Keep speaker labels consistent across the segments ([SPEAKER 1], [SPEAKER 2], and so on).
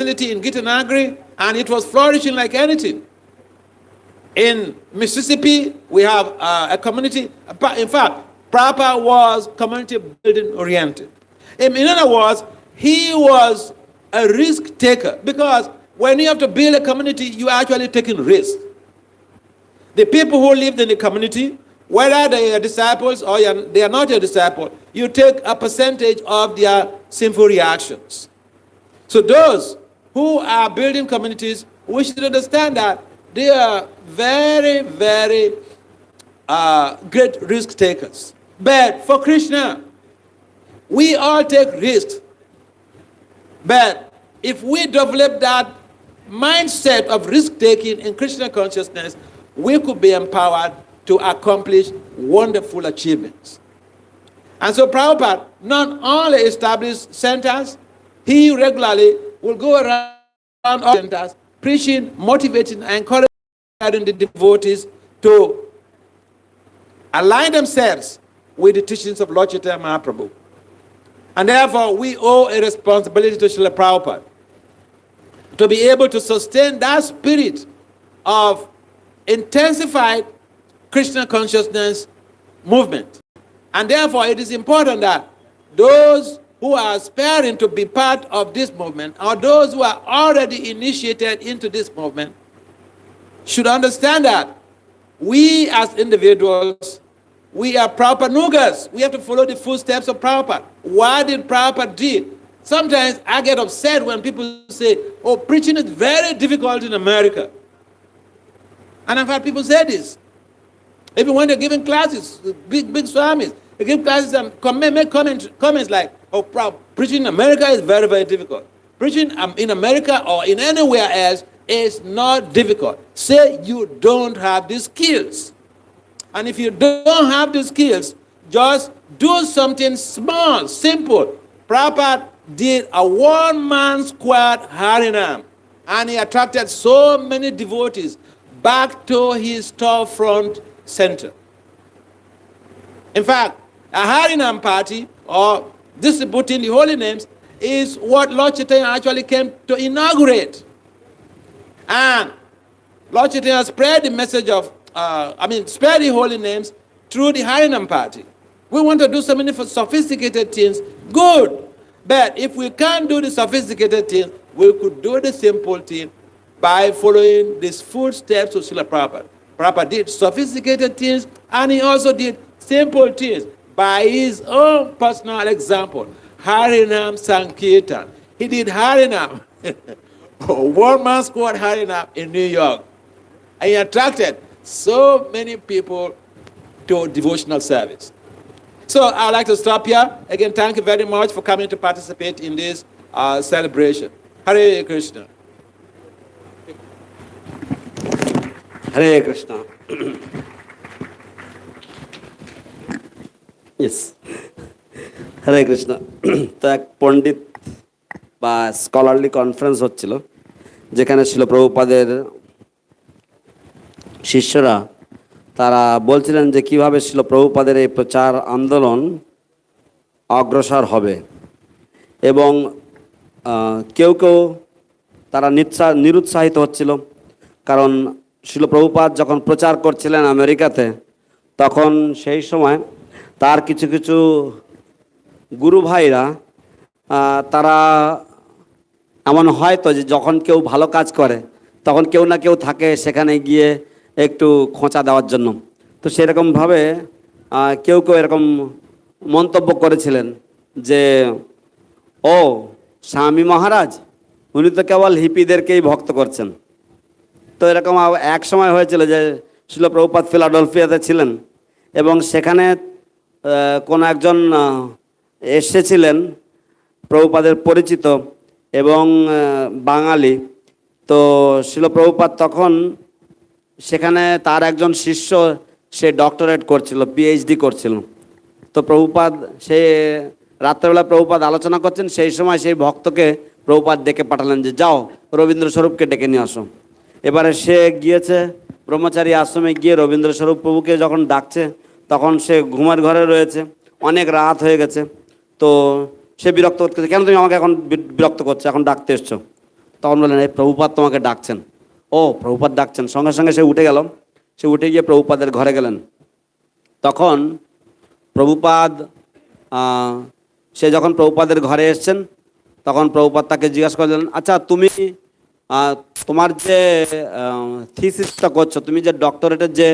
[SPEAKER 1] facility in Gitanagri, and it was flourishing like anything. In Mississippi, we have a community. In fact, Prabhupada was community building oriented. In other words, he was a risk taker, because when you have to build a community, you are actually taking risks. The people who lived in the community, whether they are disciples or they are not your disciple, you take a percentage of their sinful reactions. So those who are building communities, we should understand that they are very, very great risk takers. But for Krishna, we all take risks. But if we develop that mindset of risk taking in Krishna consciousness, we could be empowered to accomplish wonderful achievements. And so Prabhupada not only established centers, he regularly will go around all centers, preaching, motivating, and encouraging the devotees to align themselves with the teachings of Lord Chaitanya Mahaprabhu. And therefore, we owe a responsibility to Srila Prabhupada to be able to sustain that spirit of intensified Krishna consciousness movement. And therefore, it is important that those who are aspiring to be part of this movement, or those who are already initiated into this movement, should understand that we as individuals, we are Prabhupada Nugas. We have to follow the footsteps of Prabhupada. What did Prabhupada do? Sometimes I get upset when people say, oh, preaching is very difficult in America. And I've had people say this. Even when they're giving classes, big swamis, they give classes and make comments like, oh, preaching in America is very, very difficult. Preaching in America or in anywhere else is not difficult. Say you don't have the skills. And if you don't have the skills, just do something small, simple. Prabhupada did a one-man squad Harinam, and he attracted so many devotees back to his storefront center. In fact, a Harinam party, or distributing the holy names, is what Lord Chaitanya actually came to inaugurate. And Lord Chaitanya spread the message of, spread the holy names through the Harinam party. We want to do so many sophisticated things, good. But if we can't do the sophisticated things, we could do the simple thing by following these footsteps of Srila Prabhupada. Prabhupada did sophisticated things, and he also did simple things by his own personal example. Harinam Sankirtan. He did Harinam, one-man squad Harinam in New York. And he attracted so many people to devotional service. So I'd like to stop here. Again, thank you very much for coming to participate in this celebration. Hare Krishna.
[SPEAKER 2] Hare Krishna. Yes. Hare Krishna. তো এক পণ্ডিত বা scholarly conference হচ্ছিল, যেখানে ছিল প্রভুপাদের শিষ্যরা। তারা বলছিলেন যে কিভাবে ছিল প্রভুপাদের এই প্রচার আন্দোলন অগ্রসর হবে, এবং কেউ কেউ তারা নিরুৎসাহিত হচ্ছিল, কারণ শিল প্রভুপাদ যখন প্রচার করছিলেন আমেরিকাতে, তখন সেই সময় তার কিছু কিছু গুরু ভাইরা তারা এমন হয়তো যে যখন কেউ ভালো কাজ করে তখন কেউ না কেউ থাকে সেখানে গিয়ে একটু খোঁচা দেওয়ার জন্য। তো সেরকমভাবে কেউ কেউ এরকম মন্তব্য করেছিলেন যে ও স্বামী মহারাজ, উনি তো কেবল হিপিদেরকেই ভক্ত করছেন। তো এরকম এক সময় হয়েছিল যে শিল প্রভুপাদ ফিলাডেলফিয়াতে ছিলেন, এবং সেখানে কোনো একজন এসেছিলেন প্রভুপাদের পরিচিত এবং বাঙালি। তো শিল প্রভুপাদ তখন সেখানে তার একজন শিষ্য, সে ডক্টরেট করছিল, পিএইচডি করছিল। তো প্রভুপাদ সে রাত্রেবেলা প্রভুপাদ আলোচনা করছেন, সেই সময় সেই ভক্তকে প্রভুপাদ ডেকে পাঠালেন যে যাও রবীন্দ্রস্বরূপকে ডেকে নিয়ে আসো। এবারে সে গিয়েছে ব্রহ্মচারী আশ্রমে, গিয়ে রবীন্দ্রস্বরূপ প্রভুকে যখন ডাকছে তখন সে ঘুমের ঘরে রয়েছে, অনেক রাত হয়ে গেছে। তো সে বিরক্ত করছে, কেন তুমি আমাকে এখন বিরক্ত করছো, এখন ডাকতে এসছো? তখন বললেন, এই প্রভুপাদ তোমাকে ডাকছেন। ও, প্রভুপাদ ডাকছেন। সঙ্গে সঙ্গে সে উঠে গেল। সে উঠে গিয়ে প্রভুপাদের ঘরে গেলেন। তখন প্রভুপাদ সে যখন প্রভুপাদের ঘরে এসছেন, তখন প্রভুপাদ তাকে জিজ্ঞাসা করলেন, আচ্ছা তুমি তোমার যে থিসিসটা করছো, তুমি যে ডক্টরেটের যে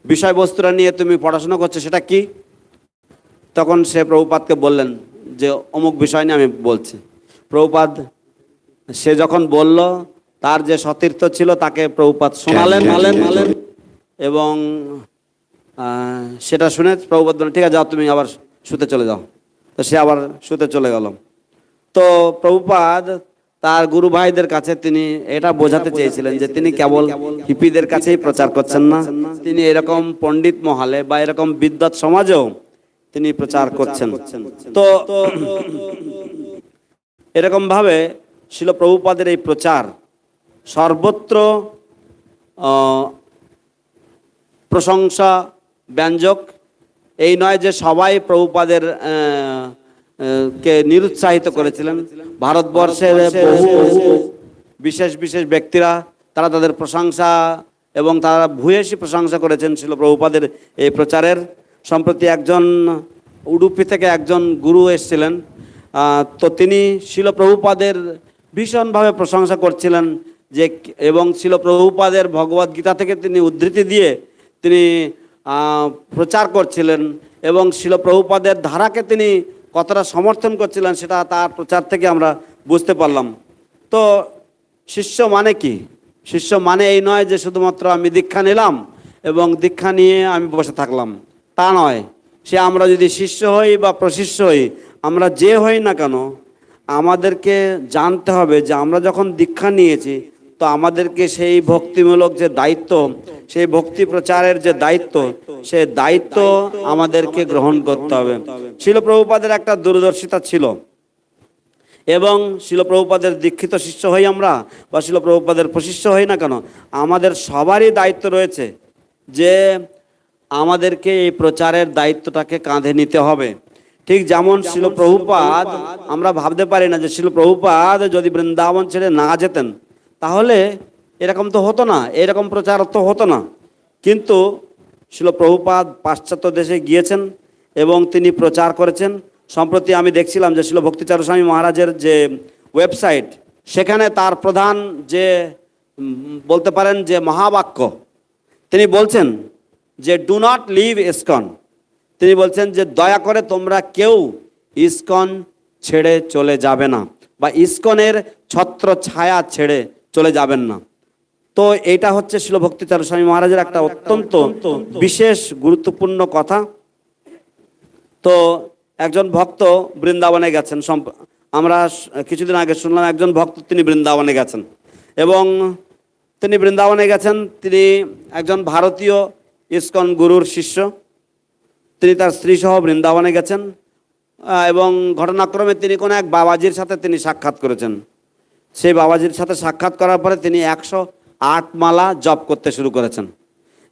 [SPEAKER 2] বিষয়বস্তুটা নিয়ে তুমি পড়াশোনা করছো, সেটা কি? তখন সে প্রভুপাদকে বললেন যে অমুক বিষয় নিয়ে আমি বলছি। প্রভুপাদ সে যখন বলল, তার যে সতীর্থ ছিল তাকে প্রভুপাদ শোনালেন এবং সেটা শুনে প্রভুপাদ বললেন, ঠিক আছে যাও, তুমি আবার শুতে চলে যাও। তো সে আবার শুতে চলে গেল। তো প্রভুপাদ তার গুরু ভাইদের কাছে তিনি এটা বোঝাতে চেয়েছিলেন যে তিনি কেবল হিপিদের কাছেই প্রচার করছেন না, তিনি এরকম পণ্ডিত মহলে বা এরকম বিদ্বৎ সমাজেও তিনি প্রচার করছেন। তো এরকম ভাবে শিল প্রভুপাদের এই প্রচার সর্বত্র প্রশংসা ব্যঞ্জক। এই নয় যে সবাই প্রভুপাদের কে নিরুৎসাহিত করেছিলেন। ভারতবর্ষের বহু বিশেষ বিশেষ ব্যক্তিরা তারা তাদের প্রশংসা এবং তারা ভূয়সী প্রশংসা করেছেন শিল প্রভুপাদের এই প্রচারের। সম্প্রতি একজন উডুপি থেকে একজন গুরু এসেছিলেন, তো তিনি শিল প্রভুপাদের ভীষণভাবে প্রশংসা করছিলেন যে, এবং শিল প্রভুপাদের ভগবদ গীতা থেকে তিনি উদ্ধৃতি দিয়ে তিনি প্রচার করছিলেন এবং শিল প্রভুপাদের ধারাকে তিনি কতটা সমর্থন করছিলেন সেটা তার প্রচার থেকে আমরা বুঝতে পারলাম। তো শিষ্য মানে কি? শিষ্য মানে এই নয় যে শুধুমাত্র আমি দীক্ষা নিলাম এবং দীক্ষা নিয়ে আমি বসে থাকলাম, তা নয়। সে আমরা যদি শিষ্য হই বা প্রশিষ্য হই, আমরা যে হই না কেন, আমাদেরকে জানতে হবে যে আমরা যখন দীক্ষা নিয়েছি, তো আমাদেরকে সেই ভক্তিমূলক যে দায়িত্ব, সেই ভক্তি প্রচারের যে দায়িত্ব, সেই দায়িত্ব আমাদেরকে গ্রহণ করতে হবে। শিল প্রভুপাদের একটা দূরদর্শিতা ছিল এবং শিল প্রভুপাদের দীক্ষিত শিষ্য হই আমরা বা শিল প্রভুপাদের প্রশিষ্য হই না কেন, আমাদের সবারই দায়িত্ব রয়েছে যে আমাদেরকে এই প্রচারের দায়িত্বটাকে কাঁধে নিতে হবে। ঠিক যেমন শিল প্রভুপাদ, আমরা ভাবতে পারি না যে শিল প্রভুপাদ যদি বৃন্দাবন ছেড়ে না যেতেন তাহলে এরকম তো হতো না, এরকম প্রচার তো হতো না। কিন্তু শিল প্রভুপাদ পাশ্চাত্য দেশে গিয়েছেন এবং তিনি প্রচার করেছেন। সম্প্রতি আমি দেখছিলাম যে শিল ভক্তি চারু স্বামী মহারাজের যে ওয়েবসাইট, সেখানে তার প্রধান যে বলতে পারেন যে মহাবাক্য, তিনি বলছেন যে ডু নট লিভ ইসকন। তিনি বলছেন যে দয়া করে তোমরা কেউ ইসকন ছেড়ে চলে যাবে না বা ইসকনের ছত্র ছায়া ছেড়ে চলে যাবেন না। তো এইটা হচ্ছে শিল ভক্তি চারু স্বামী মহারাজের একটা অত্যন্ত বিশেষ গুরুত্বপূর্ণ কথা। তো একজন ভক্ত বৃন্দাবনে গেছেন, আমরা কিছুদিন আগে শুনলাম একজন ভক্ত তিনি বৃন্দাবনে গেছেন এবং তিনি বৃন্দাবনে গেছেন। তিনি একজন ভারতীয় ইসকন গুরুর শিষ্য। তিনি তার স্ত্রী সহ বৃন্দাবনে গেছেন এবং ঘটনাক্রমে তিনি কোনো এক বাবাজির সাথে তিনি সাক্ষাৎ করেছেন। সেই বাবাজির সাথে সাক্ষাৎ করার পরে তিনি 108 মালা জপ করতে শুরু করেছেন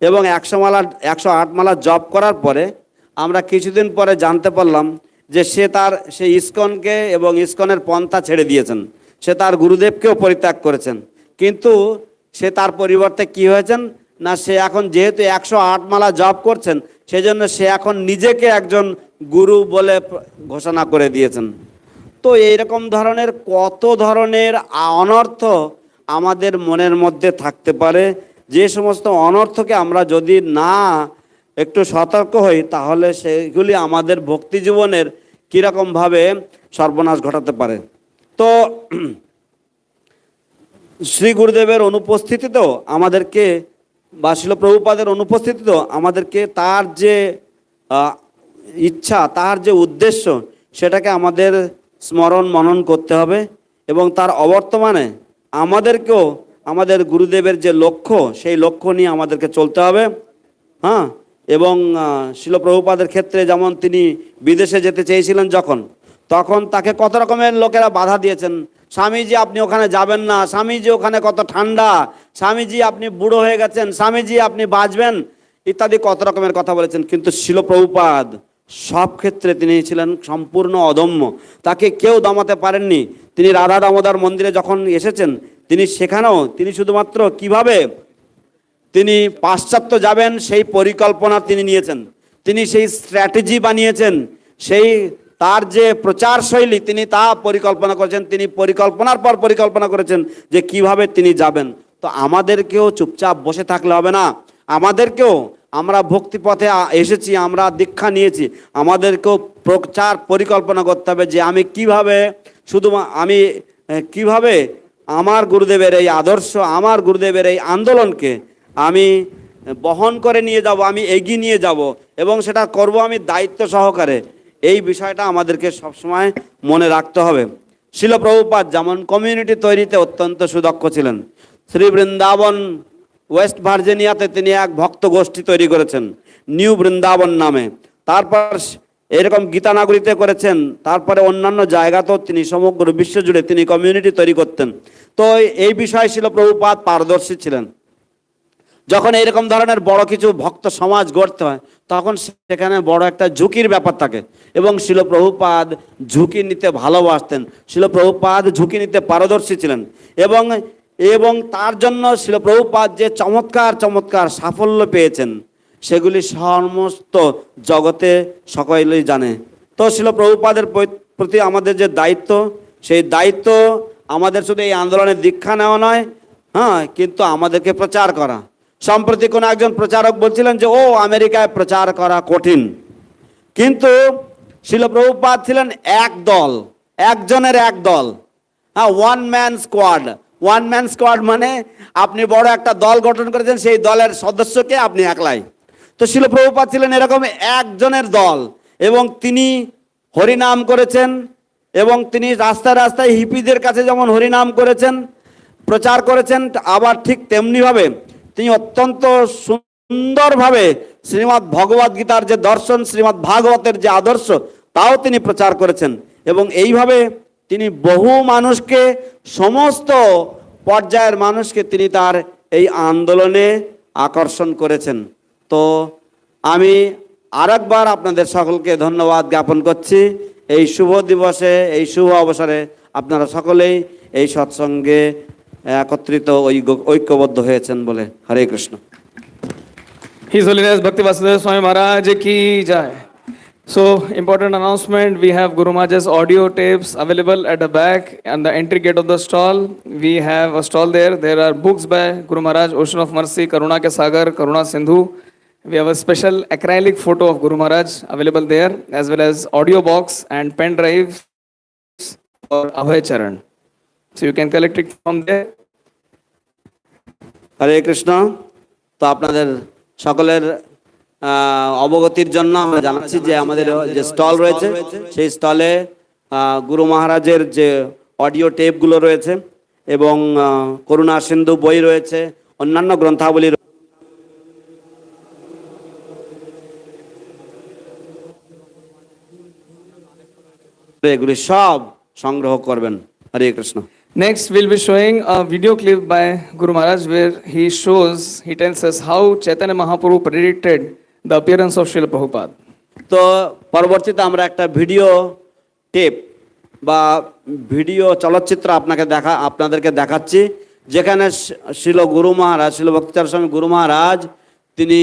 [SPEAKER 2] এবং 108 মালা জপ করার পরে আমরা কিছুদিন পরে জানতে পারলাম যে সে ইসকনকে এবং ইসকনের পন্থা ছেড়ে দিয়েছেন। সে তার গুরুদেবকেও পরিত্যাগ করেছেন। কিন্তু সে তার পরিবর্তে কি হয়েছেন না, সে এখন যেহেতু 108 মালা জপ করছেন, সেজন্য সে এখন নিজেকে একজন গুরু বলে ঘোষণা করে দিয়েছেন। তো এইরকম ধরনের কত ধরনের অনর্থ আমাদের মনের মধ্যে থাকতে পারে, যে সমস্ত অনর্থকে আমরা যদি না একটু সতর্ক হই তাহলে সেগুলি আমাদের ভক্তি জীবনের কীরকমভাবে সর্বনাশ ঘটাতে পারে। তো শ্রী গুরুদেবের অনুপস্থিতিতেও আমাদেরকে বা শিল প্রভুপাদের অনুপস্থিতিতেও আমাদেরকে তার যে ইচ্ছা, তার যে উদ্দেশ্য, সেটাকে আমাদের স্মরণ মনন করতে হবে এবং তার অবর্তমানে আমাদেরকেও আমাদের গুরুদেবের যে লক্ষ্য, সেই লক্ষ্য নিয়ে আমাদেরকে চলতে হবে। হ্যাঁ, এবং শিল প্রভুপাদের ক্ষেত্রে যেমন তিনি বিদেশে যেতে চেয়েছিলেন তখন তাকে কত রকমের লোকেরা বাধা দিয়েছেন। স্বামীজি আপনি ওখানে যাবেন না, স্বামীজি ওখানে কত ঠান্ডা, স্বামীজি আপনি বুড়ো হয়ে গেছেন, স্বামীজি আপনি বাঁচবেন ইত্যাদি কত রকমের কথা বলেছেন। কিন্তু শিল প্রভুপাদ সব ক্ষেত্রে তিনি ছিলেন সম্পূর্ণ অদম্য, তাকে কেউ দমাতে পারেননি। তিনি রাধা দামোদর মন্দিরে যখন এসেছেন, তিনি সেখানেও তিনি শুধুমাত্র কিভাবে তিনি পাশ্চাত্য যাবেন সেই পরিকল্পনা তিনি নিয়েছেন, তিনি সেই স্ট্র্যাটেজি বানিয়েছেন, সেই তার যে প্রচার শৈলী তিনি তা পরিকল্পনা করেছেন, তিনি পরিকল্পনার পর পরিকল্পনা করেছেন যে কিভাবে তিনি যাবেন। তো আমাদেরকেও চুপচাপ বসে থাকলে হবে না, আমাদেরকেও, আমরা ভক্তিপথে এসেছি, আমরা দীক্ষা নিয়েছি, আমাদেরকেও প্রচার পরিকল্পনা করতে হবে যে আমি কিভাবে আমি কিভাবে আমার গুরুদেবের এই আদর্শ, আমার গুরুদেবের এই আন্দোলনকে আমি বহন করে নিয়ে যাব, আমি এগিয়ে নিয়ে যাব, এবং সেটা করব আমি দায়িত্ব সহকারে। এই বিষয়টা আমাদেরকে সবসময় মনে রাখতে হবে। শিল প্রভুপাদ যেমন কমিউনিটি তৈরিতে অত্যন্ত সুদক্ষ ছিলেন, শ্রী বৃন্দাবন ওয়েস্ট ভার্জিনিয়াতে তিনি এক ভক্ত গোষ্ঠী তৈরি করেছেন নিউ বৃন্দাবন নামে, তারপর এরকম গীতানগরীতে করেছেন, তারপরে অন্যান্য জায়গাতেও তিনি সমগ্র বিশ্ব জুড়ে তিনি কমিউনিটি তৈরি করতেন। তো এই বিষয়ে শিল প্রভুপাদ পারদর্শী ছিলেন। যখন এইরকম ধরনের বড় কিছু ভক্ত সমাজ গড়তে হয়, তখন সেখানে বড় একটা ঝুঁকির ব্যাপার থাকে, এবং শিল প্রভুপাদ ঝুঁকি নিতে ভালোবাসতেন, শিল প্রভুপাদ ঝুঁকি নিতে পারদর্শী ছিলেন, এবং তার জন্য শিল প্রভুপাদ যে চমৎকার চমৎকার সাফল্য পেয়েছেন সেগুলি সমস্ত জগতে সকলেই জানে। তো শিল প্রভুপাদের প্রতি আমাদের যে দায়িত্ব, সেই দায়িত্ব আমাদের শুধু এই আন্দোলনের দীক্ষা নেওয়া নয়, কিন্তু আমাদেরকে প্রচার করা। সম্প্রতি কোনো একজন প্রচারক বলছিলেন যে আমেরিকায় প্রচার করা কঠিন, কিন্তু শিল প্রভুপাদ ছিলেন এক দল, একজনের এক দল, one man squad. One man squad মানে আপনি বড় একটা দল গঠন করেছেন, সেই দলের সদস্যকে আপনি একলাই। তো শিল প্রভুপাদ ছিলেন এরকম একজনের দল, এবং তিনি হরিনাম করেছেন, এবং তিনি রাস্তায় রাস্তায় হিপিদের কাছে যেমন হরিনাম করেছেন, প্রচার করেছেন, আবার ঠিক তেমনিভাবে তিনি অত্যন্ত সুন্দরভাবে শ্রীমদ্ ভগবদ গীতার যে দর্শন, শ্রীমদ্ ভাগবতের যে আদর্শ, তাও তিনি প্রচার করেছেন, এবং এইভাবে তিনি বহু মানুষকে, সমস্ত পর্যায়ের মানুষকে তিনি তার এই আন্দোলনে আকর্ষণ করেছেন। তো আমি আরেকবার আপনাদের সকলকে ধন্যবাদ জ্ঞাপন করছি। এই শুভ দিবসে, এই শুভ অবসরে আপনারা সকলেই এই সৎসঙ্গে একত্রিত ঐক্যবদ্ধ হয়েছেন বলে। হরে Krishna.
[SPEAKER 3] His Holiness Bhakti Vasudeva Swami Maharaj ki jai. So, important announcement, we have Guru Maharaj's audio tapes available at the back and the entry gate of the stall. We have a stall there. There are books by Guru Maharaj, Ocean of Mercy, Karuna ke Sagar, Karuna Sindhu. We have a special acrylic photo of Guru Maharaj available there, as well as audio box and pen drives for Abhay Charan. So you can collect it from there.
[SPEAKER 2] হরে কৃষ্ণ। তো আপনাদের সকলের অবগতির জন্য আমরা জানাচ্ছি যে আমাদের যে স্টল রয়েছে, সেই স্টলে গুরু মহারাজের যে অডিও টেপগুলো রয়েছে, এবং করুণা সিন্ধু বই রয়েছে, অন্যান্য গ্রন্থাবলী, এগুলি সব সংগ্রহ করবেন। হরে Krishna.
[SPEAKER 3] Next, we'll be showing a video clip by Guru Maharaj where he tells us how Chaitanya Mahaprabhu predicted the appearance of Srila Prabhupada.
[SPEAKER 2] তো পরবর্তীতে আমরা একটা ভিডিও টেপ বা ভিডিও চলচ্চিত্র আপনাদেরকে দেখাচ্ছি, যেখানে শিল গুরু মহারাজ, শিল ভক্তিচার স্বামী গুরু মহারাজ তিনি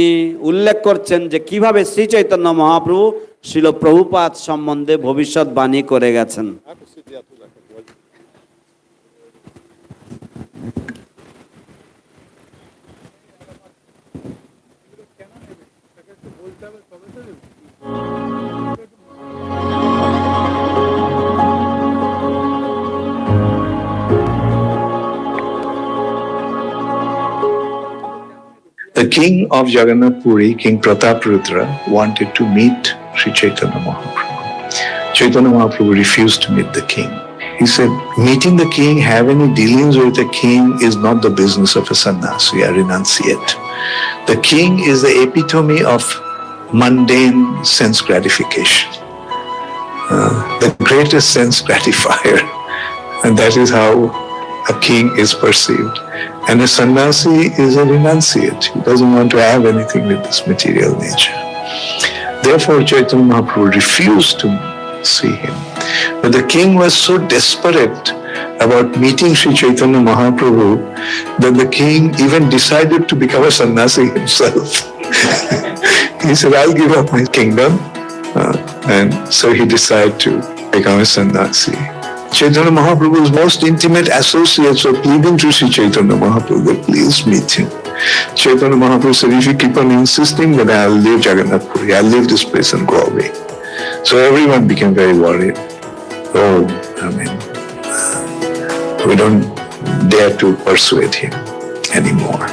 [SPEAKER 2] উল্লেখ করছেন যে কিভাবে শ্রী চৈতন্য মহাপ্রভু শিল প্রভুপাদ সম্বন্ধে ভবিষ্যৎবাণী করে গেছেন।
[SPEAKER 4] The king of Jagannath Puri, King Pratap Rudra, wanted to meet Sri Chaitanya Mahaprabhu. Chaitanya Mahaprabhu refused to meet the king. He said, meeting the king, have any dealings with the king is not the business of a sannyasi or renunciate. The king is the epitome of mundane sense gratification, the greatest sense gratifier, and that is how a king is perceived. And a sannyasi is a renunciate. He doesn't want to have anything with this material nature. Therefore, Chaitanya Mahaprabhu refused to see him. But the king was so desperate about meeting Sri Chaitanya Mahaprabhu that the king even decided to become a sannyasi himself. He said, I'll give up my kingdom. And so he decided to become a sannyasi. Chaitanya Mahaprabhu's most intimate associates were pleading to Sri Chaitanya Mahaprabhu that please meet him. Chaitanya Mahaprabhu said, if you keep on insisting, then I'll leave Jagannath Puri, I'll leave this place and go away. So everyone became very worried. Oh, we don't dare to persuade him anymore.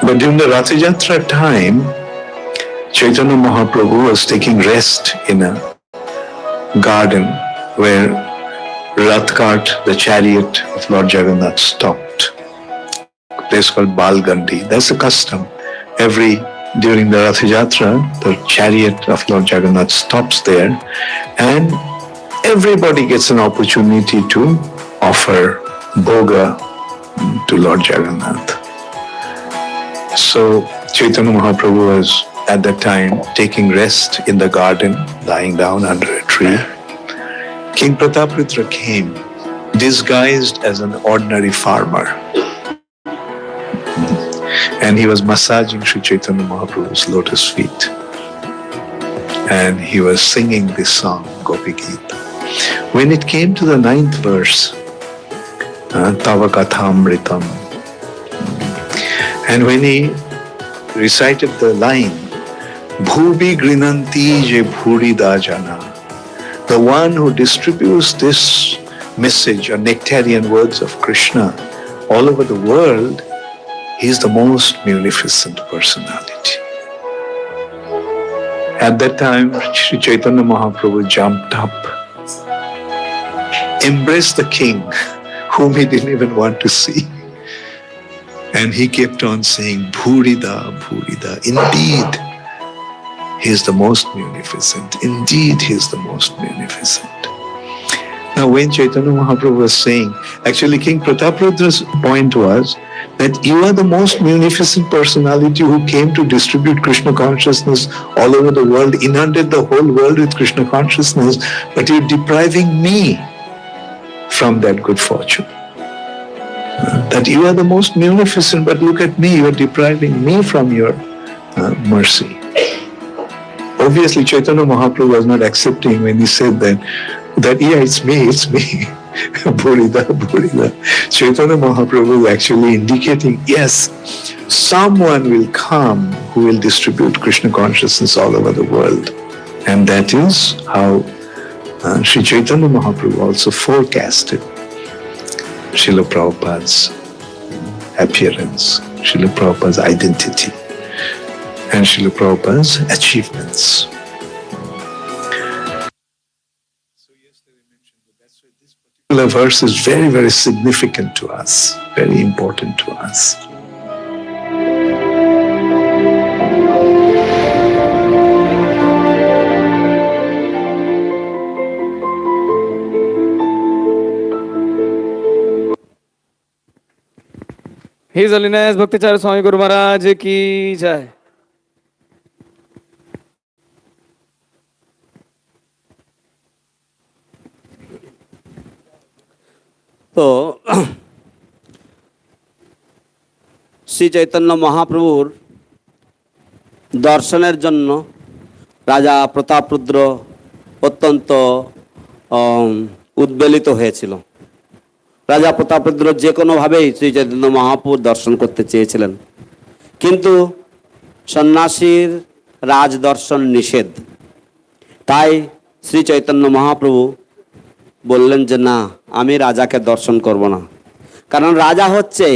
[SPEAKER 4] But during the Rath Yatra time, Chaitanya Mahaprabhu was taking rest in a garden where Rath cart, the chariot of Lord Jagannath, stopped. A place called Balgandi. That's a custom. During the Rath Yatra, the chariot of Lord Jagannath stops there, and everybody gets an opportunity to offer bhoga to Lord Jagannath. So Chaitanya Mahaprabhu was at that time taking rest in the garden, lying down under a tree. King Prataparudra came, disguised as an ordinary farmer. And he was massaging Sri Chaitanya Mahaprabhu's lotus feet. And he was singing this song, Gopi Geet. When it came to the 9th verse, Tava Kathamritam, and when he recited the line, Bhubi Grinanti Je Bhurida Jana, the one who distributes this message or nectarian words of Krishna all over the world, he is the most munificent personality. At that time, Sri Chaitanya Mahaprabhu jumped up, embraced the king, whom he didn't even want to see. And he kept on saying, Bhurida, Bhurida. Indeed, he is the most munificent. Indeed, he is the most munificent. Now, when Chaitanya Mahaprabhu was saying, actually King Prataparudra's point was that you are the most munificent personality who came to distribute Krishna consciousness all over the world, inundate the whole world with Krishna consciousness, but you're depriving me from that good fortune. That you are the most munificent, but look at me, you are depriving me from your mercy. Obviously, Chaitanya Mahaprabhu was not accepting when he said that yeah, it's me, Bhurida, Bhurida. Chaitanya Mahaprabhu was actually indicating, yes, someone will come who will distribute Krishna consciousness all over the world. And that is how Sri Chaitanya Mahaprabhu also forecasted Srila Prabhupada's appearance, Srila Prabhupada's identity, and Srila Prabhupada's achievements. So yesterday I mentioned that that's why this particular verse is very, very significant to us, very important to us.
[SPEAKER 3] His Holiness Bhakti Charu Swami Guru Maharaj ki jai.
[SPEAKER 2] তো শ্রী চৈতন্য মহাপ্রভুর দর্শনের জন্য রাজা প্রতাপরুদ্র অত্যন্ত উদ্বেলিত হয়েছিল। রাজা প্রতাপরুদ্র যে কোনোভাবেই শ্রী চৈতন্য মহাপ্রভুর দর্শন করতে চেয়েছিলেন, কিন্তু সন্ন্যাসীর রাজদর্শন নিষেধ। তাই শ্রী চৈতন্য মহাপ্রভু বললেন যে না, আমি রাজাকে দর্শন করব না। কারণ রাজা হচ্ছে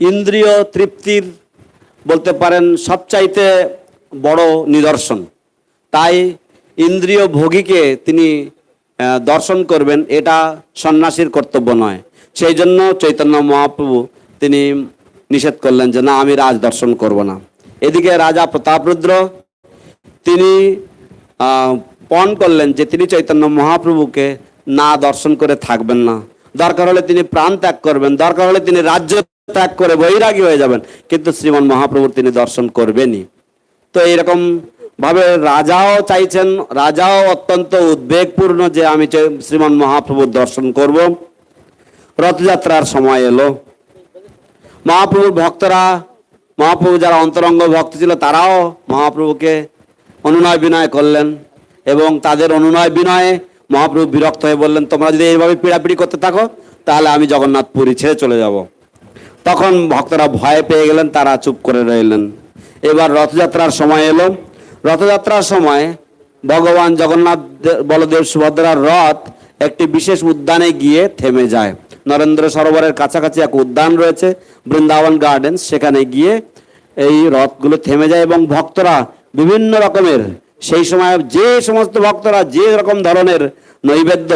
[SPEAKER 2] ইন্দ্রিয় তৃপ্তির বলতে পারেন সবচাইতে বড় নিদর্শন। তাই ইন্দ্রিয় ভোগীকে তিনি দর্শন করবেন, এটা সন্ন্যাসীর কর্তব্য নয়। সেই জন্য চৈতন্য মহাপ্রভু তিনি নিষেধ করলেন যে না, আমি রাজ দর্শন করব না। এদিকে রাজা প্রতাপরুদ্র তিনি পণ করলেন যে তিনি চৈতন্য মহাপ্রভুকে না দর্শন করে থাকবেন না। দরকার হলে তিনি প্রাণ ত্যাগ করবেন, দরকার হলে তিনি রাজ্য ত্যাগ করে বৈরাগী হয়ে যাবেন, কিন্তু শ্রীমন মহাপ্রভুর তিনি দর্শন করবেনই। তো এইরকম ভাবে রাজাও চাইছেন, রাজাও অত্যন্ত উদ্বেগপূর্ণ যে আমি শ্রীমান মহাপ্রভুর দর্শন করব। রথযাত্রার সময় এলো, মহাপ্রভুর ভক্তরা, মহাপ্রভু যারা অন্তরঙ্গ ভক্ত ছিল তারাও মহাপ্রভুকে অনুনয় বিনয় করলেন, এবং তাদের অনুনয় বিনয়ে মহাপ্রভু বিরক্ত হয়ে বললেন, তোমরা যদি এইভাবে পিড়াপিড়ি করতে থাকো তাহলে আমি জগন্নাথপুরী ছেড়ে চলে যাব। তখন ভক্তরা ভয় পেয়ে গেলেন, তারা চুপ করে রইলেন। এবার রথযাত্রার সময় এলো। রথযাত্রার সময় ভগবান জগন্নাথ, বলদেব, সুভদ্রার রথ একটি বিশেষ উদ্যানে গিয়ে থেমে যায়। নরেন্দ্র সরোবরের কাছাকাছি এক উদ্যান রয়েছে, বৃন্দাবন গার্ডেন্স, সেখানে গিয়ে এই রথগুলো থেমে যায় এবং ভক্তরা বিভিন্ন রকমের, সেই সময় যে সমস্ত ভক্তরা যে রকম ধরনের নৈবেদ্য,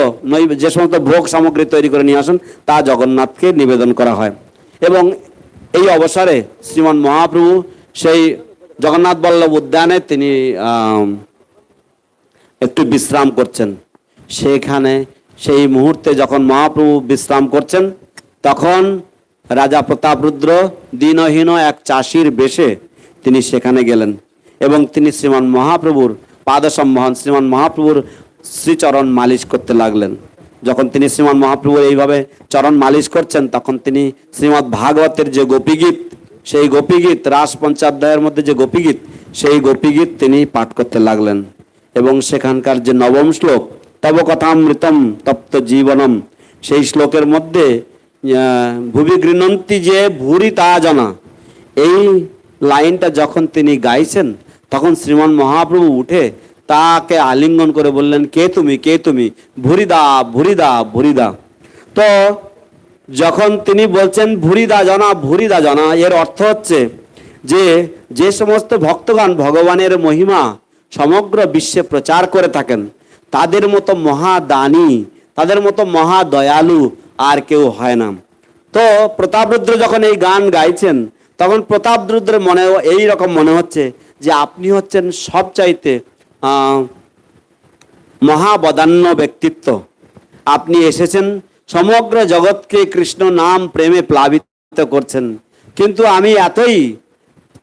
[SPEAKER 2] যে সমস্ত ভোগ সামগ্রী তৈরি করে নিয়ে আসেন তা জগন্নাথকে নিবেদন করা হয়। এবং এই অবসরে শ্রীমান মহাপ্রভু সেই জগন্নাথ বল্লভ উদ্যানে তিনি একটু বিশ্রাম করছেন। সেখানে সেই মুহূর্তে যখন মহাপ্রভু বিশ্রাম করছেন, তখন রাজা প্রতাপরুদ্র দীনহীন এক চাষির বেশে তিনি সেখানে গেলেন এবং তিনি শ্রীমান মহাপ্রভুর পাদসম্বহন, শ্রীমান মহাপ্রভুর শ্রীচরণ মালিশ করতে লাগলেন। যখন তিনি শ্রীমান মহাপ্রভুর এইভাবে চরণ মালিশ করছেন, তখন তিনি শ্রীমদ্ ভাগবতের যে গোপীগীত, সেই গোপীগীত, রাস পঞ্চাধ্যায়ের মধ্যে যে গোপীগীত, সেই গোপীগীত তিনি পাঠ করতে লাগলেন। এবং সেখানকার যে নবম শ্লোক, তব কথামৃতম তপ্ত জীবনম, সেই শ্লোকের মধ্যে ভুবি গৃণন্তি যে ভুরি তা জানা, এই লাইনটা যখন তিনি গাইছেন, তখন শ্রীমান মহাপ্রভু উঠে তাকে আলিঙ্গন করে বললেন, কে তুমি, কে তুমি, ভুরিদা ভুরিদা ভুরিদা। তো যখন তিনি বলছেন ভুরিদা জানা, ভুরিদা জানা, এর অর্থ হচ্ছে যে যে সমস্ত ভক্তগণ ভগবানের মহিমা সমগ্র বিশ্বে প্রচার করে থাকেন, তাদের মতো মহাদানী, তাদের মতো মহাদয়ালু আর কেউ হয় না। তো প্রতাপরুদ্র যখন এই গান গাইছেন, তখন প্রতাপরুদ্রের মনে এই রকম মনে হচ্ছে যে আপনি হচ্ছেন সবচাইতে মহাবদান্য ব্যক্তিত্ব। আপনি এসেছেন সমগ্র জগৎকে কৃষ্ণ নাম প্রেমে প্লাবিত করছেন, কিন্তু আমি এতই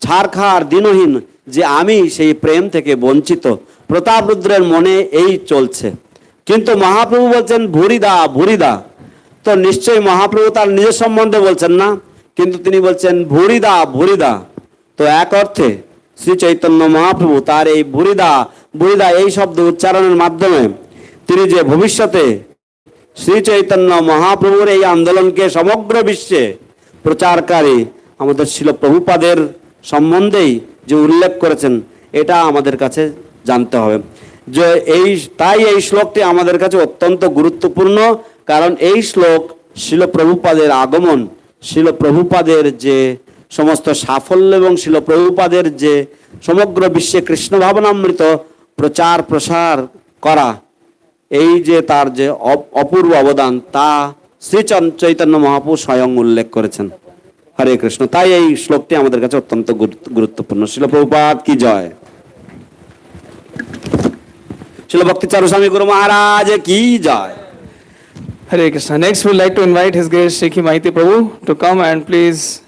[SPEAKER 2] ছারখার দিনহীন যে আমি সেই প্রেম থেকে বঞ্চিত। প্রতাপরুদ্রের মনে এই চলছে, কিন্তু মহাপ্রভু বলছেন ভুরিদা ভুরিদা। তো নিশ্চয়ই মহাপ্রভু তার নিজের সম্বন্ধে বলছেন না, কিন্তু তিনি বলছেন ভুরিদা ভুরিদা। তো এক অর্থে শ্রী চৈতন্য মহাপ্রভু তার এই ভুরিদা ভুরিদা এই শব্দ উচ্চারণের মাধ্যমে তিনি যে ভবিষ্যতে শ্রী চৈতন্য মহাপ্রভুর এই আন্দোলনকে সমগ্র বিশ্বে প্রচারকারী আমাদের শিল প্রভুপাদের সম্বন্ধেই যে উল্লেখ করেছেন, এটা আমাদের কাছে জানতে হবে। যে তাই এই শ্লোকটি আমাদের কাছে অত্যন্ত গুরুত্বপূর্ণ, কারণ এই শ্লোক শিল প্রভুপাদের আগমন, শিল প্রভুপাদের যে সমস্ত সাফল্য এবং শিল প্রভুপাদের যে সমগ্র বিশ্বে কৃষ্ণ ভাবনামৃত প্রচার প্রসার করা, এই যে তার যে অপূর্ব অবদান, তা শ্রী চৈতন্য মহাপ্রভু স্বয়ং উল্লেখ করেছেন। হরে কৃষ্ণ। তাই এই শ্লোকটি আমাদের কাছে অত্যন্ত গুরুত্বপূর্ণ। শিল প্রভুপাদ কি জয়। শিল ভক্তি চারু স্বামী গুরু মহারাজ কি জয়।
[SPEAKER 3] Hare Krishna. Next, we'd like to invite His Grace Shikhi Maiti Prabhu to come and please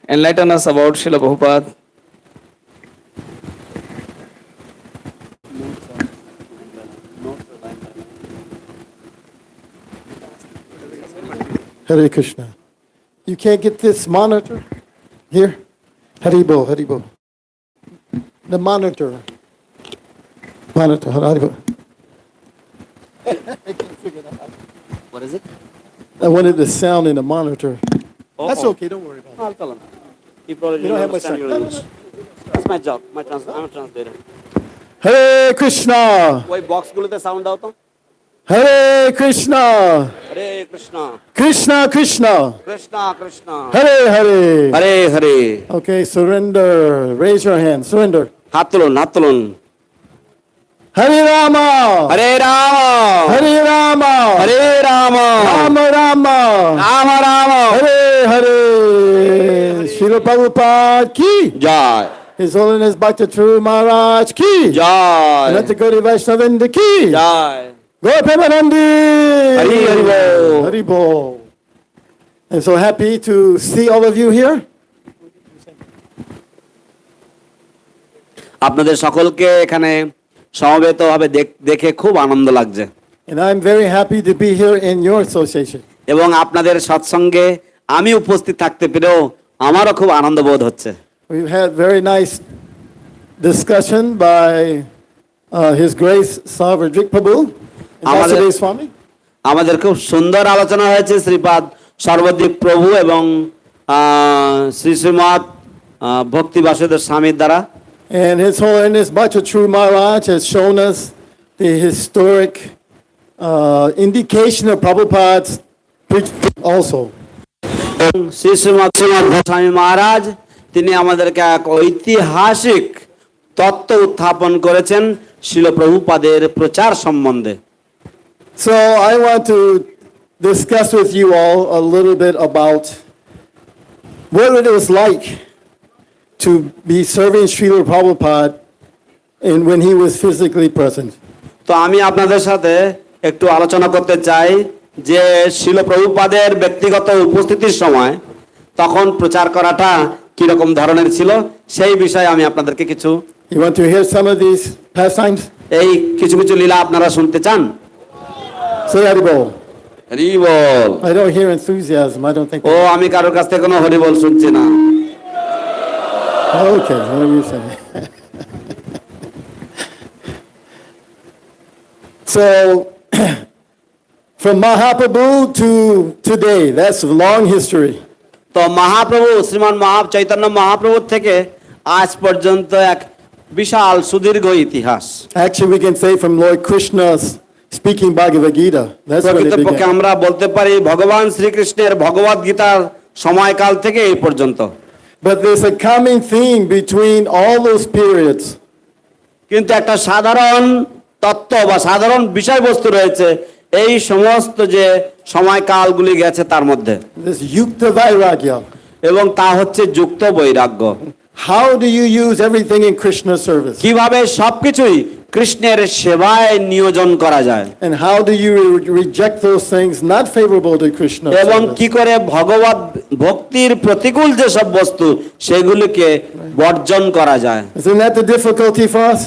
[SPEAKER 3] enlighten us about Srila Prabhupada.
[SPEAKER 5] Hare Krishna. You can't get this monitor here? Haribo, Haribo. The monitor. Monitor, Haribo. I can't figure that out.
[SPEAKER 2] What is it?
[SPEAKER 5] I wanted the sound in the monitor. That's
[SPEAKER 2] oh.
[SPEAKER 5] okay, don't worry about it.
[SPEAKER 2] I'll tell him. He probably
[SPEAKER 5] You don't have much
[SPEAKER 2] understand
[SPEAKER 5] time.
[SPEAKER 2] your English. That's my job. I'm a translator.
[SPEAKER 5] Hare Krishna.
[SPEAKER 2] ওই বক্সগুলোতে sound দাও তো।
[SPEAKER 5] Hare Krishna.
[SPEAKER 2] Hare Krishna
[SPEAKER 5] Krishna Krishna.
[SPEAKER 2] Krishna Krishna
[SPEAKER 5] Hare Hare.
[SPEAKER 2] Hare Hare.
[SPEAKER 5] Okay, surrender. Raise your hand. Surrender.
[SPEAKER 2] হাত তুলুন, হাত তুলুন।
[SPEAKER 5] Hare Rama.
[SPEAKER 2] Hare Ram
[SPEAKER 5] Hare Rama.
[SPEAKER 2] Hare Ram
[SPEAKER 5] Rama Rama.
[SPEAKER 2] Ram Ram
[SPEAKER 5] Hare Hare. Srila Prabhupada ki.
[SPEAKER 2] Joy
[SPEAKER 5] His Holiness Bhakti True Maharaj ki.
[SPEAKER 2] Joy
[SPEAKER 5] Let the Gauri Vaishnavinda ki.
[SPEAKER 2] Joy.
[SPEAKER 5] Gopamanandi.
[SPEAKER 2] Hari Hari Bol.
[SPEAKER 5] Hari Bol. I'm so happy to see all of you here.
[SPEAKER 2] আপনাদের সকলকে এখানে সমবেতভাবে দেখে খুব আনন্দ লাগছে
[SPEAKER 5] And I'm very happy to be here in your association.
[SPEAKER 2] এবং আপনাদের সৎসঙ্গে আমি উপস্থিত থাকতে পেরেও আমারও খুব আনন্দ বোধ হচ্ছে
[SPEAKER 5] We've had very nice discussion by His Grace Sarvadrik Prabhu and Vasudeva Swami.
[SPEAKER 2] আমাদের খুব সুন্দর আলোচনা হয়েছে শ্রীপাদ সর্বদ্বীপ প্রভু এবং শ্রী শ্রীমৎ ভক্তি বাসুদেব স্বামীর দ্বারা
[SPEAKER 5] And His Holiness Bhakti True Maharaj has shown us the historic indication of Prabhupada's preaching also.
[SPEAKER 2] Shri Srimat স্বামী মহারাজ তিনি আমাদেরকে এক ঐতিহাসিক তত্ত্ব উত্থাপন করেছেন শিল প্রভুপাদের প্রচার সম্বন্ধে
[SPEAKER 5] So I want to discuss with you all a little bit about what it was like to be serving Srila Prabhupada and when he was physically present.
[SPEAKER 2] তো আমি আপনাদের সাথে একটু আলোচনা করতে চাই যে শিল প্রভুপাদের ব্যক্তিগত উপস্থিতির সময় তখন প্রচার করাটা কিরকম ধরনের ছিল সেই বিষয়ে আমি আপনাদেরকে কিছু
[SPEAKER 5] You want to hear some of these pastimes?
[SPEAKER 2] এই কিছু কিছু লীলা আপনারা শুনতে চান
[SPEAKER 5] Say Haribol.
[SPEAKER 2] Hari ball
[SPEAKER 5] I don't hear enthusiasm. I don't think.
[SPEAKER 2] ও আমি কারোর কাছ থেকে কোনো হরি বল শুনছি না
[SPEAKER 5] Okay, what are you saying? So, from Mahaprabhu to today, that's a long history.
[SPEAKER 2] তো মহাপ্রভু শ্রীমান চৈতন্য মহাপ্রভুর থেকে আজ পর্যন্ত এক বিশাল সুদীর্ঘ ইতিহাস
[SPEAKER 5] Actually, we can say from Lord Krishna's speaking Bhagavad Gita. That's when it
[SPEAKER 2] প্রকৃতপক্ষে
[SPEAKER 5] began.
[SPEAKER 2] আমরা বলতে পারি ভগবান শ্রীকৃষ্ণের ভগবদ গীতার সময়কাল থেকে এই পর্যন্ত
[SPEAKER 5] But there's a common theme between all those periods.
[SPEAKER 2] কিন্তু একটা সাধারণ তত্ত্ব বা সাধারণ বিষয়বস্তু রয়েছে এই সমস্ত যে সময়কালগুলি গেছে তার মধ্যে
[SPEAKER 5] This Yukta Vairagya.
[SPEAKER 2] এবং তা হচ্ছে যুক্ত বৈরাগ্য
[SPEAKER 5] How do you use everything in Krishna's service?
[SPEAKER 2] কিভাবে সবকিছুই কৃষ্ণের সেবায় নিয়োজন করা যায়
[SPEAKER 5] And how do you reject those things not favorable to Krishna?
[SPEAKER 2] এবং
[SPEAKER 5] service?
[SPEAKER 2] কি করে ভগবত ভক্তির প্রতিকূল যে সব বস্তু সেগুলিকে বর্জন করা যায়
[SPEAKER 5] Isn't that the difficulty for us?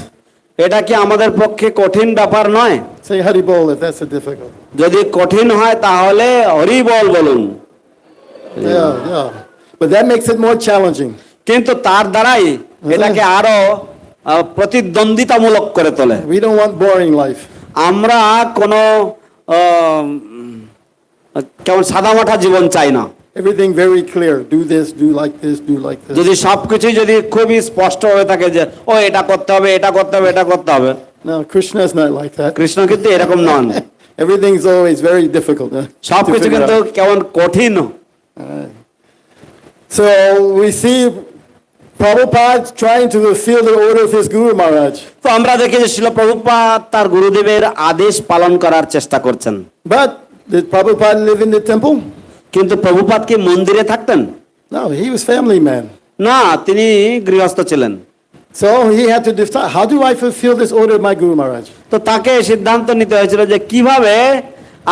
[SPEAKER 2] এটা কি আমাদের পক্ষে কঠিন ব্যাপার নয়
[SPEAKER 5] Say Haribol if that's a difficult.
[SPEAKER 2] যদি কঠিন হয় তাহলে হরি বল বলুন
[SPEAKER 5] Yeah. But that makes it more challenging.
[SPEAKER 2] কিন্তু তার দ্বারাই এটাকে আরো প্রতিদ্বন্দ্বিতামূলক করে তোলে
[SPEAKER 5] We don't want boring life.
[SPEAKER 2] আমরা কোনো কেমন সাদামাটা জীবন চাই না
[SPEAKER 5] Everything very clear. Do this, do like this, do like this.
[SPEAKER 2] যদি সবকিছু যদি খুবই স্পষ্ট হয়ে থাকে যে ও এটা করতে হবে এটা করতে হবে এটা করতে হবে
[SPEAKER 5] No, Krishna is not like that.
[SPEAKER 2] Krishna কিন্তু এরকম নন
[SPEAKER 5] Everything's always very difficult. To
[SPEAKER 2] সবকিছু
[SPEAKER 5] figure
[SPEAKER 2] কিন্তু
[SPEAKER 5] out.
[SPEAKER 2] কেমন কঠিন
[SPEAKER 5] So we see Prabhupada trying to fulfill the order of his Guru Maharaj.
[SPEAKER 2] তো আমরা দেখি যে শিল প্রভুপাদ তার গুরুদেবের আদেশ পালন করার চেষ্টা করছেন
[SPEAKER 5] But did Prabhupada live in the temple?
[SPEAKER 2] কিন্তু প্রভুপাদ কি মন্দিরে থাকতেন
[SPEAKER 5] No, he was family man.
[SPEAKER 2] না তিনি গৃহস্থ ছিলেন
[SPEAKER 5] So he had to decide, how do I fulfill this order of my Guru Maharaj?
[SPEAKER 2] তো তাকে সিদ্ধান্ত নিতে হয়েছিল যে কিভাবে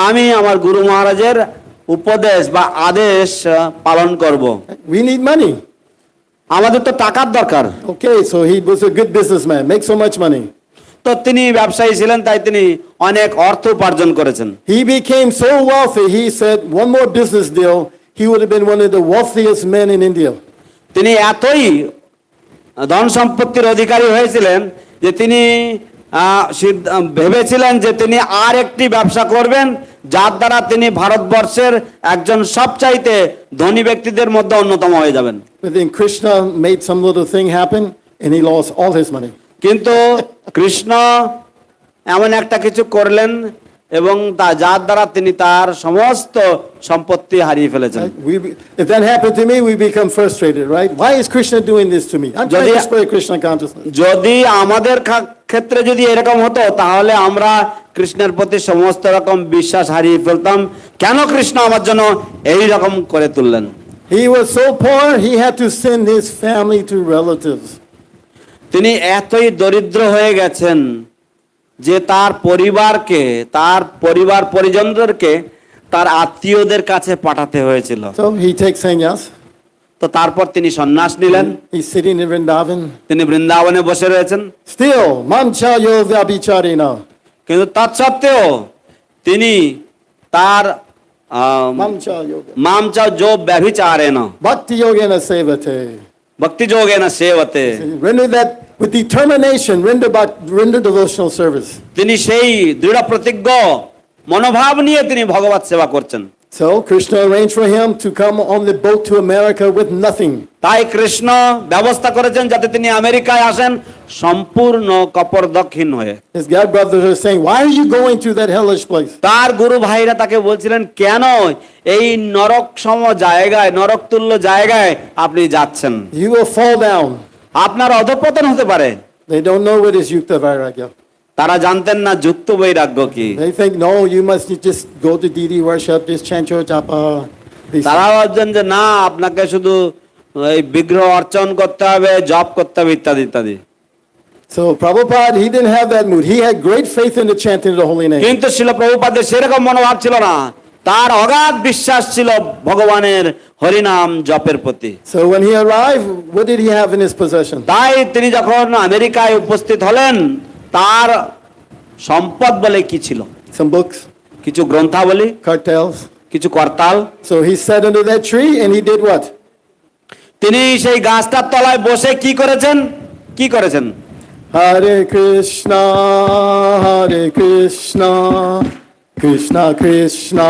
[SPEAKER 2] আমি আমার গুরু মহারাজের উপদেশ বা আদেশ পালন করব
[SPEAKER 5] We need money.
[SPEAKER 2] আমাদের তো টাকার দরকার
[SPEAKER 5] Okay, so he was a good businessman, make so much money.
[SPEAKER 2] তো তিনি ব্যবসায়ী ছিলেন তাই তিনি অনেক অর্থ উপার্জন করেছেন
[SPEAKER 5] He became so wealthy, he said one more business deal, he would have been one of the wealthiest men in India.
[SPEAKER 2] তিনি এতই ধন সম্পত্তির অধিকারী হয়েছিলেন যে তিনি ভেবেছিলেন যে তিনি আর একটি ব্যবসা করবেন যার দ্বারা তিনি ভারতবর্ষের একজন সবচাইতে ধনী ব্যক্তিদের মধ্যে অন্যতম হয়ে যাবেন
[SPEAKER 5] But then Krishna made some little thing happen and he lost all his money.
[SPEAKER 2] কিন্তু কৃষ্ণ এমন একটা কিছু করলেন এবং যার দ্বারা তিনি তার সমস্ত সম্পত্তি হারিয়ে ফেলেছেন
[SPEAKER 5] If that happened to me, we become frustrated, right? Why is Krishna doing this to me? I'm trying to spread Krishna consciousness.
[SPEAKER 2] যদি আমাদের ক্ষেত্রে যদি এরকম হতো তাহলে আমরা কৃষ্ণের প্রতি সমস্ত রকম বিশ্বাস হারিয়ে ফেলতাম কেন কৃষ্ণ আমার জন্য এই রকম করে তুললেন
[SPEAKER 5] He was so poor, he had to send his family to relatives.
[SPEAKER 2] তিনি এতই দরিদ্র হয়ে গেছেন যে তার পরিবারকে তার পরিবার পরিজনদেরকে তার আত্মীয়দের কাছে পাঠাতে হয়েছিল
[SPEAKER 5] So he takes sannyas.
[SPEAKER 2] তো তারপর তিনি সন্ন্যাস নিলেন,
[SPEAKER 5] He's sitting in Vrindavan.
[SPEAKER 2] তিনি বৃন্দাবনে বসে রয়েছেন।
[SPEAKER 5] Still, mamcha yo vyabhicharena.
[SPEAKER 2] কিন্তু তৎসত্ত্বেও তিনি তার
[SPEAKER 5] Mamcha yoga.
[SPEAKER 2] মামচা যো ব্যভিচারেন
[SPEAKER 5] Bhakti yogena sevate.
[SPEAKER 2] ভক্তি Jogen সেবতে,
[SPEAKER 5] Render that with determination, render devotional service.
[SPEAKER 2] তিনি সেই দৃঢ় প্রতিজ্ঞ মনোভাব নিয়ে তিনি ভগবত সেবা করছেন।
[SPEAKER 5] So Krishna arranged for him to come on the boat to America with nothing.
[SPEAKER 2] তাই কৃষ্ণ ব্যবস্থা করেছেন যাতে তিনি আমেরিকায় আসেন সম্পূর্ণ কপরদক্ষিণ হয়ে।
[SPEAKER 5] His god brothers are saying, "Why are you going to that hellish place?"
[SPEAKER 2] তার গুরু ভাইরা তাকে বলছিলেন, কেন এই নরক সম জায়গায়, নরক তুল্য জায়গায় আপনি যাচ্ছেন?
[SPEAKER 5] You will fall down.
[SPEAKER 2] আপনার অধঃপতন হতে পারে।
[SPEAKER 5] They don't know what is yukta vairagya.
[SPEAKER 2] তারা জানতেন না যুক্ত বৈরাগ্য কি।
[SPEAKER 5] They think, no, you must just go to deity worship, just chant your japa.
[SPEAKER 2] তারা ভাবছেন যে না, আপনাকে শুধু এই বিগ্রহ অর্চন করতে হবে, জপ করতে হবে, ইত্যাদি ইত্যাদি।
[SPEAKER 5] So Prabhupada, he didn't have that mood. He had great faith in the chanting of the holy name.
[SPEAKER 2] কিন্তু শিল প্রভুপাদের সেরকম মনোভাব ছিল না, তার অগাধ বিশ্বাস ছিল ভগবানের হরিনাম জপের প্রতি।
[SPEAKER 5] So when he arrived, what did he have in his possession?
[SPEAKER 2] তাই তিনি যখন আমেরিকায় উপস্থিত হলেন, তার সম্পদ বলে কি ছিল?
[SPEAKER 5] Some books,
[SPEAKER 2] কিছু গ্রন্থাবলী,
[SPEAKER 5] cartels.
[SPEAKER 2] কিছু করতাল।
[SPEAKER 5] So he sat under that tree and he did what?
[SPEAKER 2] তিনি সেই গাছটার তলায় বসে কি করেছেন? কি করেছেন?
[SPEAKER 5] Hare Krishna, Krishna Krishna.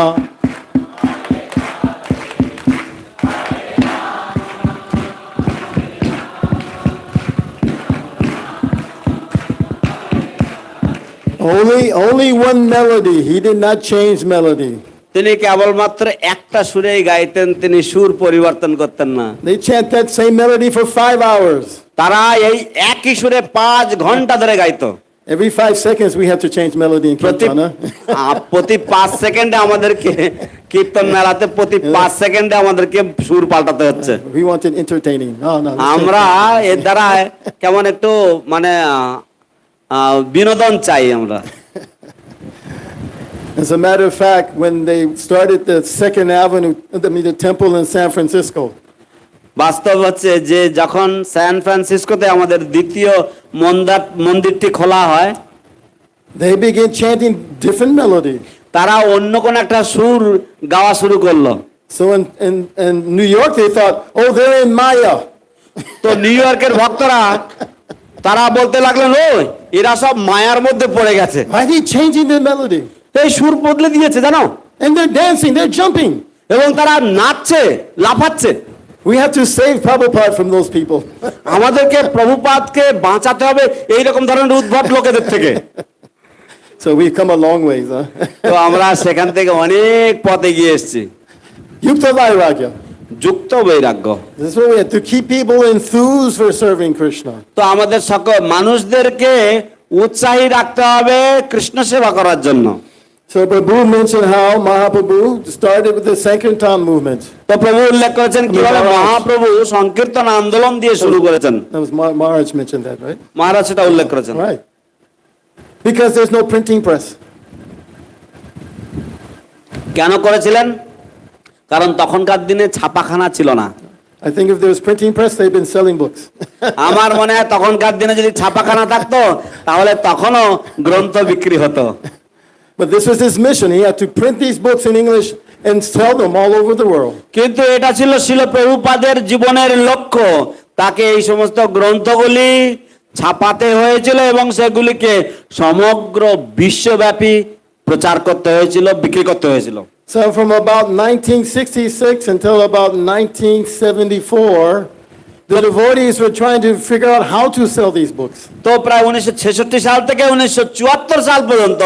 [SPEAKER 5] Only one melody. He did not change melody.
[SPEAKER 2] তিনি কেবলমাত্র একটা সুরেই গাইতেন, তিনি সুর পরিবর্তন করতেন না।
[SPEAKER 5] They chant that same melody for 5 hours.
[SPEAKER 2] তারা এই একই সুরে 5 ঘন্টা ধরে গাইতো।
[SPEAKER 5] Every 5 seconds we have to change melody in Kirtana.
[SPEAKER 2] প্রতি 5 সেকেন্ডে আমাদেরকে কীর্তন মেলাতে প্রতি 5 সেকেন্ডে আমাদেরকে সুর পাল্টাতে হচ্ছে।
[SPEAKER 5] We want it entertaining. No.
[SPEAKER 2] আমরা এর দ্বারা কেমন একটু মানে বিনোদন চাই আমরা।
[SPEAKER 5] As a matter of fact, when they started the Second Avenue, the temple in San Francisco,
[SPEAKER 2] বাস্তব হচ্ছে যে যখন স্যান ফ্রান্সিসকোতে আমাদের দ্বিতীয় মন্দিরটি খোলা হয়,
[SPEAKER 5] they began chanting different melody.
[SPEAKER 2] তারা অন্য কোন একটা সুর গাওয়া শুরু করলো।
[SPEAKER 5] So in New York, they thought, oh, they're in Maya.
[SPEAKER 2] তো নিউ ইয়র্কের ভক্তরা তারা বলতে লাগলেন, ওই এরা সব মায়ার মধ্যে পড়ে গেছে।
[SPEAKER 5] Why are they changing the melody?
[SPEAKER 2] এই সুর বদলে দিয়েছে জানো,
[SPEAKER 5] And they're dancing, they're jumping.
[SPEAKER 2] এবং তারা নাচছে, লাফাচ্ছে।
[SPEAKER 5] We have to save Prabhupada from those people.
[SPEAKER 2] আমাদেরকে প্রভুপাদকে বাঁচাতে হবে এই রকম ধরনের উদ্ভট লোকেদের থেকে।
[SPEAKER 5] So we've come a long ways, huh?
[SPEAKER 2] তো আমরা সেখান থেকে অনেক পথে গিয়ে এসেছি।
[SPEAKER 5] Yukta Vairagya.
[SPEAKER 2] যুক্ত বৈরাগ্য।
[SPEAKER 5] This is what we have to keep people enthused for serving Krishna.
[SPEAKER 2] তো আমাদের সকল মানুষদেরকে উৎসাহী রাখতে হবে কৃষ্ণ সেবা করার জন্য।
[SPEAKER 5] So Prabhu mentioned how Mahaprabhu started with the Sankirtan movement.
[SPEAKER 2] তো প্রভু উল্লেখ করেছেন কিভাবে মহাপ্রভু সংকীর্তন আন্দোলন দিয়ে শুরু করেছেন।
[SPEAKER 5] That was Maharaj mentioned that, right?
[SPEAKER 2] মহারাজ সেটা উল্লেখ করেছেন।
[SPEAKER 5] Right. Because there's no printing press.
[SPEAKER 2] কেন করেছিলেন? কারণ তখনকার দিনে ছাপাখানা ছিল না।
[SPEAKER 5] I think if there was printing press, they've been selling books.
[SPEAKER 2] আমার মনে হয় তখনকার দিনে যদি ছাপাখানা থাকতো তাহলে তখনও গ্রন্থ বিক্রি হতো।
[SPEAKER 5] But this was his mission. He had to print these books in English and sell them all over the world.
[SPEAKER 2] কিন্তু এটা ছিল শিল প্রভুপাদের জীবনের লক্ষ্য। তাকে এই সমস্ত গ্রন্থগুলি ছাপাতে হয়েছিল এবং সেগুলিকে সমগ্র বিশ্বব্যাপী প্রচার করতে হয়েছিল, বিক্রি করতে হয়েছিল।
[SPEAKER 5] So from about 1966 until about 1974, the devotees were trying to figure out how to sell these books.
[SPEAKER 2] তো প্রায় 1966 সাল থেকে 1974 সাল পর্যন্ত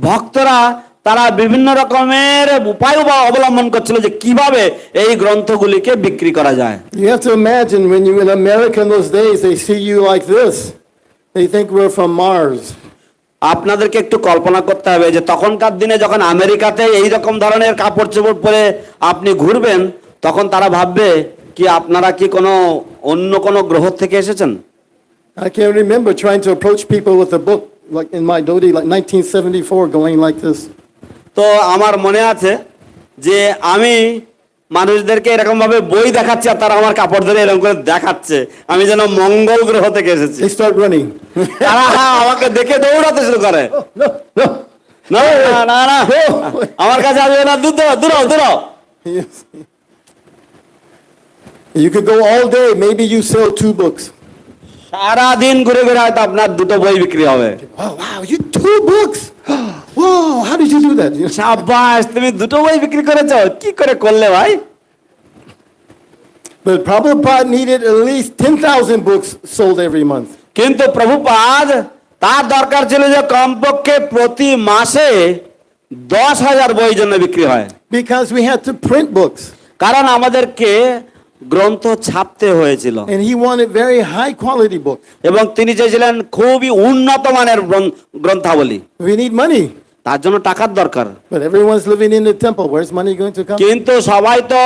[SPEAKER 2] ভক্তরা তারা বিভিন্ন রকমের উপায় অবলম্বন করছিল যে কিভাবে এই গ্রন্থগুলিকে বিক্রি করা যায়।
[SPEAKER 5] You have to imagine when you're in America in those days, they see you like this. They think we're from Mars.
[SPEAKER 2] আপনাদেরকে একটু কল্পনা করতে হবে যে তখনকার দিনে যখন আমেরিকাতে এই রকম ধরনের কাপড় চোপড় পরে আপনি ঘুরবেন, তখন তারা ভাববে কি আপনারা কি কোনো অন্য কোনো গ্রহ থেকে এসেছেন।
[SPEAKER 5] I can remember trying to approach people with a book like in my dhoti, like 1974, going like this.
[SPEAKER 2] তো আমার মনে আছে যে আমি মানুষদেরকে এরকম ভাবে বই দেখাচ্ছে আর তারা আমার কাপড় ধরে এরকম করে দেখাচ্ছে আমি যেন মঙ্গল গ্রহ থেকে এসেছি।
[SPEAKER 5] They start running.
[SPEAKER 2] তারা আমাকে দেখে দৌড়াতে শুরু করে।
[SPEAKER 5] No,
[SPEAKER 2] না না না আমার কাছে আসবে না, দূর দূর দূর।
[SPEAKER 5] Yes. You could go all day. Maybe you sell 2 books.
[SPEAKER 2] সারা দিন ঘুরে ঘুরে হয়তো আপনার 2টো বই বিক্রি হবে।
[SPEAKER 5] Oh, wow, you 2 books. Whoa, how did you do that?
[SPEAKER 2] শাবাশ, তুমি 2টো বই বিক্রি করেছো, কি করে করলে ভাই?
[SPEAKER 5] But Prabhupada needed at least 10,000 books sold every month.
[SPEAKER 2] কিন্তু প্রভুপাদ তার দরকার ছিল যে কমপক্ষে প্রতি মাসে 10,000 বই জন্য বিক্রি হয়।
[SPEAKER 5] Because we had to print books.
[SPEAKER 2] কারণ আমাদেরকে গ্রন্থ ছাপতে হয়েছিল।
[SPEAKER 5] And he wanted very high quality books.
[SPEAKER 2] এবং তিনি চেয়েছিলেন খুবই উন্নত মানের গ্রন্থাবলী।
[SPEAKER 5] We need money.
[SPEAKER 2] তার জন্য টাকার দরকার।
[SPEAKER 5] But everyone's living in the temple. Where's money going to come?
[SPEAKER 2] কিন্তু সবাই তো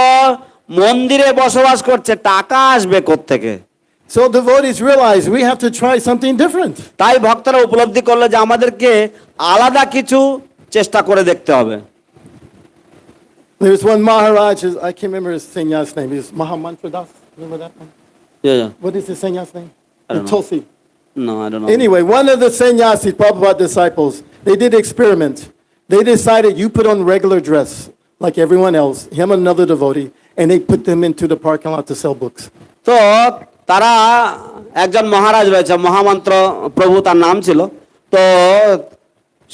[SPEAKER 2] মন্দিরে বসবাস করছে, টাকা আসবে কোত্থেকে?
[SPEAKER 5] So devotees realize we have to try something different.
[SPEAKER 2] তাই ভক্তরা উপলব্ধি করলো যে আমাদেরকে আলাদা কিছু চেষ্টা করে দেখতে হবে।
[SPEAKER 5] There was one Maharaj, I can't remember his sannyas name. He was Mahamantra Das. Remember that one? What is his sannyas name?
[SPEAKER 2] I don't know.
[SPEAKER 5] Tulsi.
[SPEAKER 2] No, I don't know.
[SPEAKER 5] Anyway, one of the sannyasis, Prabhupada disciples, they did experiment. They decided you put on regular dress like everyone else, him and another devotee, and they put them into the parking lot to sell books.
[SPEAKER 2] তো তারা একজন মহারাজ রয়েছে, মহামন্ত্র প্রভু তার নাম ছিল। তো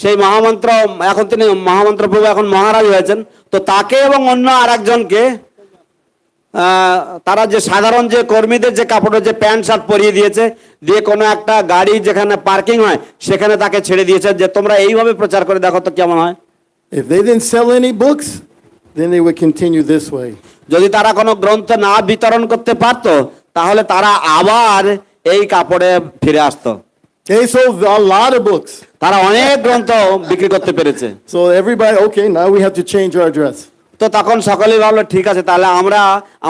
[SPEAKER 2] সেই মহামন্ত্র এখন তিনি মহামন্ত্র প্রভু এখন মহারাজ হয়েছেন। তো তাকে এবং অন্য আরেকজনকে তারা যে সাধারণ যে কর্মীদের যে কাপড়ের যে প্যান্ট শার্ট পরিয়ে দিয়েছে, দিয়ে কোনো একটা গাড়ি যেখানে পার্কিং হয় সেখানে তাকে ছেড়ে দিয়েছে যে তোমরা এইভাবে প্রচার করে দেখো তো কেমন হয়।
[SPEAKER 5] If they didn't sell any books, then they would continue this way.
[SPEAKER 2] যদি তারা কোনো গ্রন্থ না বিতরণ করতে পারতো তাহলে তারা আবার এই কাপড়ে ফিরে আসতো।
[SPEAKER 5] They sold a lot of books.
[SPEAKER 2] তারা অনেক গ্রন্থ বিক্রি করতে পেরেছে।
[SPEAKER 5] So everybody, okay, now we have to change our dress.
[SPEAKER 2] তো তখন সকলেই ভাবলো ঠিক আছে, তাহলে আমরা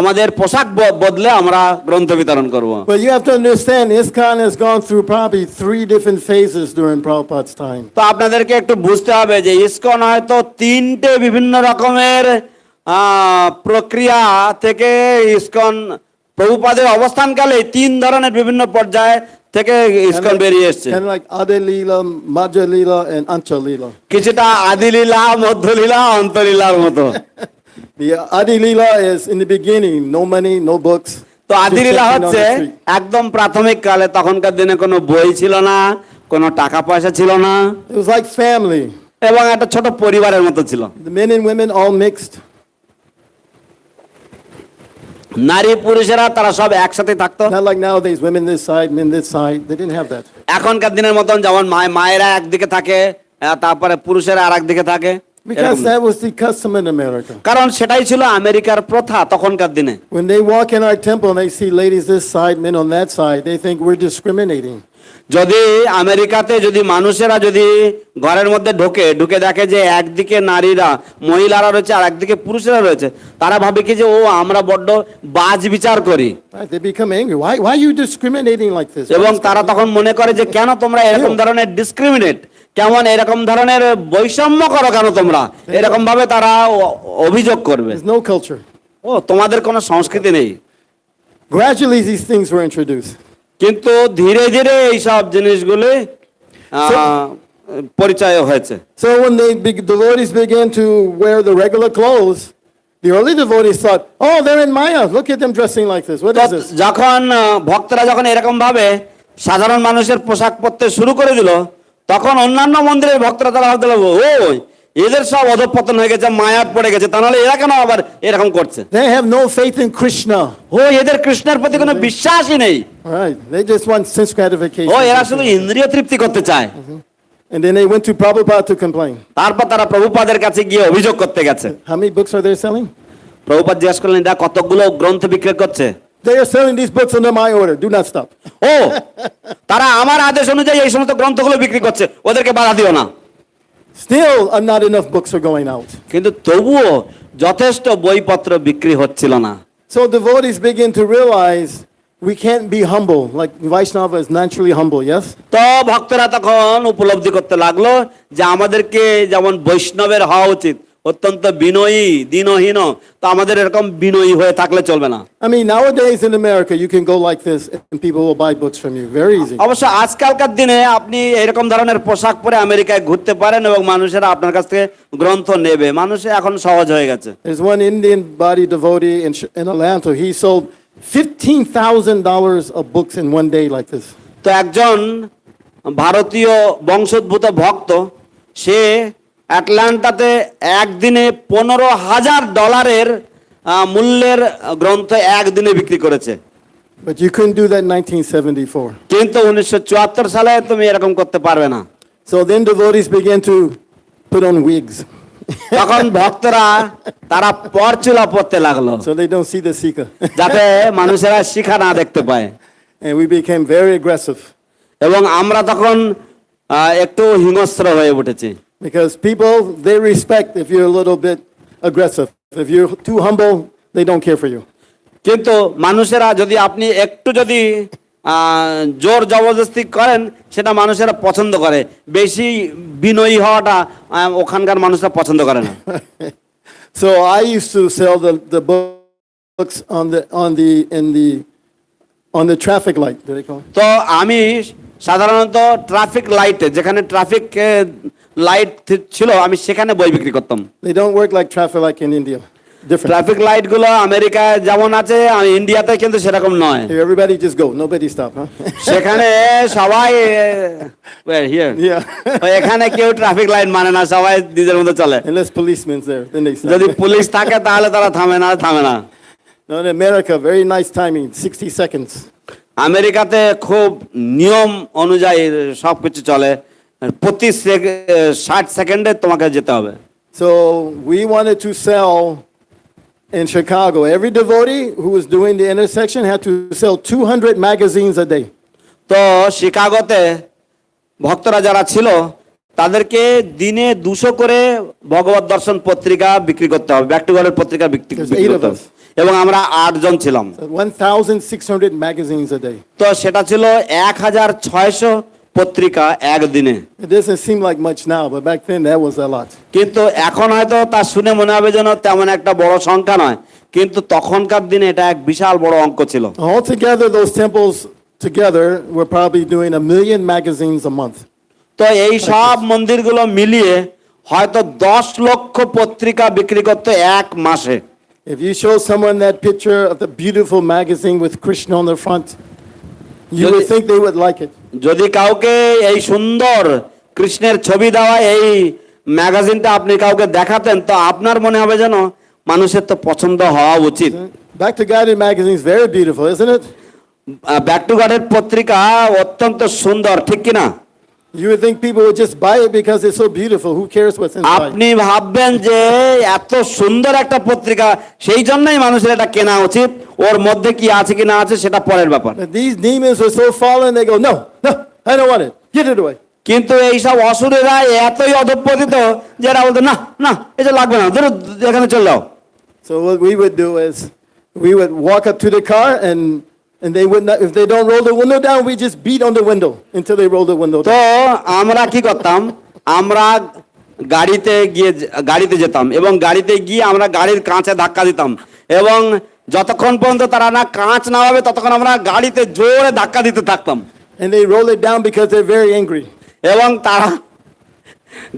[SPEAKER 2] আমাদের পোশাক বদলে আমরা গ্রন্থ বিতরণ করব।
[SPEAKER 5] But you have to understand, ISKCON has gone through probably 3 different phases during Prabhupada's time.
[SPEAKER 2] তো আপনাদেরকে একটু বুঝতে হবে যে ইসকন হয়তো 3টে বিভিন্ন রকমের প্রক্রিয়া থেকে ইসকন প্রভুপাদের অবস্থানকালে 3 ধরনের বিভিন্ন পর্যায়ে থেকে ইসকন বেরিয়ে এসেছে।
[SPEAKER 5] Kind of like Adi Leela, Madhya Leela, and Anta Leela.
[SPEAKER 2] কিছুটা আদি লীলা, মধ্য লীলা, অন্তলীলার মতো।
[SPEAKER 5] The Adi Leela is in the beginning, no money, no books.
[SPEAKER 2] তো আদি লীলা
[SPEAKER 5] Just sitting on
[SPEAKER 2] হচ্ছে
[SPEAKER 5] the street.
[SPEAKER 2] একদম প্রাথমিক কালে, তখনকার দিনে কোনো বই ছিল না, কোনো টাকা পয়সা ছিল না,
[SPEAKER 5] It was like family.
[SPEAKER 2] এবং একটা ছোট পরিবারের মতো ছিল।
[SPEAKER 5] The men and women all mixed.
[SPEAKER 2] নারী পুরুষেরা তারা সব একসাথে থাকতো।
[SPEAKER 5] Not like nowadays, women this side, men this side. They didn't have that.
[SPEAKER 2] এখনকার দিনের মতন যেমন মায়েরা একদিকে থাকে, তারপরে পুরুষেরা আর একদিকে থাকে,
[SPEAKER 5] Because that was the custom in America.
[SPEAKER 2] কারণ সেটাই ছিল আমেরিকার প্রথা তখনকার দিনে।
[SPEAKER 5] When they walk in our temple and they see ladies this side, men on that side, they think we're discriminating.
[SPEAKER 2] যদি আমেরিকাতে যদি মানুষেরা যদি ঘরের মধ্যে ঢুকে দেখে যে একদিকে নারীরা মহিলারা রয়েছে আর একদিকে পুরুষেরা রয়েছে, তারা ভাবে কি যে ও আমরা বড্ড বাজ বিচার করি।
[SPEAKER 5] Right? They become angry. Why are you discriminating like this?
[SPEAKER 2] এবং তারা তখন মনে করে যে কেন তোমরা এরকম ধরনের ডিসক্রিমিনেট, কেমন এরকম ধরনের বৈষম্য করো কেন তোমরা, এরকম ভাবে তারা অভিযোগ করবে।
[SPEAKER 5] There's no culture.
[SPEAKER 2] ও তোমাদের কোনো সংস্কৃতি নেই।
[SPEAKER 5] Gradually, these things were introduced.
[SPEAKER 2] কিন্তু ধীরে ধীরে এইসব জিনিসগুলি পরিচয় হয়েছে।
[SPEAKER 5] So when devotees began to wear the regular clothes, the early devotees thought, oh, they're in Maya. Look at them dressing like this. What is this?
[SPEAKER 2] যখন ভক্তরা যখন এরকম ভাবে সাধারণ মানুষের পোশাক পরতে শুরু করে দিল, তখন অন্যান্য মন্দিরের ভক্তরা তারা ভাবতে লাগলো, ও এদের সব অধঃপতন হয়ে গেছে, মায়াত পড়ে গেছে, তাহলে এরা কেন আবার এরকম করছে?
[SPEAKER 5] They have no faith in Krishna.
[SPEAKER 2] ও এদের কৃষ্ণের প্রতি কোনো বিশ্বাসই নেই।
[SPEAKER 5] Right. They just want sense gratification.
[SPEAKER 2] ও এরা শুধু ইন্দ্রিয় তৃপ্তি করতে চায়।
[SPEAKER 5] And then they went to Prabhupada to complain.
[SPEAKER 2] তারপর তারা প্রভুপাদের কাছে গিয়ে অভিযোগ করতে গেছে।
[SPEAKER 5] How many books are they selling?
[SPEAKER 2] Prabhupada জিজ্ঞাসা করলেন, এরা কতগুলো গ্রন্থ বিক্রি করছে?
[SPEAKER 5] They are selling these books under my order. Do not stop.
[SPEAKER 2] ও তারা আমার আদেশ অনুযায়ী এই সমস্ত গ্রন্থগুলো বিক্রি করছে, ওদেরকে বাধা দিও না।
[SPEAKER 5] Still, not enough books are going out.
[SPEAKER 2] কিন্তু তবুও যথেষ্ট বইপত্র বিক্রি হচ্ছিল না।
[SPEAKER 5] So devotees begin to realize we can't be humble. Like Vaishnava is naturally humble, yes?
[SPEAKER 2] তো ভক্তরা তখন উপলব্ধি করতে লাগলো যে আমাদেরকে যেমন বৈষ্ণবের হওয়া উচিত, অত্যন্ত বিনয়ী দীনহীন, তো আমাদের এরকম বিনয়ী হয়ে থাকলে চলবে না।
[SPEAKER 5] I mean, nowadays in America, you can go like this and people will buy books from you. Very easy.
[SPEAKER 2] অবশ্য আজকালকার দিনে আপনি এরকম ধরনের পোশাক পরে আমেরিকায় ঘুরতে পারেন এবং মানুষেরা আপনার কাছ থেকে গ্রন্থ নেবে, মানুষের এখন সহজ হয়ে গেছে।
[SPEAKER 5] There's one Indian body devotee in Atlanta. He sold $15,000 of books in one day like this.
[SPEAKER 2] তো একজন ভারতীয় বংশোদ্ভূত ভক্ত, সে অ্যাটলান্টাতে একদিনে $15,000 মূল্যের গ্রন্থ একদিনে বিক্রি করেছে।
[SPEAKER 5] But you couldn't do that in 1974.
[SPEAKER 2] কিন্তু 1974 সালে তুমি এরকম করতে পারবে না।
[SPEAKER 5] So then devotees began to put on wigs.
[SPEAKER 2] তখন ভক্তরা তারা পরচুলা পরতে লাগলো,
[SPEAKER 5] So they don't see the seeker.
[SPEAKER 2] যাতে মানুষেরা শিখা না দেখতে পায়।
[SPEAKER 5] And we became very aggressive
[SPEAKER 2] এবং আমরা তখন একটু হিংস্র হয়ে উঠেছি।
[SPEAKER 5] because people, they respect if you're a little bit aggressive. If you're too humble, they don't care for you.
[SPEAKER 2] কিন্তু মানুষেরা যদি আপনি একটু যদি জোর জবরদস্তি করেন, সেটা মানুষেরা পছন্দ করে। বেশি বিনয়ী হওয়াটা ওখানকার মানুষরা পছন্দ করে না।
[SPEAKER 5] So I used to sell the books on the traffic light. Do they call it?
[SPEAKER 2] তো আমি সাধারণত ট্রাফিক লাইটে, যেখানে ট্রাফিক লাইট ছিল, আমি সেখানে বই বিক্রি করতাম।
[SPEAKER 5] They don't work like traffic light in India. Different.
[SPEAKER 2] Traffic light গুলো আমেরিকায় যেমন আছে, ইন্ডিয়াতে কিন্তু সেরকম নয়।
[SPEAKER 5] Here, everybody just go. Nobody stop, huh?
[SPEAKER 2] সেখানে সবাই এখানে কেউ ট্রাফিক লাইট মানে না, সবাই নিজের মতো চলে।
[SPEAKER 5] Unless policemen's there, then they stop.
[SPEAKER 2] যদি পুলিশ থাকে তাহলে তারা থামে না।
[SPEAKER 5] No, in America, very nice timing, 60 seconds.
[SPEAKER 2] আমেরিকাতে খুব নিয়ম অনুযায়ী সবকিছু চলে, প্রতি 60 সেকেন্ডে তোমাকে যেতে হবে।
[SPEAKER 5] So we wanted to sell in Chicago. Every devotee who was doing the intersection had to sell 200 magazines a day.
[SPEAKER 2] তো শিকাগোতে ভক্তরা যারা ছিল, তাদেরকে দিনে 200 করে ভগবত দর্শন পত্রিকা বিক্রি করতে হবে, ব্যাক টু গডের পত্রিকা বিক্রি করতে হবে। এবং আমরা 8 জন ছিলাম।
[SPEAKER 5] 1,600 magazines a day.
[SPEAKER 2] তো সেটা ছিল 1,600 পত্রিকা একদিনে।
[SPEAKER 5] It doesn't seem like much now, but back then that was a lot.
[SPEAKER 2] কিন্তু এখন হয়তো তা শুনে মনে হবে যেন তেমন একটা বড় সংখ্যা নয়, কিন্তু তখনকার দিনে এটা এক বিশাল বড় অঙ্ক ছিল।
[SPEAKER 5] Altogether, those temples together were probably doing 1 million magazines a month.
[SPEAKER 2] তো এই সব মন্দিরগুলো মিলিয়ে হয়তো 10 লক্ষ পত্রিকা বিক্রি করতে এক মাসে।
[SPEAKER 5] If you show someone that picture of the beautiful magazine with Krishna on the front, you would think they would like it.
[SPEAKER 2] যদি কাউকে এই সুন্দর কৃষ্ণের ছবি দেওয়া এই ম্যাগাজিনটা আপনি কাউকে দেখাতেন, তো আপনার মনে হবে যেন মানুষের তো পছন্দ হওয়া উচিত।
[SPEAKER 5] Back to Guided magazine is very beautiful, isn't it?
[SPEAKER 2] Back to গডের পত্রিকা অত্যন্ত সুন্দর, ঠিক কিনা?
[SPEAKER 5] You would think people would just buy it because it's so beautiful. Who cares what's inside?
[SPEAKER 2] আপনি ভাববেন যে এত সুন্দর একটা পত্রিকা, সেই জন্যই মানুষের এটা কেনা উচিত, ওর মধ্যে কি আছে কি না আছে সেটা পরের ব্যাপার।
[SPEAKER 5] But these demons are so fallen, they go, no, I don't want it. Get it away.
[SPEAKER 2] কিন্তু এইসব অসুরেরা এতই অধঃপতিত যে এরা বলতো না এটা লাগবে না, ধরো এখানে চলে যাও।
[SPEAKER 5] So what we would do is we would walk up to the car and they would not, if they don't roll the window down, we just beat on the window until they roll the window down.
[SPEAKER 2] তো আমরা কি করতাম, আমরা গাড়িতে যেতাম এবং গাড়িতে গিয়ে আমরা গাড়ির কাঁচে ধাক্কা দিতাম, এবং যতক্ষণ পর্যন্ত তারা না কাঁচ নামাবে ততক্ষণ আমরা গাড়িতে জোরে ধাক্কা দিতে থাকতাম।
[SPEAKER 5] And they roll it down because they're very angry.
[SPEAKER 2] এবং তারা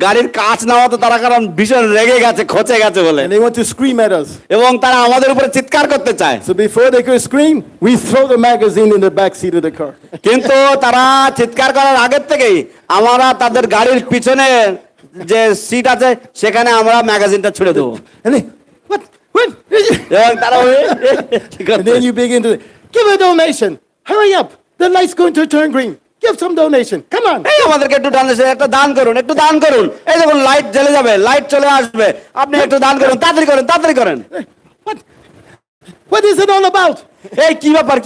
[SPEAKER 2] গাড়ির কাঁচ নামাতে তারা কারণ ভীষণ রেগে গেছে, খচে গেছে বলে,
[SPEAKER 5] And they want to scream at us.
[SPEAKER 2] এবং তারা আমাদের উপরে চিৎকার করতে চায়।
[SPEAKER 5] So before they could scream, we throw the magazine in the back seat of the car.
[SPEAKER 2] কিন্তু তারা চিৎকার করার আগের থেকেই আমরা তাদের গাড়ির পিছনে যে সিট আছে সেখানে আমরা ম্যাগাজিনটা ছুড়ে দেবো।
[SPEAKER 5] And they, what?
[SPEAKER 2] এবং তারা
[SPEAKER 5] And then you begin to give a donation. Hurry up. The light's going to turn green. Give some donation. Come on.
[SPEAKER 2] এই আমাদেরকে একটু donation, একটা দান করুন, একটু দান করুন, এই দেখুন লাইট জ্বলে যাবে, লাইট চলে আসবে, আপনি একটু দান করুন, তাড়াতাড়ি করেন।
[SPEAKER 5] What is it all about?
[SPEAKER 2] এই কি ব্যাপার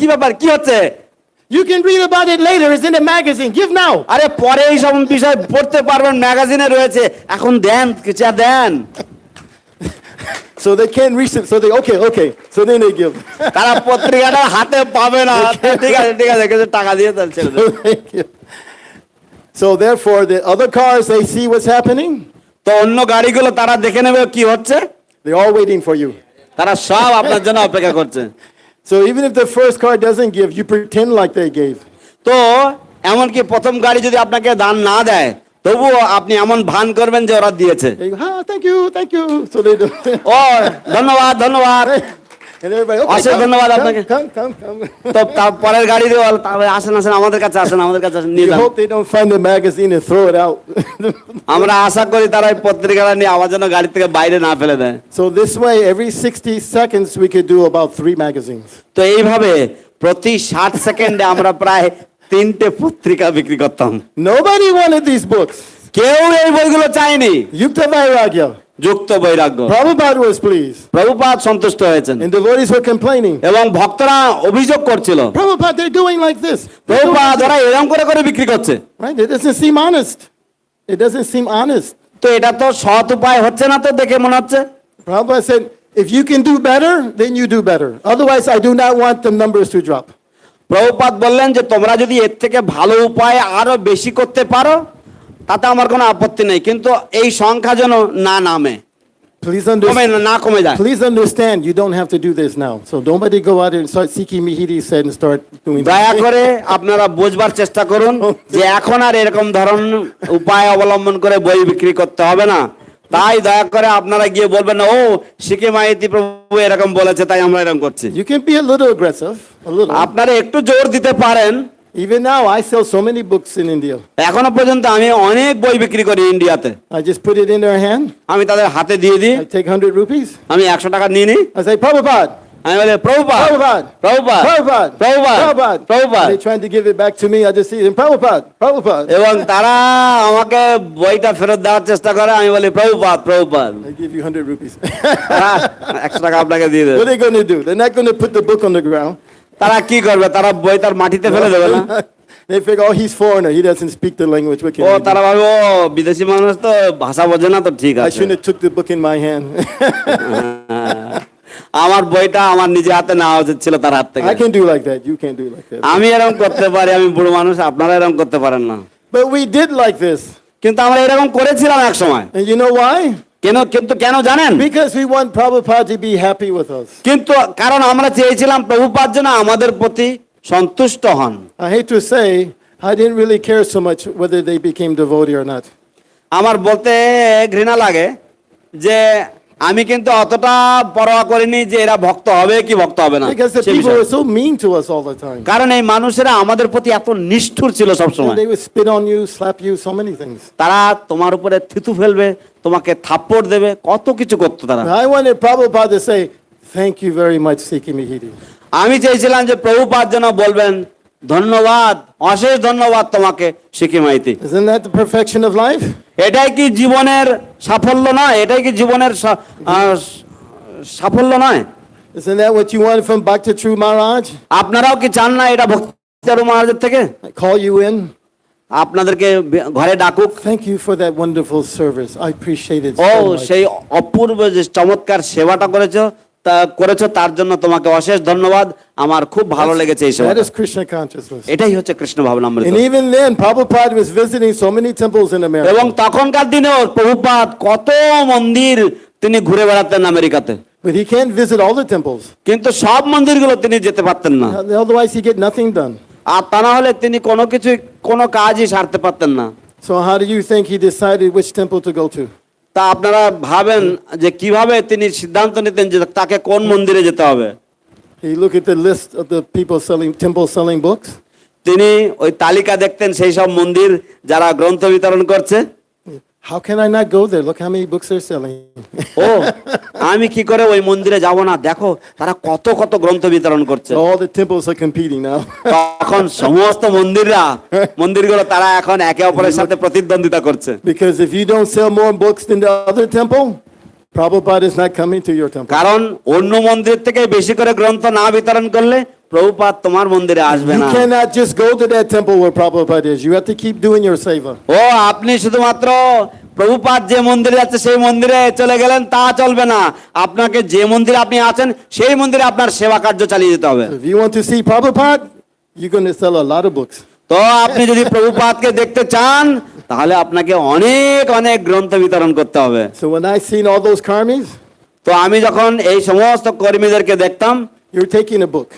[SPEAKER 2] কি হচ্ছে?
[SPEAKER 5] You can read about it later. It's in the magazine. Give now.
[SPEAKER 2] আরে পরে এই সব বিষয় পড়তে পারবেন, ম্যাগাজিনে রয়েছে, এখন দেন, কিছু দেন।
[SPEAKER 5] So they can't reach it. So they, okay. So then they give.
[SPEAKER 2] তারা পত্রিকাটা হাতে পাবে না, ঠিক আছে কিছু টাকা দিয়ে ছেড়ে দেন।
[SPEAKER 5] Thank you. So therefore, the other cars, they see what's happening.
[SPEAKER 2] তো অন্য গাড়িগুলো তারা দেখে নেবে কি হচ্ছে,
[SPEAKER 5] They're all waiting for you.
[SPEAKER 2] তারা সব আপনার জন্য অপেক্ষা করছে।
[SPEAKER 5] So even if the first car doesn't give, you pretend like they gave.
[SPEAKER 2] তো এমনকি প্রথম গাড়ি যদি আপনাকে দান না দেয়, তবুও আপনি এমন ভান করবেন যে ওরা দিয়েছে।
[SPEAKER 5] They go, ah, thank you. So they do.
[SPEAKER 2] ও ধন্যবাদ ধন্যবাদ,
[SPEAKER 5] And everybody,
[SPEAKER 2] অশেষ
[SPEAKER 5] okay,
[SPEAKER 2] ধন্যবাদ আপনাকে।
[SPEAKER 5] come.
[SPEAKER 2] তো তারপরের গাড়ি দিয়ে তারপরে আসেন আমাদের কাছে আসেন নিয়ে
[SPEAKER 5] You
[SPEAKER 2] যান।
[SPEAKER 5] hope they don't find the magazine and throw it out.
[SPEAKER 2] আমরা আশা করি তারা এই পত্রিকাটা নিয়ে আমার জন্য গাড়ি থেকে বাইরে না ফেলে দেয়।
[SPEAKER 5] So this way, every 60 seconds, we could do about 3 magazines.
[SPEAKER 2] তো এইভাবে প্রতি 60 সেকেন্ডে আমরা প্রায় 3টে পত্রিকা বিক্রি করতাম।
[SPEAKER 5] Nobody wanted these books.
[SPEAKER 2] কেউ এই বইগুলো চায়নি।
[SPEAKER 5] Yukta Vairagya.
[SPEAKER 2] যুক্ত বৈরাগ্য।
[SPEAKER 5] Prabhupada was pleased.
[SPEAKER 2] প্রভুপাদ সন্তুষ্ট হয়েছেন
[SPEAKER 5] And devotees were complaining.
[SPEAKER 2] এবং ভক্তরা অভিযোগ করছিল,
[SPEAKER 5] Prabhupada, they're doing like this.
[SPEAKER 2] Prabhupada ওরা এরকম করে বিক্রি করছে।
[SPEAKER 5] Right? It doesn't seem honest. It doesn't seem honest.
[SPEAKER 2] তো এটা তো সৎ উপায় হচ্ছে না, তো দেখে মনে হচ্ছে।
[SPEAKER 5] Prabhupada said, if you can do better, then you do better. Otherwise, I do not want the numbers to drop.
[SPEAKER 2] Prabhupada বললেন যে তোমরা যদি এর থেকে ভালো উপায় আরো বেশি করতে পারো তাতে আমার কোনো আপত্তি নেই, কিন্তু এই সংখ্যা যেন না নামে,
[SPEAKER 5] Please
[SPEAKER 2] কমে
[SPEAKER 5] understand.
[SPEAKER 2] না কমে যায়।
[SPEAKER 5] Please understand, you don't have to do this now. So nobody go out and start seeking Mihiri said and start doing
[SPEAKER 2] দয়া
[SPEAKER 5] that.
[SPEAKER 2] করে আপনারা বুঝবার চেষ্টা করুন যে এখন আর এরকম ধরনের উপায় অবলম্বন করে বই বিক্রি করতে হবে না। তাই দয়া করে আপনারা গিয়ে বলবেন না, ও শিখে মাইতি প্রভু এরকম বলেছে তাই আমরা এরকম করছি।
[SPEAKER 5] You can be a little aggressive, a little.
[SPEAKER 2] আপনারা একটু জোর দিতে পারেন।
[SPEAKER 5] Even now, I sell so many books in India.
[SPEAKER 2] এখনো পর্যন্ত আমি অনেক বই বিক্রি করি ইন্ডিয়াতে।
[SPEAKER 5] I just put it in their hand.
[SPEAKER 2] আমি তাদের হাতে দিয়ে দিই,
[SPEAKER 5] I take 100 rupees.
[SPEAKER 2] আমি 100 টাকা নিয়ে নিই,
[SPEAKER 5] I say, Prabhupada,
[SPEAKER 2] আমি বলি Prabhupada
[SPEAKER 5] Prabhupada,
[SPEAKER 2] Prabhupada
[SPEAKER 5] Prabhupada,
[SPEAKER 2] Prabhupada
[SPEAKER 5] Prabhupada.
[SPEAKER 2] Prabhupada,
[SPEAKER 5] They're trying to give it back to me. I just see them, Prabhupada.
[SPEAKER 2] এবং তারা আমাকে বইটা ফেরত দেওয়ার চেষ্টা করে। আমি বলি Prabhupada Prabhupada,
[SPEAKER 5] I give you 100 rupees.
[SPEAKER 2] তারা 100 টাকা আপনাকে দিয়ে দেবে।
[SPEAKER 5] What are they going to do? They're not going to put the book on the ground.
[SPEAKER 2] তারা কি করবে? তারা বই তার মাটিতে ফেলে দেবে না।
[SPEAKER 5] They figure, oh, he's foreigner. He doesn't speak the language. What can
[SPEAKER 2] O
[SPEAKER 5] we do?
[SPEAKER 2] তারা ভাবে ও বিদেশি মানুষ তো ভাষা বোঝে না, তো ঠিক
[SPEAKER 5] I
[SPEAKER 2] আছে।
[SPEAKER 5] shouldn't have took the book in my hand.
[SPEAKER 2] আমার বইটা আমার নিজে হাতে নেওয়া উচিত ছিল তার হাত থেকে।
[SPEAKER 5] I can do like that. You can't do like that.
[SPEAKER 2] আমি এরকম করতে পারি, আমি বুড়ো মানুষ, আপনারা এরকম করতে পারেন না।
[SPEAKER 5] But we did like this.
[SPEAKER 2] কিন্তু আমরা এরকম করেছিলাম এক সময়।
[SPEAKER 5] And you know why?
[SPEAKER 2] কেন জানেন?
[SPEAKER 5] Because we want Prabhupada to be happy with us.
[SPEAKER 2] কিন্তু কারণ আমরা চেয়েছিলাম প্রভুপাদ যেন আমাদের প্রতি সন্তুষ্ট হন।
[SPEAKER 5] I hate to say, I didn't really care so much whether they became devotee or not.
[SPEAKER 2] আমার বলতে ঘৃণা লাগে যে আমি কিন্তু অতটা পরোয়া করিনি যে এরা ভক্ত হবে কি ভক্ত হবে না,
[SPEAKER 5] Because the
[SPEAKER 2] সে
[SPEAKER 5] people
[SPEAKER 2] বিষয়ে।
[SPEAKER 5] were so mean to us all the time.
[SPEAKER 2] কারণ এই মানুষেরা আমাদের প্রতি এত নিষ্ঠুর ছিল সব
[SPEAKER 5] And
[SPEAKER 2] সময়।
[SPEAKER 5] they would spit on you, slap you, so many things.
[SPEAKER 2] তারা তোমার উপরে থুতু ফেলবে, তোমাকে থাপ্পড় দেবে, কত কিছু করতো তারা।
[SPEAKER 5] I wanted Prabhupada to say, thank you very much, Sikhi Mihiri.
[SPEAKER 2] আমি চেয়েছিলাম যে প্রভুপাদ যেন বলবেন ধন্যবাদ, অশেষ ধন্যবাদ তোমাকে শিখি Maiti.
[SPEAKER 5] Isn't that the perfection of life?
[SPEAKER 2] এটাই কি জীবনের সাফল্য নয়? এটাই কি জীবনের সাফল্য নয়?
[SPEAKER 5] Isn't that what you wanted from Bhakti True Maharaj?
[SPEAKER 2] আপনারাও কি চান না এটা ভক্তি চারু মহারাজের থেকে
[SPEAKER 5] I call you in.
[SPEAKER 2] আপনাদেরকে ঘরে ডাকুক?
[SPEAKER 5] Thank you for that wonderful service. I appreciate it
[SPEAKER 2] O
[SPEAKER 5] so much.
[SPEAKER 2] সেই অপূর্ব যে চমৎকার সেবাটা করেছো তার জন্য তোমাকে অশেষ ধন্যবাদ, আমার খুব ভালো লেগেছে এই
[SPEAKER 5] That
[SPEAKER 2] সেবাটা।
[SPEAKER 5] is Krishna consciousness.
[SPEAKER 2] এটাই হচ্ছে Krishna ভাবনামৃত।
[SPEAKER 5] And even then, Prabhupada was visiting so many temples in
[SPEAKER 2] এবং
[SPEAKER 5] America.
[SPEAKER 2] তখনকার দিনেও প্রভুপাদ কত মন্দির তিনি ঘুরে বেড়াতেন আমেরিকাতে,
[SPEAKER 5] But he can't visit all the temples.
[SPEAKER 2] কিন্তু সব মন্দিরগুলো তিনি যেতে পারতেন না।
[SPEAKER 5] Otherwise, he get nothing done.
[SPEAKER 2] আর তা না হলে তিনি কোনো কাজই সারতে পারতেন না।
[SPEAKER 5] So how do you think he decided which temple to go to?
[SPEAKER 2] তা আপনারা ভাবেন যে কিভাবে তিনি সিদ্ধান্ত নিতেন যে তাকে কোন মন্দিরে যেতে হবে?
[SPEAKER 5] He looked at the list of the people temples selling books.
[SPEAKER 2] তিনি ওই তালিকা দেখতেন সেই সব মন্দির যারা গ্রন্থ বিতরণ করছে।
[SPEAKER 5] How can I not go there? Look how many books they're selling.
[SPEAKER 2] ও আমি কি করে ওই মন্দিরে যাব না, দেখো তারা কত কত গ্রন্থ বিতরণ করছে।
[SPEAKER 5] All the temples are competing now.
[SPEAKER 2] তখন সমস্ত মন্দিরগুলো তারা এখন একে অপরের সাথে প্রতিদ্বন্দ্বিতা করছে।
[SPEAKER 5] Because if you don't sell more books than the other temple, Prabhupada is not coming to your temple.
[SPEAKER 2] কারণ অন্য মন্দির থেকে বেশি করে গ্রন্থ না বিতরণ করলে প্রভুপাদ তোমার মন্দিরে আসবে
[SPEAKER 5] You
[SPEAKER 2] না।
[SPEAKER 5] cannot just go to that temple where Prabhupada is. You have to keep doing your seva.
[SPEAKER 2] ও আপনি শুধুমাত্র প্রভুপাদ যে মন্দিরে যাচ্ছে সেই মন্দিরে চলে গেলেন তা চলবে না, আপনাকে যে মন্দিরে আপনি আছেন সেই মন্দিরে আপনার সেবা কার্য চালিয়ে যেতে হবে।
[SPEAKER 5] If you want to see Prabhupada, you're going to sell a lot of books.
[SPEAKER 2] তো আপনি যদি প্রভুপাদকে দেখতে চান তাহলে আপনাকে অনেক অনেক গ্রন্থ বিতরণ করতে হবে।
[SPEAKER 5] So when I seen all those karmis,
[SPEAKER 2] তো আমি যখন এই সমস্ত কর্মীদেরকে দেখতাম,
[SPEAKER 5] you're taking a book.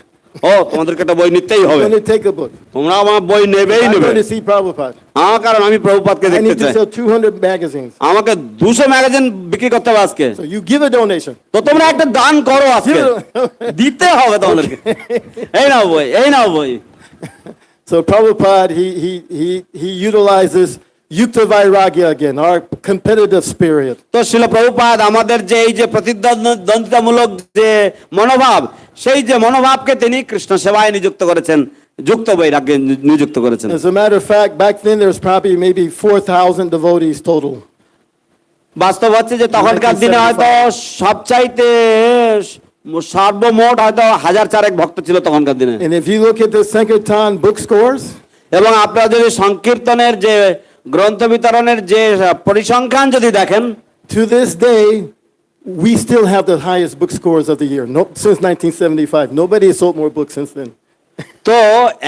[SPEAKER 2] ও তোমাদেরকে একটা বই নিতেই
[SPEAKER 5] I'm
[SPEAKER 2] হবে,
[SPEAKER 5] going to take a book.
[SPEAKER 2] তোমরা আমার বই নেবেই
[SPEAKER 5] I'm
[SPEAKER 2] নেবে।
[SPEAKER 5] going to see Prabhupada.
[SPEAKER 2] আমার কারণ আমি প্রভুপাদকে
[SPEAKER 5] I
[SPEAKER 2] দেখতে
[SPEAKER 5] need to
[SPEAKER 2] চাই।
[SPEAKER 5] sell 200 magazines.
[SPEAKER 2] আমাকে 200 ম্যাগাজিন বিক্রি করতে হবে আজকে।
[SPEAKER 5] So you give a donation.
[SPEAKER 2] তো তোমরা একটা দান করো আজকে, দিতে হবে তোমাদেরকে। এই নাও বই, এই নাও বই।
[SPEAKER 5] So Prabhupada, he utilizes Yukta Vairagya again, our competitive spirit.
[SPEAKER 2] তো শিল প্রভুপাদ আমাদের যে এই যে প্রতিদ্বন্দ্বিতামূলক যে মনোভাব, সেই যে মনোভাবকে তিনি কৃষ্ণ সেবায় নিযুক্ত করেছেন, যুক্ত বৈরাগ্যে নিযুক্ত করেছেন।
[SPEAKER 5] As a matter of fact, back then there was probably maybe 4,000 devotees total.
[SPEAKER 2] বাস্তব হচ্ছে যে তখনকার দিনে হয়তো সবচাইতে সর্বমোট হয়তো 1000 ভক্ত ছিল তখনকার দিনে।
[SPEAKER 5] And if you look at the Sankirtan book scores,
[SPEAKER 2] এবং আপনারা যদি সংকীর্তনের যে গ্রন্থ বিতরণের যে পরিসংখ্যান যদি দেখেন,
[SPEAKER 5] to this day, we still have the highest book scores of the year. No, since 1975, nobody has sold more books since then.
[SPEAKER 2] তো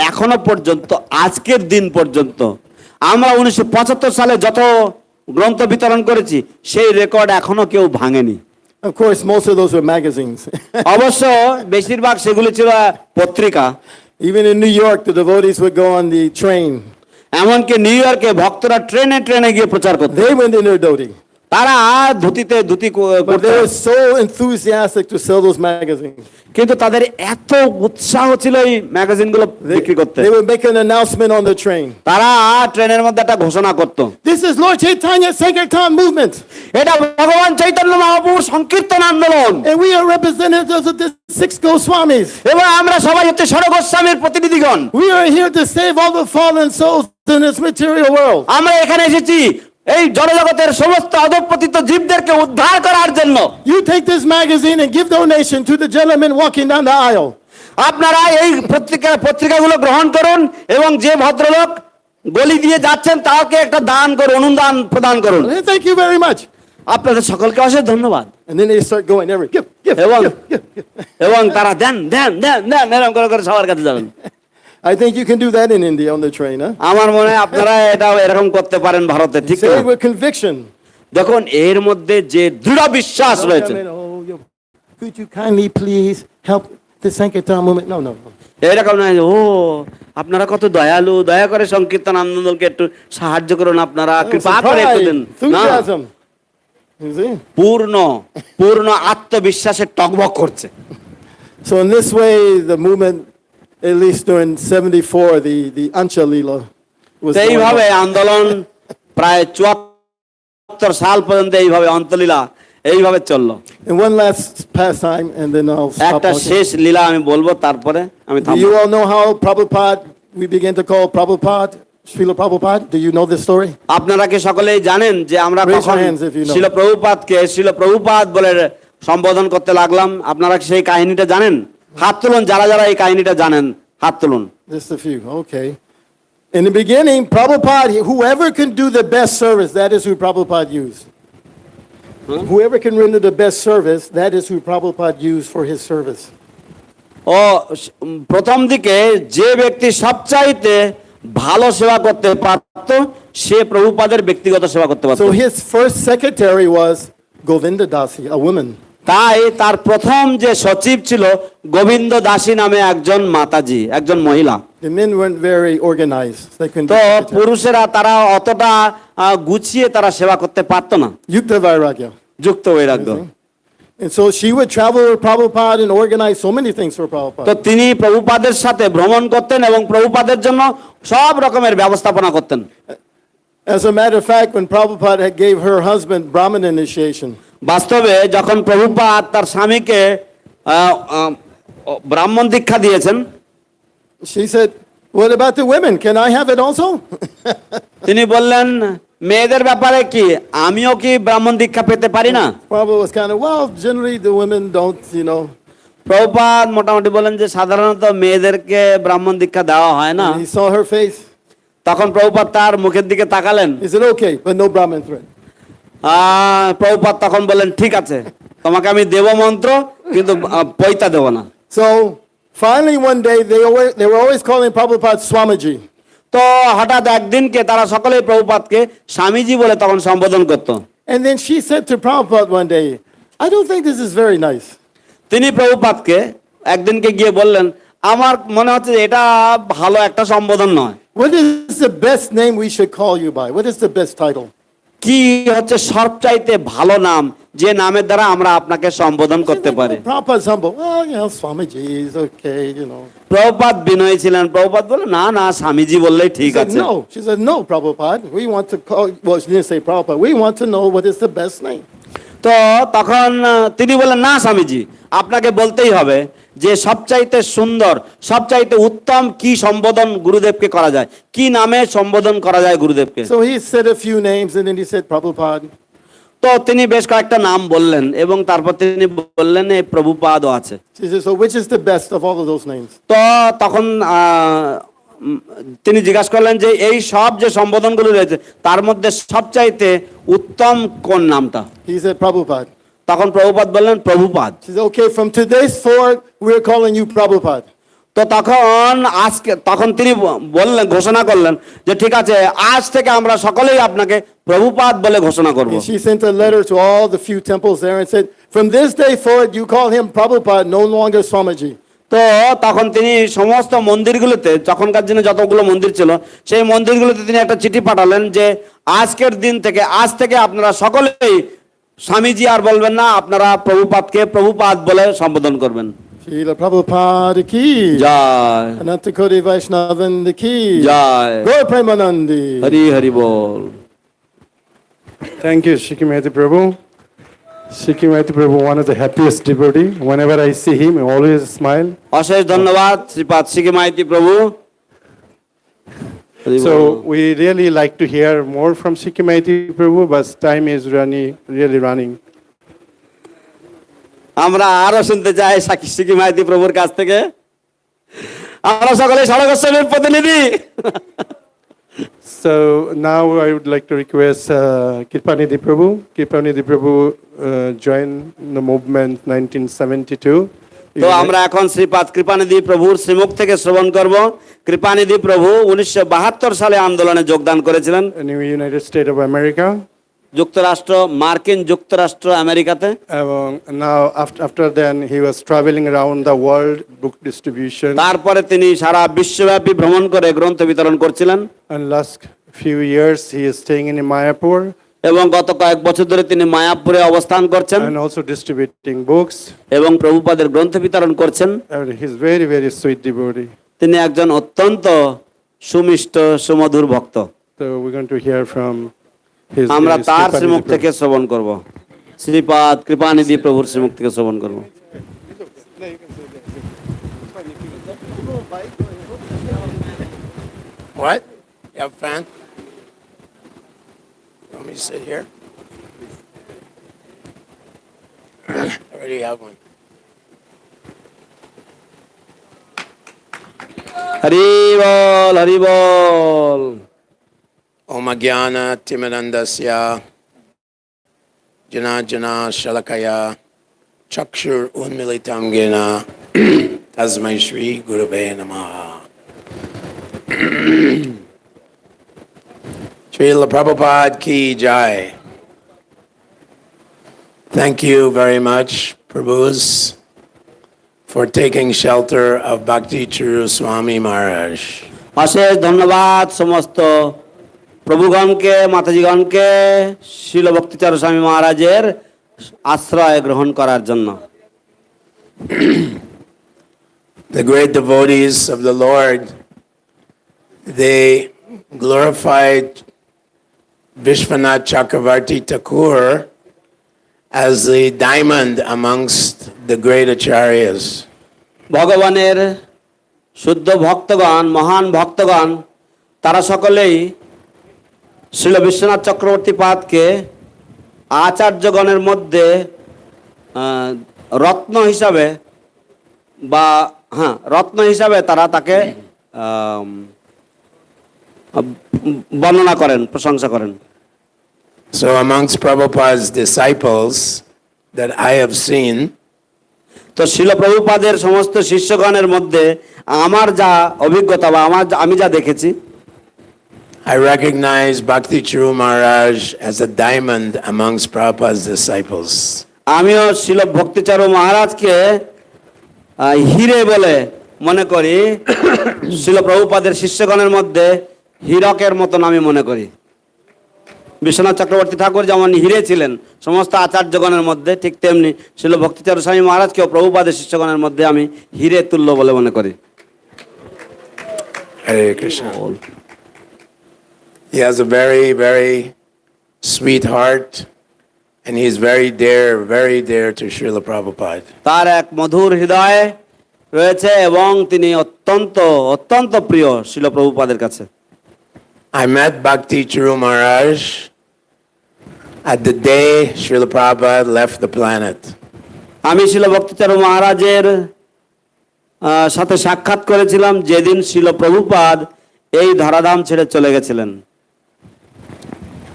[SPEAKER 2] এখনো পর্যন্ত আজকের দিন পর্যন্ত আমরা 1975 সালে যত গ্রন্থ বিতরণ করেছি সেই রেকর্ড এখনো কেউ ভাঙেনি।
[SPEAKER 5] Of course, most of those were magazines.
[SPEAKER 2] অবশ্য বেশিরভাগ সেগুলো ছিল পত্রিকা।
[SPEAKER 5] Even in New York, the devotees would go on the train.
[SPEAKER 2] এমনকি নিউ ইয়র্কে ভক্তরা ট্রেনে ট্রেনে গিয়ে প্রচার করত।
[SPEAKER 5] They went in their dhoti.
[SPEAKER 2] তারা ধুতিতে ধুতি
[SPEAKER 5] But they
[SPEAKER 2] করতে,
[SPEAKER 5] were so enthusiastic to sell those magazines.
[SPEAKER 2] কিন্তু তাদের এত উৎসাহ ছিল এই ম্যাগাজিনগুলো বিক্রি করতে।
[SPEAKER 5] They would make an announcement on the train.
[SPEAKER 2] তারা ট্রেনের মধ্যে একটা ঘোষণা করত,
[SPEAKER 5] This is Lord Chaitanya Sankirtan movement.
[SPEAKER 2] এটা ভগবান চৈতন্য মহাপ্রভুর সংকীর্তন আন্দোলন,
[SPEAKER 5] And we are representatives of the 6 Goswamis.
[SPEAKER 2] এবং আমরা সবাই হচ্ছে ষড় গোস্বামীর প্রতিনিধিগণ।
[SPEAKER 5] We are here to save all the fallen souls in this material world.
[SPEAKER 2] আমরা এখানে এসেছি এই জড়জগতের সমস্ত অধঃপতিত জীবদেরকে উদ্ধার করার জন্য।
[SPEAKER 5] You take this magazine and give donation to the gentleman walking down the aisle.
[SPEAKER 2] আপনারা এই পত্রিকাগুলো গ্রহণ করুন এবং যে ভদ্রলোক গলি দিয়ে যাচ্ছেন তাকে একটা দান করুন, অনুদান প্রদান করুন।
[SPEAKER 5] Thank you very much.
[SPEAKER 2] আপনাদের সকলকে অশেষ ধন্যবাদ।
[SPEAKER 5] And then they start going every give,
[SPEAKER 2] এবং
[SPEAKER 5] give.
[SPEAKER 2] এবং তারা দেন দেন দেন দেন এরকম করে করে সবার কাছে যাবেন।
[SPEAKER 5] I think you can do that in India on the train, huh?
[SPEAKER 2] আমার মনে হয় আপনারা এটা এরকম করতে পারেন ভারতে, ঠিক
[SPEAKER 5] Say
[SPEAKER 2] না?
[SPEAKER 5] it with conviction.
[SPEAKER 2] দেখুন এর মধ্যে যে দৃঢ় বিশ্বাস রয়েছে।
[SPEAKER 5] Could you kindly please help the Sankirtan movement? No.
[SPEAKER 2] এরকম নয় ও আপনারা কত দয়ালু, দয়া করে সংকীর্তন আন্দোলনকে একটু সাহায্য করুন, আপনারা কৃপা করে একটু দেন। না,
[SPEAKER 5] Enthusiasm. You see?
[SPEAKER 2] পূর্ণ আত্মবিশ্বাসে টকবক করছে।
[SPEAKER 5] So in this way, the movement, at least during 74, the Ancha Leela was
[SPEAKER 2] তো
[SPEAKER 5] going
[SPEAKER 2] এইভাবে
[SPEAKER 5] on.
[SPEAKER 2] আন্দোলন প্রায় 74 সাল পর্যন্ত এইভাবে অন্তলীলা এইভাবে চললো।
[SPEAKER 5] And one last pastime, and then I'll stop.
[SPEAKER 2] একটা
[SPEAKER 5] talking.
[SPEAKER 2] শেষ লীলা আমি বলবো, তারপরে আমি
[SPEAKER 5] Do
[SPEAKER 2] থামবো।
[SPEAKER 5] you all know how Prabhupada, we began to call Prabhupada, Srila Prabhupada? Do you know this story?
[SPEAKER 2] আপনারা কি সকলেই জানেন যে আমরা
[SPEAKER 5] Raise your
[SPEAKER 2] কখন
[SPEAKER 5] hands if you know.
[SPEAKER 2] শিল প্রভুপাদকে শিল প্রভুপাদ বলে সম্বোধন করতে লাগলাম? আপনারা কি সেই কাহিনীটা জানেন? হাত তুলুন যারা যারা এই কাহিনীটা জানেন, হাত তুলুন।
[SPEAKER 5] Just a few, okay. In the beginning, Prabhupada, whoever can do the best service, that is who Prabhupada used. Whoever can render the best service, that is who Prabhupada used for his service.
[SPEAKER 2] ও প্রথম দিকে যে ব্যক্তি সবচাইতে ভালো সেবা করতে পারত সে প্রভুপাদের ব্যক্তিগত সেবা করতে পারত।
[SPEAKER 5] So his first secretary was Govinda Dasi, a woman.
[SPEAKER 2] তাই তার প্রথম যে সচিব ছিল গোবিন্দ দাসী নামে একজন মাতাজি, একজন মহিলা।
[SPEAKER 5] The men weren't very organized. They couldn't
[SPEAKER 2] তো
[SPEAKER 5] do secretary.
[SPEAKER 2] পুরুষেরা তারা অতটা গুছিয়ে তারা সেবা করতে পারতো না,
[SPEAKER 5] Yukta Vairagya.
[SPEAKER 2] যুক্ত বৈরাগ্য।
[SPEAKER 5] And so she would travel with Prabhupada and organize so many things for
[SPEAKER 2] তো
[SPEAKER 5] Prabhupada.
[SPEAKER 2] তিনি প্রভুপাদের সাথে ভ্রমণ করতেন এবং প্রভুপাদের জন্য সব রকমের ব্যবস্থাপনা করতেন।
[SPEAKER 5] As a matter of fact, when Prabhupada had gave her husband Brahmin initiation,
[SPEAKER 2] বাস্তবে যখন প্রভুপাদ তার স্বামীকে ব্রাহ্মণ দীক্ষা দিয়েছেন,
[SPEAKER 5] she said, "What about the women? Can I have it also?"
[SPEAKER 2] তিনি বললেন মেয়েদের ব্যাপারে কি, আমিও কি ব্রাহ্মণ দীক্ষা পেতে পারি না?
[SPEAKER 5] Prabhupada was kind of, well, generally the women don't,
[SPEAKER 2] Prabhupada মোটামুটি বলেন যে সাধারণত মেয়েদেরকে ব্রাহ্মণ দীক্ষা দেওয়া হয় না।
[SPEAKER 5] And he saw her face.
[SPEAKER 2] তখন প্রভুপাদ তার মুখের দিকে তাকালেন।
[SPEAKER 5] He said, "Okay, but no Brahmin threat."
[SPEAKER 2] Prabhupada তখন বললেন ঠিক আছে, তোমাকে আমি দেব মন্ত্র, কিন্তু পয়তা দেব না।
[SPEAKER 5] So finally one day they were always calling Prabhupada Swamiji.
[SPEAKER 2] তো হঠাৎ একদিনকে তারা সকলেই প্রভুপাদকে স্বামীজি বলে তখন সম্বোধন করত।
[SPEAKER 5] And then she said to Prabhupada one day, I don't think this is very nice.
[SPEAKER 2] তিনি প্রভুপাদকে একদিনকে গিয়ে বললেন, আমার মনে হচ্ছে যে এটা ভালো একটা সম্বোধন নয়।
[SPEAKER 5] What is the best name we should call you by? What is the best title?
[SPEAKER 2] কি হচ্ছে সবচাইতে ভালো নাম যে নামের দ্বারা আমরা আপনাকে সম্বোধন করতে পারি?
[SPEAKER 5] Prabhupada's humble. Well, Swamiji is okay,
[SPEAKER 2] Prabhupada বিনয়ী ছিলেন। প্রভুপাদ বলে, না না, স্বামীজি বললেই ঠিক
[SPEAKER 5] She said,
[SPEAKER 2] আছে।
[SPEAKER 5] no. She said, no, Prabhupada. We want to call, well, she didn't say Prabhupada. We want to know what is the best name.
[SPEAKER 2] তো তখন তিনি বলেন, না স্বামীজি, আপনাকে বলতেই হবে যে সবচাইতে সুন্দর, সবচাইতে উত্তম কি সম্বোধন গুরুদেবকে করা যায়, কি নামে সম্বোধন করা যায় গুরুদেবকে।
[SPEAKER 5] So he said a few names and then he said Prabhupada.
[SPEAKER 2] তো তিনি বেশ কয়েকটা নাম বললেন এবং তারপর তিনি বললেন এই প্রভুপাদও আছে।
[SPEAKER 5] She said, so which is the best of all of those names?
[SPEAKER 2] তো তখন তিনি জিজ্ঞাসা করলেন যে এই সব যে সম্বোধনগুলো রয়েছে তার মধ্যে সবচাইতে উত্তম কোন নামটা?
[SPEAKER 5] He said Prabhupada.
[SPEAKER 2] তখন প্রভুপাদ বললেন Prabhupada.
[SPEAKER 5] She said, okay, from today's forward, we're calling you Prabhupada.
[SPEAKER 2] তো তখন তিনি বললেন, ঘোষণা করলেন যে ঠিক আছে, আজ থেকে আমরা সকলেই আপনাকে প্রভুপাদ বলে ঘোষণা করব।
[SPEAKER 5] And she sent a letter to all the few temples there and said, from this day forward, you call him Prabhupada, no longer Swamiji.
[SPEAKER 2] তো তখন তিনি সমস্ত মন্দিরগুলোতে, তখনকার দিনে যতগুলো মন্দির ছিল সেই মন্দিরগুলোতে তিনি একটা চিঠি পাঠালেন যে আজকের দিন থেকে, আজ থেকে আপনারা সকলেই স্বামীজি আর বলবেন না, আপনারা প্রভুপাদকে প্রভুপাদ বলে সম্বোধন করবেন।
[SPEAKER 5] Srila Prabhupada ki
[SPEAKER 2] Joy,
[SPEAKER 5] Ananta Koti Vaishnavanda ki
[SPEAKER 2] Joy,
[SPEAKER 5] Gaur Premanandi.
[SPEAKER 2] Hari Hari ball.
[SPEAKER 6] Thank you, Shikimati Prabhu. Shikimati Prabhu, one of the happiest devotee. Whenever I see him, I always smile.
[SPEAKER 2] অশেষ ধন্যবাদ শ্রীপাদ শিখি মাইতি প্রভু। হরি বল।
[SPEAKER 6] So we really like to hear more from Shikimati Prabhu, but time is really running.
[SPEAKER 2] আমরা আরো শুনতে চাই শিখি মাইতি প্রভুর কাছ থেকে। আমরা সকলে সড়গোস্বামীর প্রতিনিধি।
[SPEAKER 6] So now I would like to request Kripanidhi Prabhu. Kripanidhi Prabhu joined the movement 1972.
[SPEAKER 2] তো আমরা এখন শ্রীপাদ কৃপানিধি প্রভুর শ্রীমুখ থেকে শ্রবণ করব। কৃপানিধি প্রভু 1972 সালে আন্দোলনে যোগদান করেছিলেন
[SPEAKER 6] in the United States of America.
[SPEAKER 2] যুক্তরাষ্ট্র, মার্কিন যুক্তরাষ্ট্র আমেরিকাতে।
[SPEAKER 6] Now after then he was traveling around the world book distribution.
[SPEAKER 2] তারপরে তিনি সারা বিশ্বব্যাপী ভ্রমণ করে গ্রন্থ বিতরণ করছিলেন।
[SPEAKER 6] And last few years he is staying in Mayapur
[SPEAKER 2] এবং গত কয়েক বছর ধরে তিনি মায়াপুরে অবস্থান করছেন
[SPEAKER 6] and also distributing books.
[SPEAKER 2] এবং প্রভুপাদের গ্রন্থ বিতরণ করছেন।
[SPEAKER 6] And he's very, very sweet devotee.
[SPEAKER 2] তিনি একজন অত্যন্ত সুমিষ্ট সুমধুর ভক্ত।
[SPEAKER 6] So we're going to hear from his.
[SPEAKER 2] আমরা
[SPEAKER 6] his
[SPEAKER 2] তার
[SPEAKER 6] Kripanidhi
[SPEAKER 2] শ্রীমুখ
[SPEAKER 6] Prabhu.
[SPEAKER 2] থেকে শ্রবণ করব। শ্রীপাদ কৃপানিধি প্রভুর শ্রীমুখ থেকে শ্রবণ করব।
[SPEAKER 1] What? You have a fan? You want me to sit here? I already have one.
[SPEAKER 2] Hari ball, Hari ball.
[SPEAKER 1] Om Jnana Timirandasya Jana Jana Shalakaya Chakshur Unmilitam Gena Tasmai Shri Gurave Namaha. Srila Prabhupada Ki Jai. Thank you very much, Prabhus, for taking shelter of Bhakti Charu Swami Maharaj.
[SPEAKER 2] অশেষ ধন্যবাদ সমস্ত প্রভুগণকে, মাতাজিগণকে শিল ভক্তিচারু স্বামী মহারাজের আশ্রয় গ্রহণ করার জন্য।
[SPEAKER 1] The great devotees of the Lord, they glorified Vishwanath Chakravarti Thakur as the diamond amongst the great acharyas.
[SPEAKER 2] ভগবানের শুদ্ধ ভক্তগণ, মহান ভক্তগণ, তারা সকলেই শ্রীল বিশ্বনাথ চক্রবর্তী পাদকে আচার্যগণের মধ্যে রত্ন হিসাবে রত্ন হিসাবে তারা তাকে বর্ণনা করেন, প্রশংসা করেন।
[SPEAKER 1] So amongst Prabhupada's disciples that I have seen,
[SPEAKER 2] তো শিল প্রভুপাদের সমস্ত শিষ্যগণের মধ্যে আমার যা অভিজ্ঞতা বা আমি যা দেখেছি,
[SPEAKER 7] I recognize Bhakti Charu Maharaj as a diamond amongst Prabhupada's disciples.
[SPEAKER 2] আমিও শিল ভক্তিচারু মহারাজকে হিরে বলে মনে করি। শিল প্রভুপাদের শিষ্যগণের মধ্যে হীরকের মতন আমি মনে করি। বিশ্বনাথ চক্রবর্তী ঠাকুর যেমন হিরে ছিলেন সমস্ত আচার্যগণের মধ্যে, ঠিক তেমনি শিল ভক্তিচারু স্বামী মহারাজকেও প্রভুপাদের শিষ্যগণের মধ্যে আমি হিরে তুল্য বলে মনে করি।
[SPEAKER 7] Hare Krishna. He has a very, very sweet heart, and he is very dear to Srila Prabhupada.
[SPEAKER 2] তার এক মধুর হৃদয় রয়েছে এবং তিনি অত্যন্ত প্রিয় শিল প্রভুপাদের কাছে।
[SPEAKER 7] I met Bhakti Charu Maharaj at the day Srila Prabhupada left the planet.
[SPEAKER 2] আমি শিল ভক্তিচারু মহারাজের সাথে সাক্ষাৎ করেছিলাম যেদিন শিল প্রভুপাদ এই ধরাধাম ছেড়ে চলে গেছিলেন।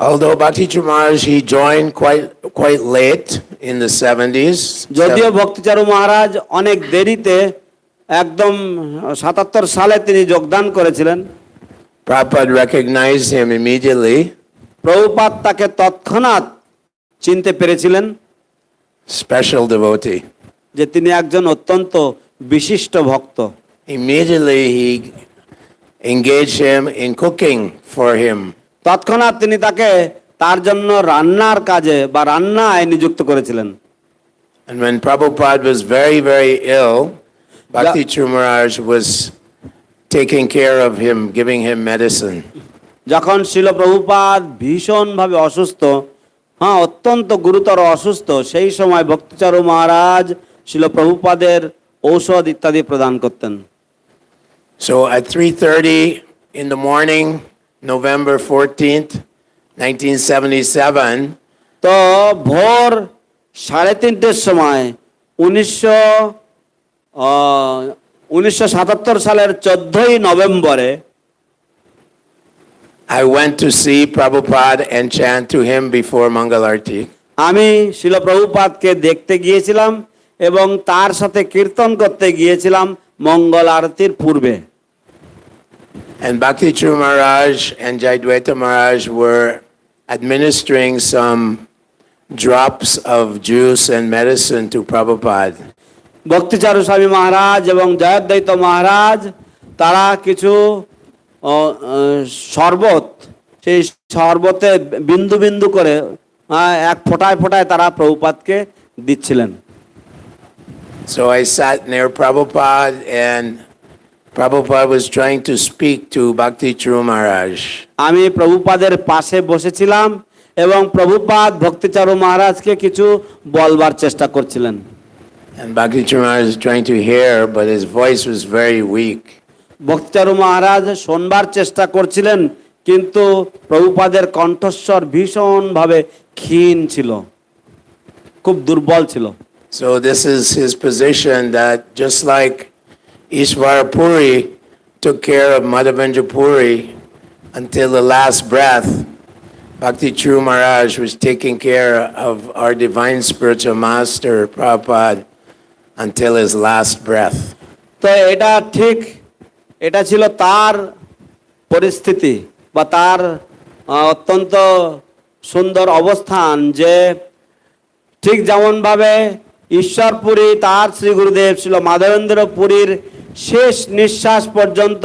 [SPEAKER 7] Although Bhakti Charu Maharaj, he joined quite late in the 70s.
[SPEAKER 2] যদিও ভক্তিচারু মহারাজ অনেক দেরিতে একদম 77 সালে তিনি যোগদান করেছিলেন।
[SPEAKER 7] Prabhupada recognized him immediately.
[SPEAKER 2] Prabhupada তাকে তৎক্ষণাৎ চিনতে পেরেছিলেন
[SPEAKER 7] Special devotee.
[SPEAKER 2] যে তিনি একজন অত্যন্ত বিশিষ্ট ভক্ত।
[SPEAKER 7] Immediately he engaged him in cooking for him.
[SPEAKER 2] তৎক্ষণাৎ তিনি তাকে তার জন্য রান্নার কাজে বা রান্নায় নিযুক্ত করেছিলেন।
[SPEAKER 7] And when Prabhupada was very ill, Bhakti Charu Maharaj was taking care of him, giving him medicine.
[SPEAKER 2] যখন শিল প্রভুপাদ ভীষণভাবে অসুস্থ, অত্যন্ত গুরুতর অসুস্থ, সেই সময় ভক্তিচারু মহারাজ শিল প্রভুপাদের ঔষধ ইত্যাদি প্রদান করতেন।
[SPEAKER 7] So at 3:30 in the morning, November 14th, 1977,
[SPEAKER 2] তো ভোর 3:30 সময় 1977 সালের 14ই নভেম্বরে
[SPEAKER 7] I went to see Prabhupada and chant to him before Mangal Arati.
[SPEAKER 2] আমি শিল প্রভুপাদকে দেখতে গিয়েছিলাম এবং তার সাথে কীর্তন করতে গিয়েছিলাম মঙ্গল আরতির পূর্বে।
[SPEAKER 7] And Bhakti Charu Maharaj and Jayadvaita Maharaj were administering some drops of juice and medicine to Prabhupada.
[SPEAKER 2] ভক্তিচারু স্বামী মহারাজ এবং জয়দ্বৈত মহারাজ তারা কিছু শরবত, সেই শরবতে বিন্দু বিন্দু করে এক ফোঁটায় ফোঁটায় তারা প্রভুপাদকে দিচ্ছিলেন।
[SPEAKER 7] So I sat near Prabhupada and Prabhupada was trying to speak to Bhakti Charu Maharaj.
[SPEAKER 2] আমি প্রভুপাদের পাশে বসেছিলাম এবং প্রভুপাদ ভক্তিচারু মহারাজকে কিছু বলবার চেষ্টা করছিলেন।
[SPEAKER 7] And Bhakti Charu Maharaj was trying to hear, but his voice was very weak.
[SPEAKER 2] ভক্তিচারু মহারাজ শোনবার চেষ্টা করছিলেন কিন্তু প্রভুপাদের কণ্ঠস্বর ভীষণভাবে ক্ষীণ ছিল, খুব দুর্বল ছিল।
[SPEAKER 7] So this is his position, that just like Ishvara Puri took care of Madhavendra Puri until the last breath, Bhakti Charu Maharaj was taking care of our divine spiritual master Prabhupada until his last breath.
[SPEAKER 2] তো এটা ঠিক, এটা ছিল তার পরিস্থিতি বা তার অত্যন্ত সুন্দর অবস্থান যে ঠিক যেমনভাবে ঈশ্বরপুরী তার শ্রী গুরুদেব ছিল মাধবেন্দ্র পুরীর শেষ নিঃশ্বাস পর্যন্ত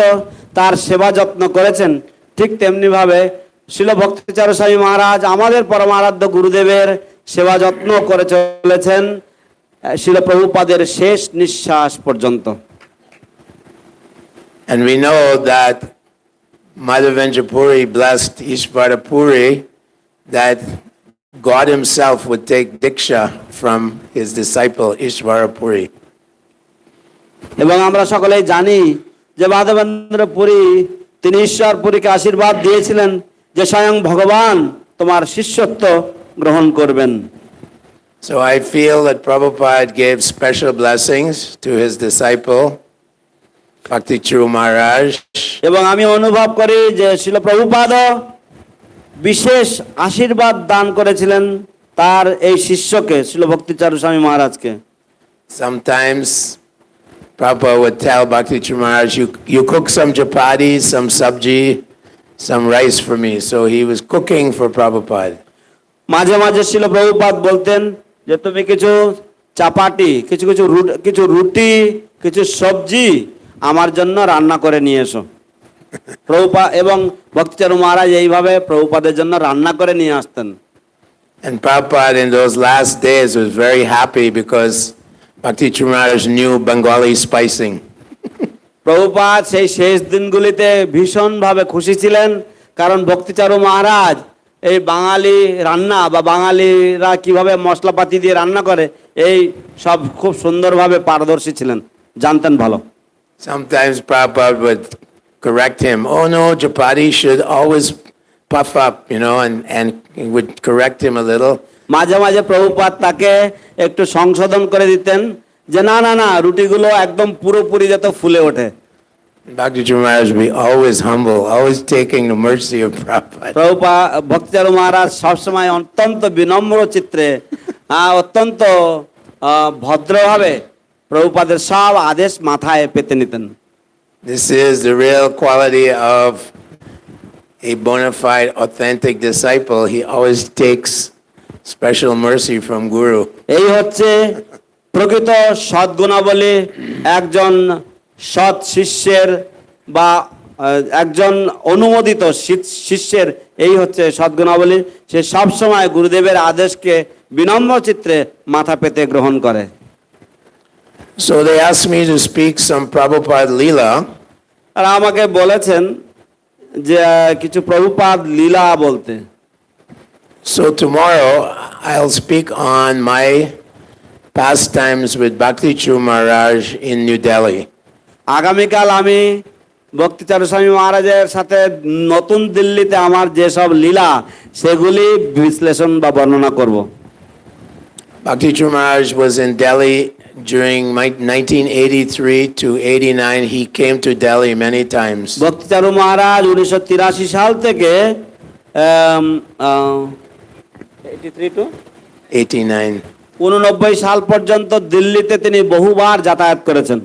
[SPEAKER 2] তার সেবা যত্ন করেছেন, ঠিক তেমনিভাবে শিল ভক্তিচারু স্বামী মহারাজ আমাদের পরমারাধ্য গুরুদেবের সেবা যত্ন করে চলেছেন শিল প্রভুপাদের শেষ নিঃশ্বাস পর্যন্ত।
[SPEAKER 7] And we know that Madhavendra Puri blessed Ishvara Puri that God himself would take Diksha from his disciple Ishvara Puri.
[SPEAKER 2] এবং আমরা সকলেই জানি যে মাধবেন্দ্র পুরী তিনি ঈশ্বর পুরীকে আশীর্বাদ দিয়েছিলেন যে স্বয়ং ভগবান তোমার শিষ্যত্ব গ্রহণ করবেন।
[SPEAKER 7] So I feel that Prabhupada gave special blessings to his disciple Bhakti Charu Maharaj.
[SPEAKER 2] এবং আমি অনুভব করি যে শিল প্রভুপাদ বিশেষ আশীর্বাদ দান করেছিলেন তার এই শিষ্যকে শিল ভক্তিচারু স্বামী মহারাজকে।
[SPEAKER 7] Sometimes Prabhupada would tell Bhakti Charu Maharaj, you cook some chapati, some sabji, some rice for me. So he was cooking for Prabhupada.
[SPEAKER 2] মাঝে মাঝে শিল প্রভুপাদ বলতেন যে তুমি কিছু চাপাটি কিছু কিছু রুটি কিছু সবজি আমার জন্য রান্না করে নিয়ে এসো। প্রভুপাদ এবং ভক্তিচারু মহারাজ এইভাবে প্রভুপাদের জন্য রান্না করে নিয়ে আসতেন।
[SPEAKER 7] And Prabhupada in those last days was very happy because Bhakti Maharaj knew Bengali spicing.
[SPEAKER 2] Prabhupada সেই শেষ দিনগুলিতে ভীষণভাবে খুশি ছিলেন, কারণ ভক্তিচারু মহারাজ এই বাঙালি রান্না বা বাঙালিরা কিভাবে মশলাপাতি দিয়ে রান্না করে এই সব খুব সুন্দরভাবে পারদর্শী ছিলেন, জানতেন ভালো।
[SPEAKER 7] Sometimes Prabhupada would correct him. Oh no, chapati should always puff up, and he would correct him a little.
[SPEAKER 2] মাঝে মাঝে প্রভুপাদ তাকে একটু সংশোধন করে দিতেন যে না না না রুটিগুলো একদম পুরোপুরি যাতে ফুলে ওঠে।
[SPEAKER 7] Bhakti Maharaj would be always humble, always taking the mercy of Prabhupada.
[SPEAKER 2] ভক্তিচারু মহারাজ সবসময় অত্যন্ত বিনম্র চিত্রে অত্যন্ত ভদ্রভাবে প্রভুপাদের সব আদেশ মাথায় পেতে নিতেন।
[SPEAKER 7] This is the real quality of a bona fide, authentic disciple. He always takes special mercy from Guru.
[SPEAKER 2] এই হচ্ছে প্রকৃত সদ্গুণাবলী একজন সৎ শিষ্যের বা একজন অনুমোদিত শিষ্যের, এই হচ্ছে সদ্গুণাবলী। সে সবসময় গুরুদেবের আদেশকে বিনম্র চিত্রে মাথা পেতে গ্রহণ করে।
[SPEAKER 7] So they asked me to speak some Prabhupada Leela.
[SPEAKER 2] আর আমাকে বলেছেন যে কিছু প্রভুপাদ লীলা বলতে।
[SPEAKER 7] So tomorrow I'll speak on my pastimes with Bhakti Maharaj in New Delhi.
[SPEAKER 2] আগামীকাল আমি ভক্তিচারু স্বামী মহারাজের সাথে নতুন দিল্লিতে আমার যেসব লীলা সেগুলি বিশ্লেষণ বা বর্ণনা করব।
[SPEAKER 7] Bhakti Maharaj was in Delhi during 1983 to 89. He came to Delhi many times.
[SPEAKER 2] ভক্তিচারু মহারাজ 1983 সাল থেকে 83 to
[SPEAKER 7] 89.
[SPEAKER 2] 89 সাল পর্যন্ত দিল্লিতে তিনি বহুবার যাতায়াত করেছেন।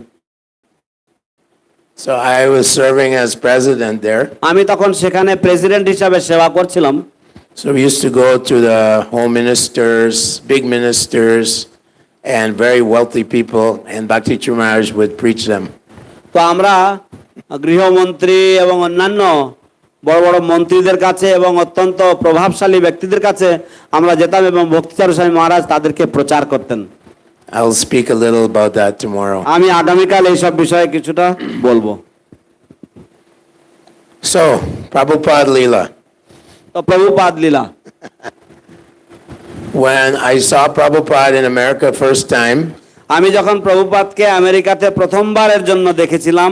[SPEAKER 7] So I was serving as president there.
[SPEAKER 2] আমি তখন সেখানে প্রেসিডেন্ট হিসাবে সেবা করছিলাম।
[SPEAKER 7] So we used to go to the home ministers, big ministers, and very wealthy people, and Bhakti Maharaj would preach them.
[SPEAKER 2] তো আমরা গৃহমন্ত্রী এবং অন্যান্য বড় বড় মন্ত্রীদের কাছে এবং অত্যন্ত প্রভাবশালী ব্যক্তিদের কাছে আমরা যেতাম এবং ভক্তিচারু স্বামী মহারাজ তাদেরকে প্রচার করতেন।
[SPEAKER 7] I'll speak a little about that tomorrow.
[SPEAKER 2] আমি আগামীকাল এই সব বিষয়ে কিছুটা বলবো।
[SPEAKER 7] So, Prabhupada Leela.
[SPEAKER 2] তো প্রভুপাদ লীলা।
[SPEAKER 7] When I saw Prabhupada in America first time,
[SPEAKER 2] আমি যখন প্রভুপাদকে আমেরিকাতে প্রথমবারের জন্য দেখেছিলাম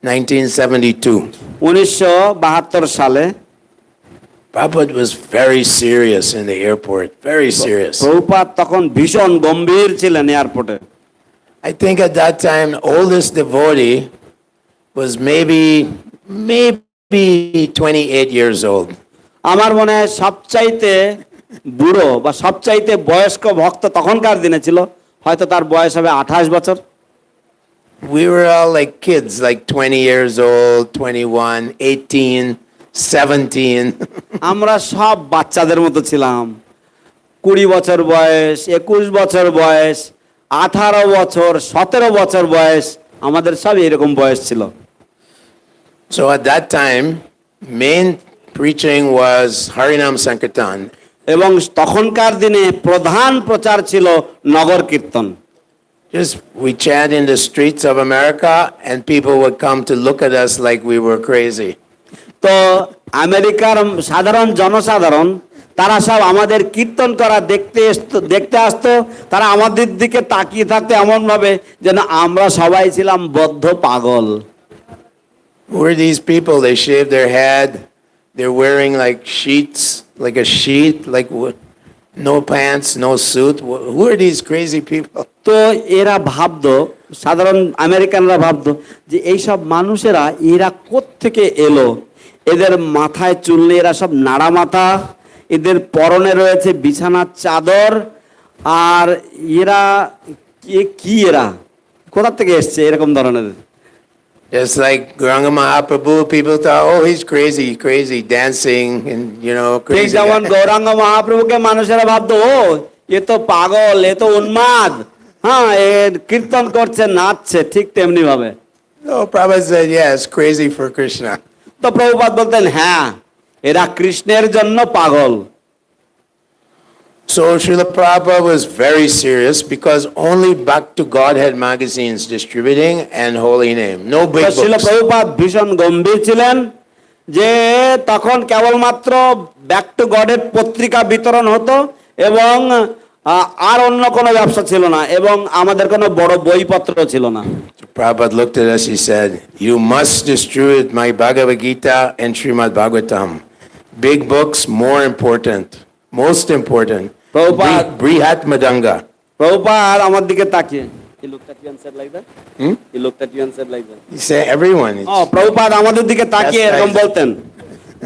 [SPEAKER 7] 1972,
[SPEAKER 2] 1972 সালে,
[SPEAKER 7] Prabhupada was very serious in the airport, very serious.
[SPEAKER 2] Prabhupada তখন ভীষণ গম্ভীর ছিলেন এয়ারপোর্টে।
[SPEAKER 7] I think at that time, the oldest devotee was maybe 28 years old.
[SPEAKER 2] আমার মনে হয় সবচাইতে বুড়ো বা সবচাইতে বয়স্ক ভক্ত তখনকার দিনে ছিল, হয়তো তার বয়স হবে 28 বছর।
[SPEAKER 7] We were all like kids, like 20 years old, 21, 18, 17.
[SPEAKER 2] আমরা সব বাচ্চাদের মতো ছিলাম। 20 বছর বয়স, 21 বছর বয়স, 18 বছর, 17 বছর বয়স, আমাদের সব এরকম বয়স ছিল।
[SPEAKER 7] So at that time, main preaching was Harinam Sankirtan.
[SPEAKER 2] এবং তখনকার দিনে প্রধান প্রচার ছিল নগর কীর্তন।
[SPEAKER 7] Just we chant in the streets of America and people would come to look at us like we were crazy.
[SPEAKER 2] তো আমেরিকার সাধারণ জনসাধারণ তারা সব আমাদের কীর্তন করা দেখতে আসতো, তারা আমাদের দিকে তাকিয়ে থাকতো এমন ভাবে যেন আমরা সবাই ছিলাম বদ্ধ পাগল।
[SPEAKER 7] Who are these people? They shave their head. They're wearing like sheets, like a sheet, like no pants, no suit. Who are these crazy people?
[SPEAKER 2] তো এরা ভাবতো, সাধারণ আমেরিকানরা ভাবতো যে এইসব মানুষেরা এরা কোত্থেকে এলো, এদের মাথায় চুল নেই, এরা সব নাড়া মাথা, এদের পরনে রয়েছে বিছানার চাদর, আর এরা কি এরা কোথা থেকে এসছে এরকম ধরনের।
[SPEAKER 7] Just like Gauranga Mahaprabhu, people thought, oh, he's crazy, dancing and,
[SPEAKER 2] ঠিক
[SPEAKER 7] crazy.
[SPEAKER 2] যেমন গৌরাঙ্গ মহাপ্রভুকে মানুষেরা ভাবতো ও এ তো পাগল, এ তো উন্মাদ, হ্যাঁ এ কীর্তন করছে, নাচছে, ঠিক তেমনি ভাবে।
[SPEAKER 7] No, Prabhupada said, yeah, it's crazy for Krishna.
[SPEAKER 2] তো প্রভুপাদ বলতেন হ্যাঁ এরা কৃষ্ণের জন্য পাগল।
[SPEAKER 7] So Srila Prabhupada was very serious because only Back to Godhead magazines distributing and Holy Name. No big
[SPEAKER 2] তো শিল
[SPEAKER 7] books.
[SPEAKER 2] প্রভুপাদ ভীষণ গম্ভীর ছিলেন যে তখন কেবলমাত্র ব্যাক টু গডের পত্রিকা বিতরণ হতো এবং আর অন্য কোনো ব্যবসা ছিল না এবং আমাদের কোনো বড় বইপত্র ছিল না।
[SPEAKER 7] Prabhupada looked at us, he said, you must distribute my Bhagavad Gita and Srimad Bhagavatam. Big books, more important, most important.
[SPEAKER 2] Prabhupada-
[SPEAKER 7] Brihat Madanga.
[SPEAKER 2] Prabhupada আমার দিকে তাকিয়ে He looked at you and said like that? He looked at you and said like that?
[SPEAKER 7] He said, everyone.
[SPEAKER 2] Prabhupada আমাদের দিকে তাকিয়ে
[SPEAKER 7] That's
[SPEAKER 2] এরকম
[SPEAKER 7] nice.
[SPEAKER 2] বলতেন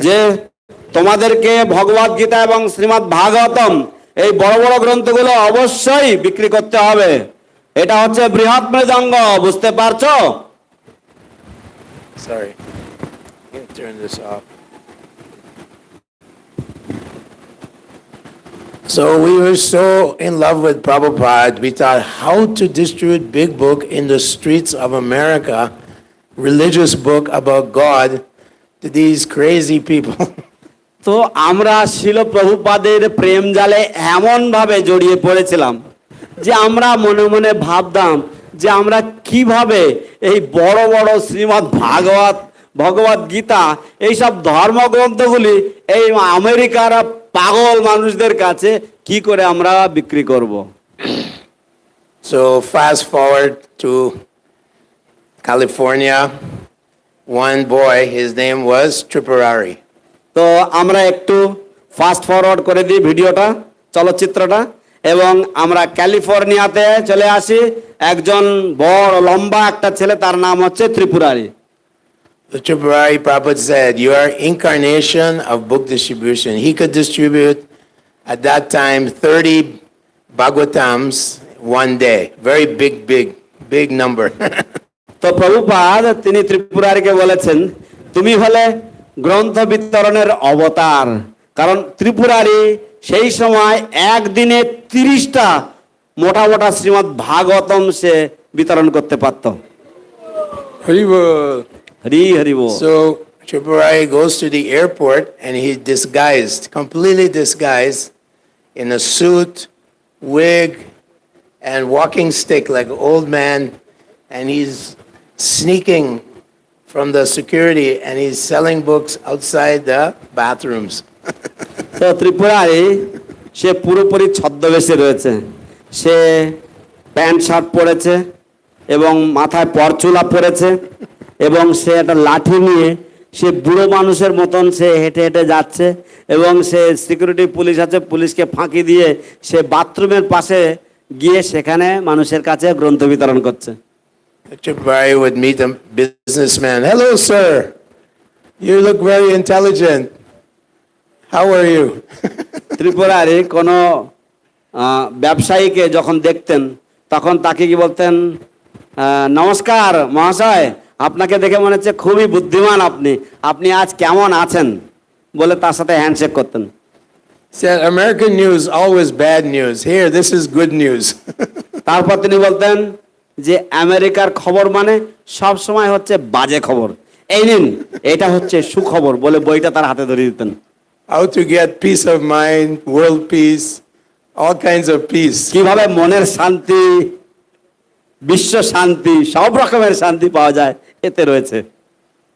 [SPEAKER 2] যে তোমাদেরকে ভগবদ গীতা এবং শ্রীমদ্ ভাগবতম এই বড় বড় গ্রন্থগুলো অবশ্যই বিক্রি করতে হবে, এটা হচ্ছে বৃহৎ মৃদঙ্গ, বুঝতে পারছো?
[SPEAKER 7] Sorry. I'm going to turn this off. So we were so in love with Prabhupada, we thought how to distribute big book in the streets of America, religious book about God, to these crazy people.
[SPEAKER 2] তো আমরা শিল প্রভুপাদের প্রেম জালে এমন ভাবে জড়িয়ে পড়েছিলাম যে আমরা মনে মনে ভাবতাম যে আমরা কিভাবে এই বড় বড় শ্রীমদ্ ভগবত গীতা এইসব ধর্মগ্রন্থগুলি এই আমেরিকার পাগল মানুষদের কাছে কি করে আমরা বিক্রি করব।
[SPEAKER 7] So fast forward to California, one boy, his name was Tripurari.
[SPEAKER 2] তো আমরা একটু ফাস্ট ফরওয়ার্ড করে দিই ভিডিওটা, চলচ্চিত্রটা, এবং আমরা ক্যালিফোর্নিয়াতে চলে আসি। একজন বড় লম্বা একটা ছেলে, তার নাম হচ্ছে Tripurari.
[SPEAKER 7] The Tripurari Prabhupada said, you are incarnation of book distribution. He could distribute at that time 30 Bhagavatams one day. Very big number.
[SPEAKER 2] তো প্রভুপাদ তিনি ত্রিপুরারিকে বলেছেন তুমি হলে গ্রন্থ বিতরণের অবতার, কারণ ত্রিপুরারি সেই সময় একদিনে 30টা মোটা মোটা শ্রীমদ্ ভাগবতম সে বিতরণ করতে পারত। হরি হরি বল।
[SPEAKER 7] So Tripurari goes to the airport and he's completely disguised in a suit, wig, and walking stick like an old man, and he's sneaking from the security and he's selling books outside the bathrooms.
[SPEAKER 2] তো ত্রিপুরারি সে পুরোপুরি ছদ্মবেশে রয়েছে, সে pant shirt পরেছে এবং মাথায় পরচুলা পরেছে এবং সে একটা লাঠি নিয়ে সে বুড়ো মানুষের মতন সে হেঁটে হেঁটে যাচ্ছে এবং সে সিকিউরিটি পুলিশ আছে, পুলিশকে ফাঁকি দিয়ে সে বাথরুমের পাশে গিয়ে সেখানে মানুষের কাছে গ্রন্থ বিতরণ করছে।
[SPEAKER 7] Tripurari would meet a businessman. Hello, sir. You look very intelligent. How are you?
[SPEAKER 2] Tripurari কোনো ব্যবসায়ীকে যখন দেখতেন তখন তাকে কি বলতেন, নমস্কার মহাশয়, আপনাকে দেখে মনে হচ্ছে খুবই বুদ্ধিমান আপনি, আপনি আজ কেমন আছেন বলে তার সাথে হ্যান্ডশেক করতেন।
[SPEAKER 7] Said American news always bad news. Here, this is good news.
[SPEAKER 2] তারপর তিনি বলতেন যে আমেরিকার খবর মানে সব সময় হচ্ছে বাজে খবর, এই নিন এটা হচ্ছে সুখবর বলে বইটা তার হাতে ধরিয়ে দিতেন।
[SPEAKER 7] How to get peace of mind, world peace, all kinds of peace.
[SPEAKER 2] কিভাবে মনের শান্তি, বিশ্ব শান্তি, সব রকমের শান্তি পাওয়া যায় এতে রয়েছে।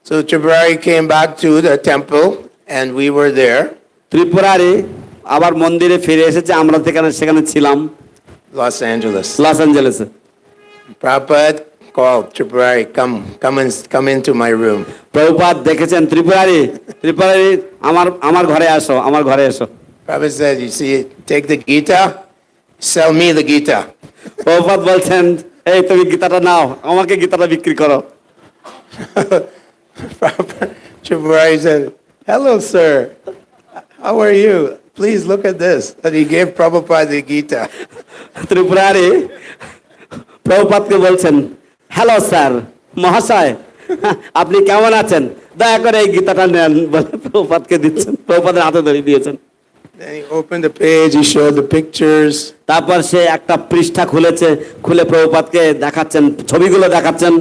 [SPEAKER 7] So Tripurari came back to the temple and we were there.
[SPEAKER 2] Tripurari আবার মন্দিরে ফিরে এসেছে, আমরা সেখানে ছিলাম
[SPEAKER 7] Los Angeles.
[SPEAKER 2] লস অ্যাঞ্জেলেসে।
[SPEAKER 7] Prabhupada called Tripurari, come into my room.
[SPEAKER 2] Prabhupada দেখেছেন ত্রিপুরারি, আমার ঘরে আসো, আমার ঘরে এসো।
[SPEAKER 7] Prabhupada said, you see, take the Gita, sell me the Gita.
[SPEAKER 2] Prabhupada বলছেন এই তুমি গীতাটা নাও, আমাকে গীতাটা বিক্রি করো।
[SPEAKER 7] Tripurari said, hello, sir. How are you? Please look at this. And he gave Prabhupada the Gita.
[SPEAKER 2] Tripurari প্রভুপাদকে বলছেন হ্যালো স্যার, মহাশয় আপনি কেমন আছেন, দয়া করে এই গীতাটা নেন বলে প্রভুপাদকে দিচ্ছেন, প্রভুপাদের হাতে ধরিয়ে দিয়েছেন।
[SPEAKER 7] Then he opened the page, he showed the pictures.
[SPEAKER 2] তারপর সে একটা পৃষ্ঠা খুলেছে, খুলে প্রভুপাদকে দেখাচ্ছেন, ছবিগুলো দেখাচ্ছেন।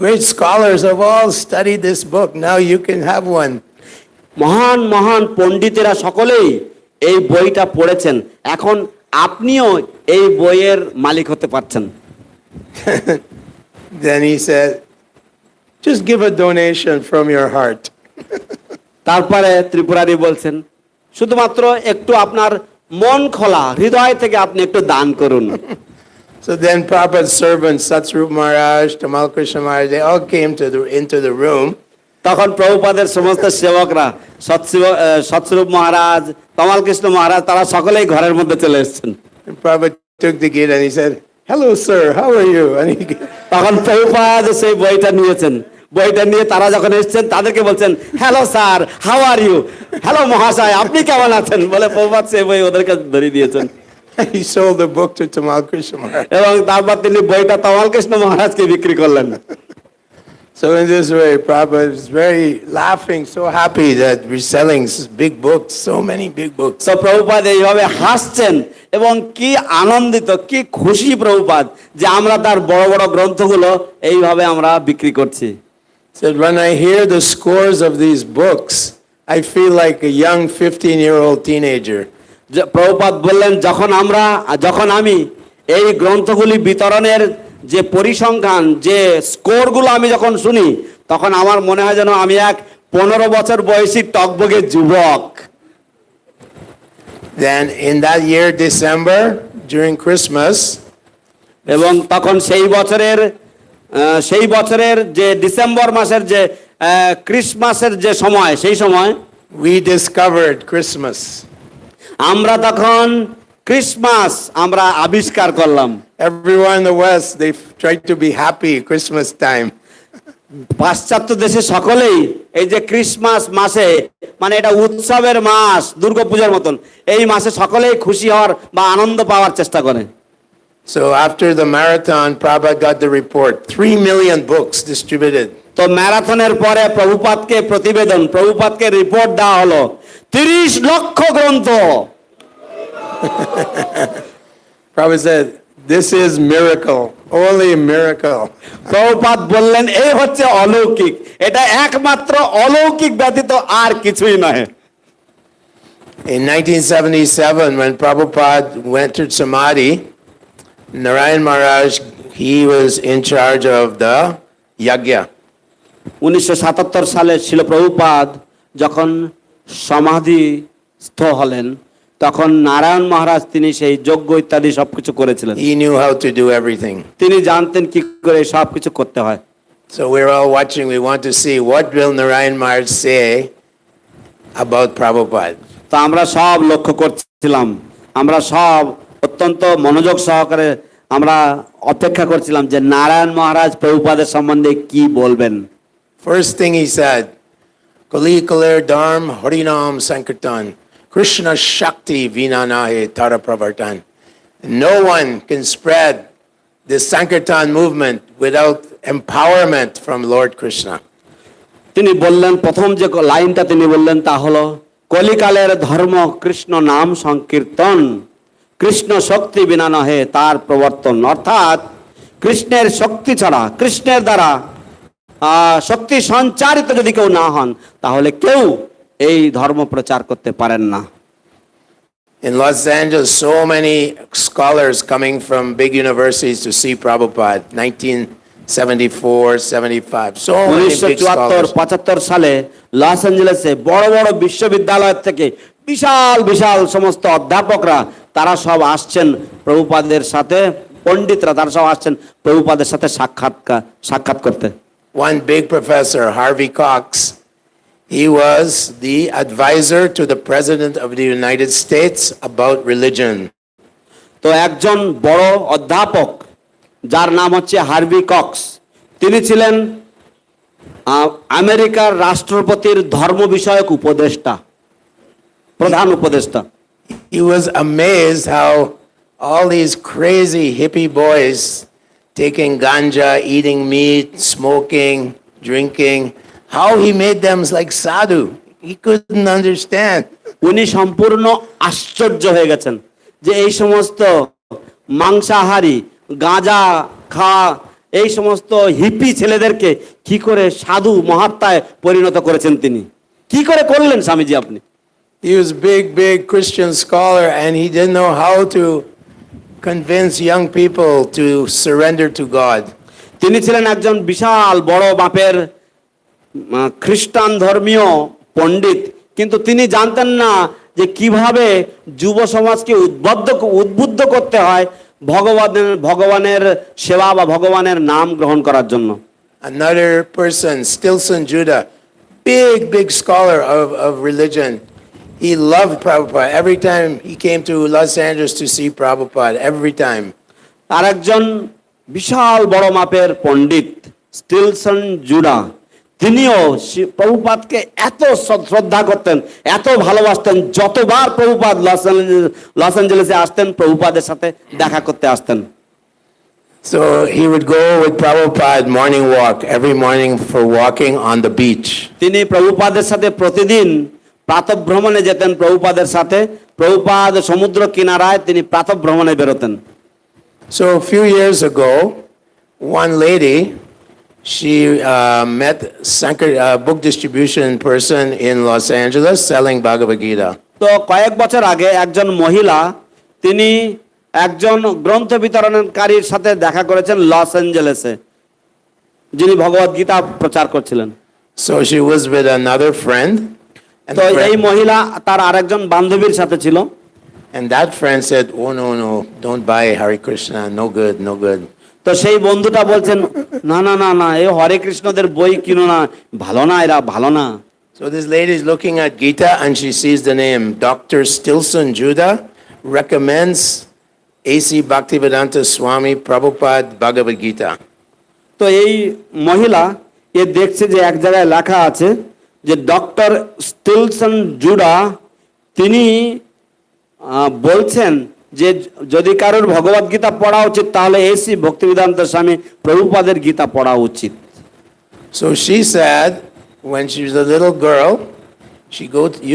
[SPEAKER 7] Great scholars have all studied this book. Now you can have one.
[SPEAKER 2] মহান মহান পণ্ডিতেরা সকলেই এই বইটা পড়েছেন, এখন আপনিও এই বইয়ের মালিক হতে পারছেন।
[SPEAKER 7] Then he said, just give a donation from your heart.
[SPEAKER 2] তারপরে ত্রিপুরারি বলছেন, শুধুমাত্র একটু আপনার মন খোলা হৃদয় থেকে আপনি একটু দান করুন।
[SPEAKER 7] So then Prabhupada's servants, Satsrup Maharaj, Tamal Krishna Maharaj, they all came into the room.
[SPEAKER 2] তখন প্রভুপাদের সমস্ত সেবকরা, সৎস্বরূপ মহারাজ, তমাল কৃষ্ণ মহারাজ, তারা সকলেই ঘরের মধ্যে চলে এসেছেন।
[SPEAKER 7] And Prabhupada took the gate and he said, hello sir, how are you? And he,
[SPEAKER 2] তখন প্রভুপাদ সেই বইটা নিয়েছেন, বইটা নিয়ে তারা যখন এসেছেন তাদেরকে বলছেন, hello sir, how are you, hello মহাশয়, আপনি কেমন আছেন বলে প্রভুপাদ সেই বই ওদেরকে ধরিয়ে দিয়েছেন।
[SPEAKER 7] he sold the book to Tamal Krishna Maharaj.
[SPEAKER 2] এবং তারপর তিনি বইটা তমাল কৃষ্ণ মহারাজকে বিক্রি করলেন।
[SPEAKER 7] So in this way, Prabhupada is very laughing, so happy that we're selling big books, so many big books.
[SPEAKER 2] তো প্রভুপাদ এইভাবে হাসছেন এবং কি আনন্দিত, কি খুশি প্রভুপাদ যে আমরা তার বড় বড় গ্রন্থগুলো এইভাবে আমরা বিক্রি করছি।
[SPEAKER 7] Said, when I hear the scores of these books, I feel like a young 15-year-old teenager.
[SPEAKER 2] যে প্রভুপাদ বললেন, যখন আমি এই গ্রন্থগুলি বিতরণের যে পরিসংখ্যান, যে স্কোরগুলো আমি যখন শুনি, তখন আমার মনে হয় যেন আমি এক 15 বছর বয়সী টকবগে যুবক।
[SPEAKER 7] Then in that year, December, during Christmas,
[SPEAKER 2] এবং তখন সেই বছরের যে ডিসেম্বর মাসের যে ক্রিসমাসের যে সময়, সেই সময়
[SPEAKER 7] we discovered Christmas.
[SPEAKER 2] আমরা তখন ক্রিসমাস আমরা আবিষ্কার করলাম।
[SPEAKER 7] Everyone in the West, they tried to be happy Christmas time.
[SPEAKER 2] পাশ্চাত্য দেশে সকলেই এই যে ক্রিসমাস মাসে, মানে এটা উৎসবের মাস, দুর্গাপূজার মতন, এই মাসে সকলেই খুশি হওয়ার বা আনন্দ পাওয়ার চেষ্টা করে।
[SPEAKER 7] So after the marathon, Prabhupada got the report, 3 million books distributed.
[SPEAKER 2] তো ম্যারাথনের পরে প্রভুপাদকে রিপোর্ট দেওয়া হলো 30 লক্ষ গ্রন্থ।
[SPEAKER 7] Prabhupada said, this is miracle, only a miracle.
[SPEAKER 2] Prabhupada বললেন, এই হচ্ছে অলৌকিক, এটা একমাত্র অলৌকিক ব্যতীত আর কিছুই নয়।
[SPEAKER 7] In 1977, when Prabhupada entered Samadhi, Narayan Maharaj, he was in charge of the yagya.
[SPEAKER 2] 1977 সালে ছিল প্রভুপাদ যখন সমাধিস্থ হলেন, তখন নারায়ণ মহারাজ তিনি সেই যজ্ঞ ইত্যাদি সবকিছু করেছিলেন।
[SPEAKER 7] He knew how to do everything.
[SPEAKER 2] তিনি জানতেন কি করে সবকিছু করতে হয়।
[SPEAKER 7] So we're all watching. We want to see what will Narayan Maharaj say about Prabhupada.
[SPEAKER 2] তো আমরা সব লক্ষ্য করছিলাম, আমরা সব অত্যন্ত মনোযোগ সহকারে আমরা অপেক্ষা করছিলাম যে নারায়ণ মহারাজ প্রভুপাদের সম্বন্ধে কি বলবেন।
[SPEAKER 7] First thing he said, Kali Kaler Dharm Harinam Sankirtan, Krishna Shakti Vinanahe Tara Pravartan. No one can spread this Sankirtan movement without empowerment from Lord Krishna.
[SPEAKER 2] তিনি বললেন, প্রথম যে লাইনটা তিনি বললেন তা হলো, কলিকালের ধর্ম কৃষ্ণ নাম সংকীর্তন, কৃষ্ণ শক্তি বিনা নহে তার প্রবর্তন। অর্থাৎ কৃষ্ণের শক্তি ছাড়া, কৃষ্ণের দ্বারা শক্তি সঞ্চারিত যদি কেউ না হন, তাহলে কেউ এই ধর্ম প্রচার করতে পারেন না।
[SPEAKER 7] In Los Angeles, so many scholars coming from big universities to see Prabhupada, 1974, 75, so many big scholars.
[SPEAKER 2] 1974-75 সালে লস অ্যাঞ্জেলেসে বড় বড় বিশ্ববিদ্যালয় থেকে বিশাল বিশাল সমস্ত অধ্যাপকরা, তারা সব আসছেন প্রভুপাদের সাথে, পণ্ডিতরা তারা সব আসছেন প্রভুপাদের সাথে সাক্ষাৎ করতে।
[SPEAKER 7] One big professor, Harvey Cox, he was the advisor to the President of the United States about religion.
[SPEAKER 2] তো একজন বড় অধ্যাপক যার নাম হচ্ছে হার্ভি কক্স, তিনি ছিলেন আমেরিকার রাষ্ট্রপতির ধর্ম বিষয়ক উপদেষ্টা, প্রধান উপদেষ্টা।
[SPEAKER 7] He was amazed how all these crazy hippie boys taking ganja, eating meat, smoking, drinking, how he made them like sadhu. He couldn't understand.
[SPEAKER 2] উনি সম্পূর্ণ আশ্চর্য হয়ে গেছেন যে এই সমস্ত মাংসাহারী গাঁজা খাওয়া এই সমস্ত হিপি ছেলেদেরকে কি করে সাধু মহাত্মায় পরিণত করেছেন তিনি কি করে করলেন স্বামীজি আপনি
[SPEAKER 7] He was big Christian scholar, and he didn't know how to convince young people to surrender to God.
[SPEAKER 2] তিনি ছিলেন একজন বিশাল বড় মাপের খ্রিস্টান ধর্মীয় পণ্ডিত কিন্তু তিনি জানতেন না যে কিভাবে যুব সমাজকে উদ্বুদ্ধ করতে হয় ভগবানের সেবা বা ভগবানের নাম গ্রহণ করার জন্য
[SPEAKER 7] Another person, Stilson Judah, big scholar of religion. He loved Prabhupada. Every time he came to Los Angeles to see Prabhupada, every time.
[SPEAKER 2] আরেকজন বিশাল বড় মাপের পণ্ডিত স্টিলসন জুডা তিনিও প্রভুপাদকে এত শ্রদ্ধা করতেন এত ভালোবাসতেন যতবার প্রভুপাদ লস অ্যাঞ্জেলেসে আসতেন প্রভুপাদের সাথে দেখা করতে আসতেন
[SPEAKER 7] So he would go with Prabhupada morning walk, every morning for walking on the beach.
[SPEAKER 2] তিনি প্রভুপাদের সাথে প্রতিদিন প্রাতঃভ্রমণে যেতেন প্রভুপাদের সাথে প্রভুপাদ সমুদ্র কিনারায় তিনি প্রাতঃভ্রমণে বেরোতেন
[SPEAKER 7] So a few years ago, one lady, she met book distribution person in Los Angeles selling Bhagavad Gita.
[SPEAKER 2] তো কয়েক বছর আগে একজন মহিলা তিনি একজন গ্রন্থ বিতরণকারীর সাথে দেখা করেছেন লস অ্যাঞ্জেলেসে যিনি ভগবদ গীতা প্রচার করছিলেন
[SPEAKER 7] So she was with another friend. And
[SPEAKER 2] তো
[SPEAKER 7] the
[SPEAKER 2] এই
[SPEAKER 7] friend-
[SPEAKER 2] মহিলা তার আরেকজন বান্ধবীর সাথে ছিল
[SPEAKER 7] And that friend said, oh, no, don't buy Hare Krishna, no good.
[SPEAKER 2] তো সেই বন্ধুটা বলছেন না না না না এই হরে কৃষ্ণদের বই কিনো না ভালো না এরা ভালো না
[SPEAKER 7] So this lady is looking at Gita and she sees the name Dr. Stilson Judah recommends A.C. Bhaktivedanta Swami Prabhupada Bhagavad Gita.
[SPEAKER 2] তো এই মহিলা এ দেখছে যে এক জায়গায় লেখা আছে যে ডক্টর স্টিলসন জুডা তিনি বলছেন যে যদি কারোর ভগবদ গীতা পড়া উচিত তাহলে এসি ভক্তিবেদান্ত স্বামী প্রভুপাদের গীতা পড়া উচিত
[SPEAKER 7] So she said when she was a little girl, she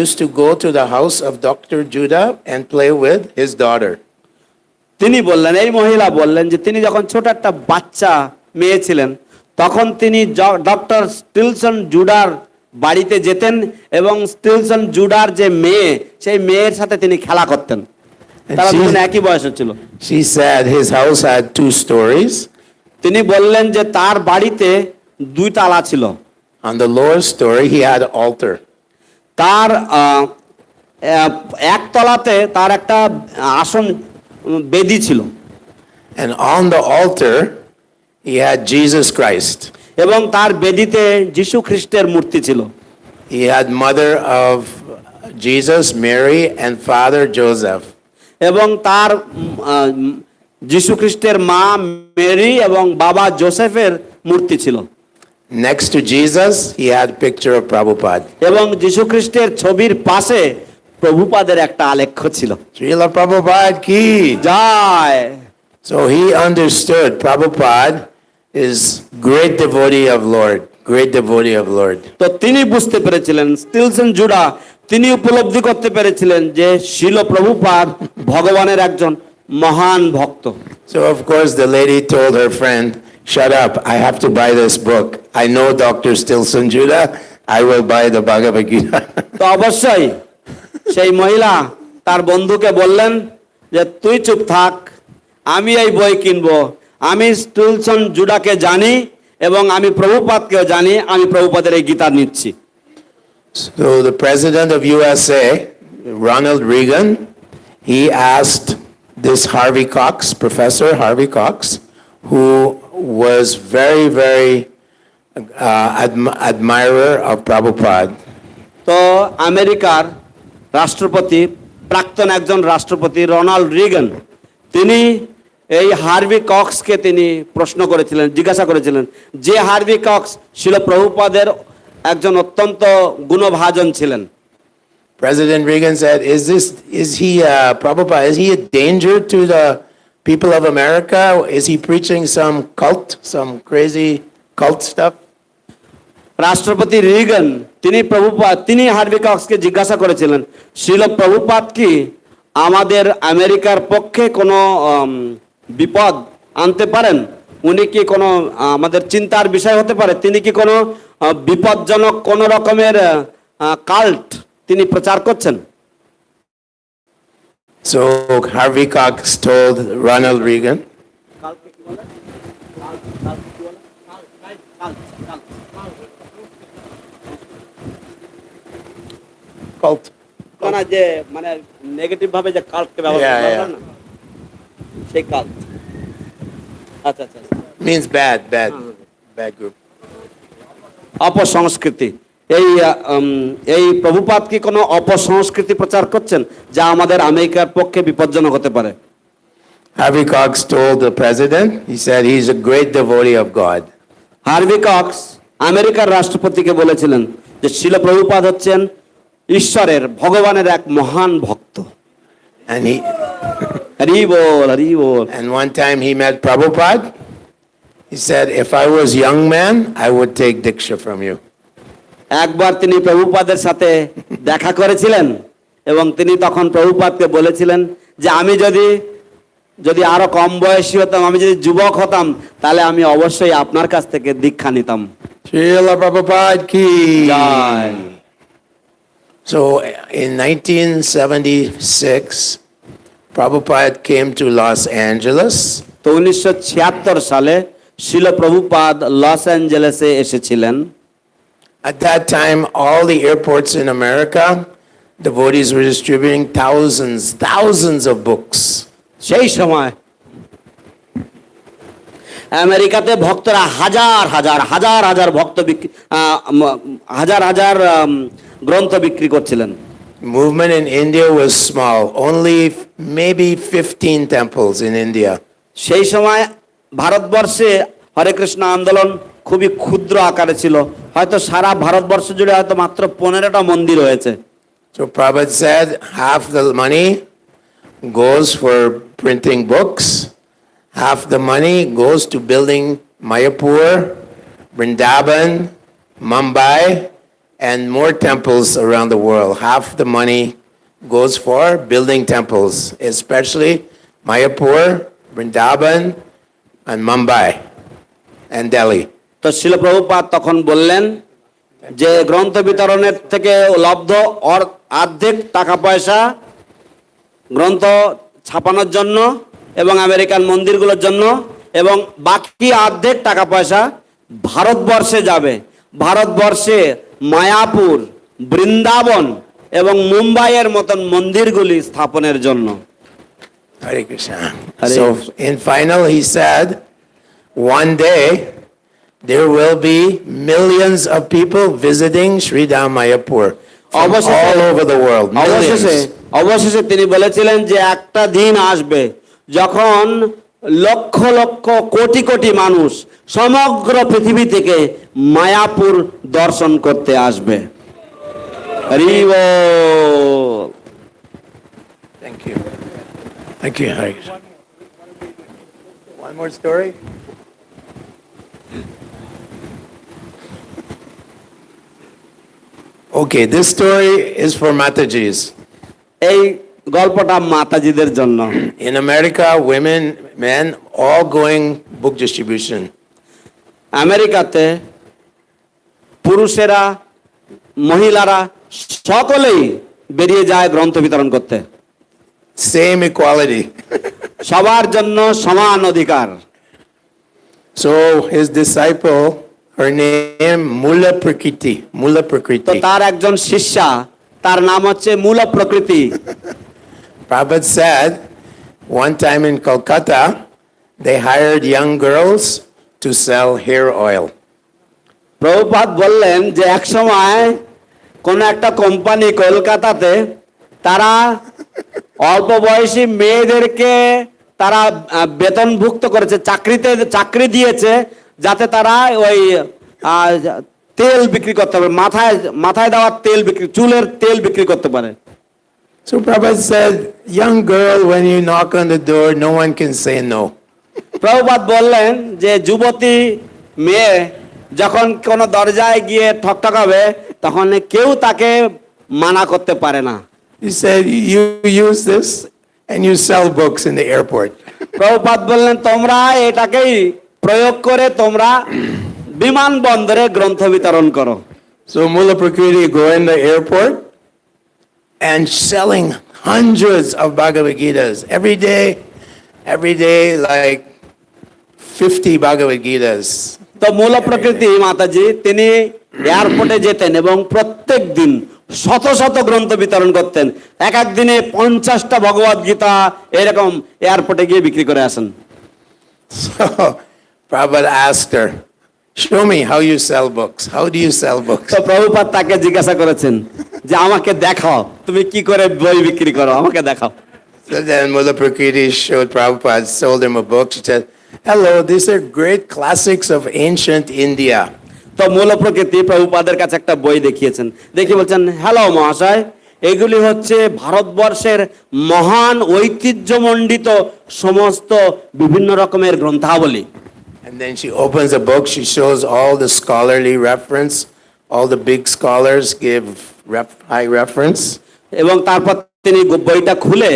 [SPEAKER 7] used to go to the house of Dr. Judah and play with his daughter.
[SPEAKER 2] তিনি বললেন এই মহিলা বললেন যে তিনি যখন ছোট একটা বাচ্চা মেয়ে ছিলেন তখন তিনি ডক্টর স্টিলসন জুডার বাড়িতে যেতেন এবং স্টিলসন জুডার যে মেয়ে সেই মেয়ের সাথে তিনি খেলা করতেন তারা দুজনে একই বয়সের ছিল
[SPEAKER 7] She said his house had 2 stories.
[SPEAKER 2] তিনি বললেন যে তার বাড়িতে 2 তালা ছিল
[SPEAKER 7] On the lower story, he had an altar.
[SPEAKER 2] তার এক তলাতে তার একটা আসন বেদি ছিল
[SPEAKER 7] And on the altar, he had Jesus Christ.
[SPEAKER 2] এবং তার বেদিতে যীশু খ্রিস্টের মূর্তি ছিল
[SPEAKER 7] He had mother of Jesus, Mary, and father Joseph.
[SPEAKER 2] এবং তার যীশু খ্রিস্টের মা মেরি এবং বাবা জোসেফের মূর্তি ছিল
[SPEAKER 7] Next to Jesus, he had a picture of Prabhupada.
[SPEAKER 2] এবং যীশু খ্রিস্টের ছবির পাশে প্রভুপাদের একটা আলেখ্য ছিল
[SPEAKER 7] Srila Prabhupada ki.
[SPEAKER 2] যায়
[SPEAKER 7] So he understood Prabhupada is great devotee of Lord, great devotee of Lord.
[SPEAKER 2] তো তিনি বুঝতে পেরেছিলেন স্টিলসন জুডা তিনি উপলব্ধি করতে পেরেছিলেন যে শিল প্রভুপাদ ভগবানের একজন মহান ভক্ত
[SPEAKER 7] So of course the lady told her friend, shut up, I have to buy this book. I know Dr. Stilson Judah, I will buy the Bhagavad Gita.
[SPEAKER 2] তো অবশ্যই সেই মহিলা তার বন্ধুকে বললেন যে তুই চুপ থাক আমি এই বই কিনবো আমি স্টিলসন জুডাকে জানি এবং আমি প্রভুপাদকেও জানি আমি প্রভুপাদের এই গীতা নিচ্ছি
[SPEAKER 7] So the president of USA, Ronald Reagan, he asked this Harvey Cox, Professor Harvey Cox, who was very admirer of Prabhupada.
[SPEAKER 2] তো আমেরিকার রাষ্ট্রপতি প্রাক্তন একজন রাষ্ট্রপতি রোনাল্ড রিগান তিনি এই হার্ভি কক্সকে তিনি প্রশ্ন করেছিলেন জিজ্ঞাসা করেছিলেন যে হার্ভি কক্স ছিল প্রভুপাদের একজন অত্যন্ত গুণভাজন ছিলেন
[SPEAKER 7] President Reagan said, Prabhupada, is he a danger to the people of America? Is he preaching some cult, some crazy cult stuff?
[SPEAKER 2] রাষ্ট্রপতি রিগান তিনি হার্ভি কক্সকে জিজ্ঞাসা করেছিলেন, শ্রীল প্রভুপাদ কি আমাদের আমেরিকার পক্ষে কোনো বিপদ আনতে পারেন? উনি কি কোনো আমাদের চিন্তার বিষয় হতে পারে? তিনি কি কোনো বিপজ্জনক কোন রকমের কাল্ট তিনি প্রচার করছেন?
[SPEAKER 7] So Harvey Cox told Ronald Reagan, cult.
[SPEAKER 2] না, যে মানে নেগেটিভ ভাবে যে কাল্টকে ব্যবহার
[SPEAKER 7] Yeah,
[SPEAKER 2] করা
[SPEAKER 7] yeah.
[SPEAKER 2] হয় না, সেই কাল্ট। আচ্ছা আচ্ছা,
[SPEAKER 7] Means bad group.
[SPEAKER 2] অপসংস্কৃতি। এই প্রভুপাদ কি কোনো অপসংস্কৃতি প্রচার করছেন যা আমাদের আমেরিকার পক্ষে বিপজ্জনক হতে পারে?
[SPEAKER 7] Harvey Cox told the president, he said he's a great devotee of God.
[SPEAKER 2] Harvey Cox আমেরিকার রাষ্ট্রপতিকে বলেছিলেন যে শ্রীল প্রভুপাদ হচ্ছেন ঈশ্বরের, ভগবানের এক মহান ভক্ত।
[SPEAKER 7] And
[SPEAKER 2] Hari ball, Hari ball.
[SPEAKER 7] and one time he met Prabhupada. He said, if I was young man, I would take Diksha from you.
[SPEAKER 2] একবার তিনি প্রভুপাদের সাথে দেখা করেছিলেন এবং তিনি তখন প্রভুপাদকে বলেছিলেন যে আমি যদি আরো কম বয়সী হতাম, আমি যদি যুবক হতাম, তাহলে আমি অবশ্যই আপনার কাছ থেকে দীক্ষা নিতাম।
[SPEAKER 7] Srila Prabhupada ki.
[SPEAKER 2] Joy.
[SPEAKER 7] So in 1976, Prabhupada came to Los Angeles.
[SPEAKER 2] তো 1976 সালে শ্রীল প্রভুপাদ লস অ্যাঞ্জেলেসে এসেছিলেন।
[SPEAKER 7] At that time, all the airports in America, devotees were distributing thousands of books.
[SPEAKER 2] সেই সময় আমেরিকাতে ভক্তরা হাজার গ্রন্থ বিক্রি করছিলেন।
[SPEAKER 7] Movement in India was small, only maybe 15 temples in India.
[SPEAKER 2] সেই সময় ভারতবর্ষে হরে কৃষ্ণ আন্দোলন খুবই ক্ষুদ্র আকারে ছিল, হয়তো সারা ভারতবর্ষ জুড়ে হয়তো মাত্র 15টা মন্দির হয়েছে।
[SPEAKER 7] So Prabhupada said half the money goes for printing books, half the money goes to building Mayapur, Vrindavan, Mumbai, and more temples around the world. Half the money goes for building temples, especially Mayapur, Vrindavan, and Mumbai, and Delhi.
[SPEAKER 2] তো শ্রীল প্রভুপাদ তখন বললেন যে গ্রন্থ বিতরণের থেকে লব্ধ অর্ধেক টাকা পয়সা গ্রন্থ ছাপানোর জন্য এবং আমেরিকান মন্দিরগুলোর জন্য, এবং বাকি অর্ধেক টাকা পয়সা ভারতবর্ষে যাবে। ভারতবর্ষে মায়াপুর, বৃন্দাবন এবং মুম্বাইয়ের মতন মন্দিরগুলি স্থাপনের জন্য।
[SPEAKER 7] Hare Krishna.
[SPEAKER 2] Hare
[SPEAKER 7] So
[SPEAKER 2] Krishna.
[SPEAKER 7] in final, he said, one day there will be millions of people visiting Sri Dham Mayapur from all over the world.
[SPEAKER 2] অবশেষে তিনি বলেছিলেন যে একটা দিন আসবে যখন লক্ষ লক্ষ কোটি কোটি মানুষ সমগ্র পৃথিবী থেকে মায়াপুর দর্শন করতে আসবে। হরি বল।
[SPEAKER 7] Thank you. Thank you, Hare Krishna. One more story? Okay, this story is for Matajis.
[SPEAKER 2] এই গল্পটা মাতাজিদের জন্য।
[SPEAKER 7] In America, women, men, all going book distribution.
[SPEAKER 2] আমেরিকাতে পুরুষেরা, মহিলারা সকলেই বেরিয়ে যায় গ্রন্থ বিতরণ করতে।
[SPEAKER 7] Same equality.
[SPEAKER 2] সবার জন্য সমান অধিকার।
[SPEAKER 7] So his disciple, her name Mula Prakriti.
[SPEAKER 2] তো তার একজন শিষ্যা, তার নাম হচ্ছে মূল প্রকৃতি।
[SPEAKER 7] Prabhupada said, one time in Kolkata, they hired young girls to sell hair oil.
[SPEAKER 2] Prabhupada বললেন যে এক সময় কোন একটা কোম্পানি কলকাতাতে তারা অল্প বয়সী মেয়েদেরকে তারা বেতনভুক্ত করেছে, চাকরি দিয়েছে যাতে তারা ওই তেল বিক্রি করতে পারে, মাথায় দেওয়ার তেল বিক্রি, চুলের তেল বিক্রি করতে পারে।
[SPEAKER 7] So Prabhupada said, young girl, when you knock on the door, no one can say no.
[SPEAKER 2] Prabhupada বললেন যে যুবতী মেয়ে যখন কোনো দরজায় গিয়ে ঠকঠকাবে তখন কেউ তাকে মানা করতে পারে না।
[SPEAKER 7] He said, you use this and you sell books in the airport.
[SPEAKER 2] Prabhupada বললেন তোমরা এটাকেই প্রয়োগ করে তোমরা বিমানবন্দরে গ্রন্থ বিতরণ করো।
[SPEAKER 7] So Mula Prakriti go in the airport and selling hundreds of Bhagavad Gitas every day like 50 Bhagavad Gitas.
[SPEAKER 2] তো মূল প্রকৃতি মাতাজি তিনি এয়ারপোর্টে যেতেন এবং প্রত্যেক দিন শত শত গ্রন্থ বিতরণ করতেন। এক এক দিনে 50টা ভগবদ গীতা এরকম এয়ারপোর্টে গিয়ে বিক্রি করে আসেন।
[SPEAKER 7] So Prabhupada asked her, show me how you sell books. How do you sell books?
[SPEAKER 2] তো প্রভুপাদ তাকে জিজ্ঞাসা করেছেন যে আমাকে দেখাও তুমি কি করে বই বিক্রি করো, আমাকে দেখাও।
[SPEAKER 7] So then Mula Prakriti showed Prabhupada, sold him a book. She said, hello, these are great classics of ancient India.
[SPEAKER 2] তো মূল প্রকৃতি প্রভুপাদের কাছে একটা বই দেখিয়েছেন, দেখি বলছেন হ্যালো মহাশয়, এগুলি হচ্ছে ভারতবর্ষের মহান ঐতিহ্যমণ্ডিত সমস্ত বিভিন্ন রকমের গ্রন্থাবলী।
[SPEAKER 7] And then she opens a book, she shows all the scholarly reference, all the big scholars give high reference.
[SPEAKER 2] এবং তারপর তিনি বইটা খুলে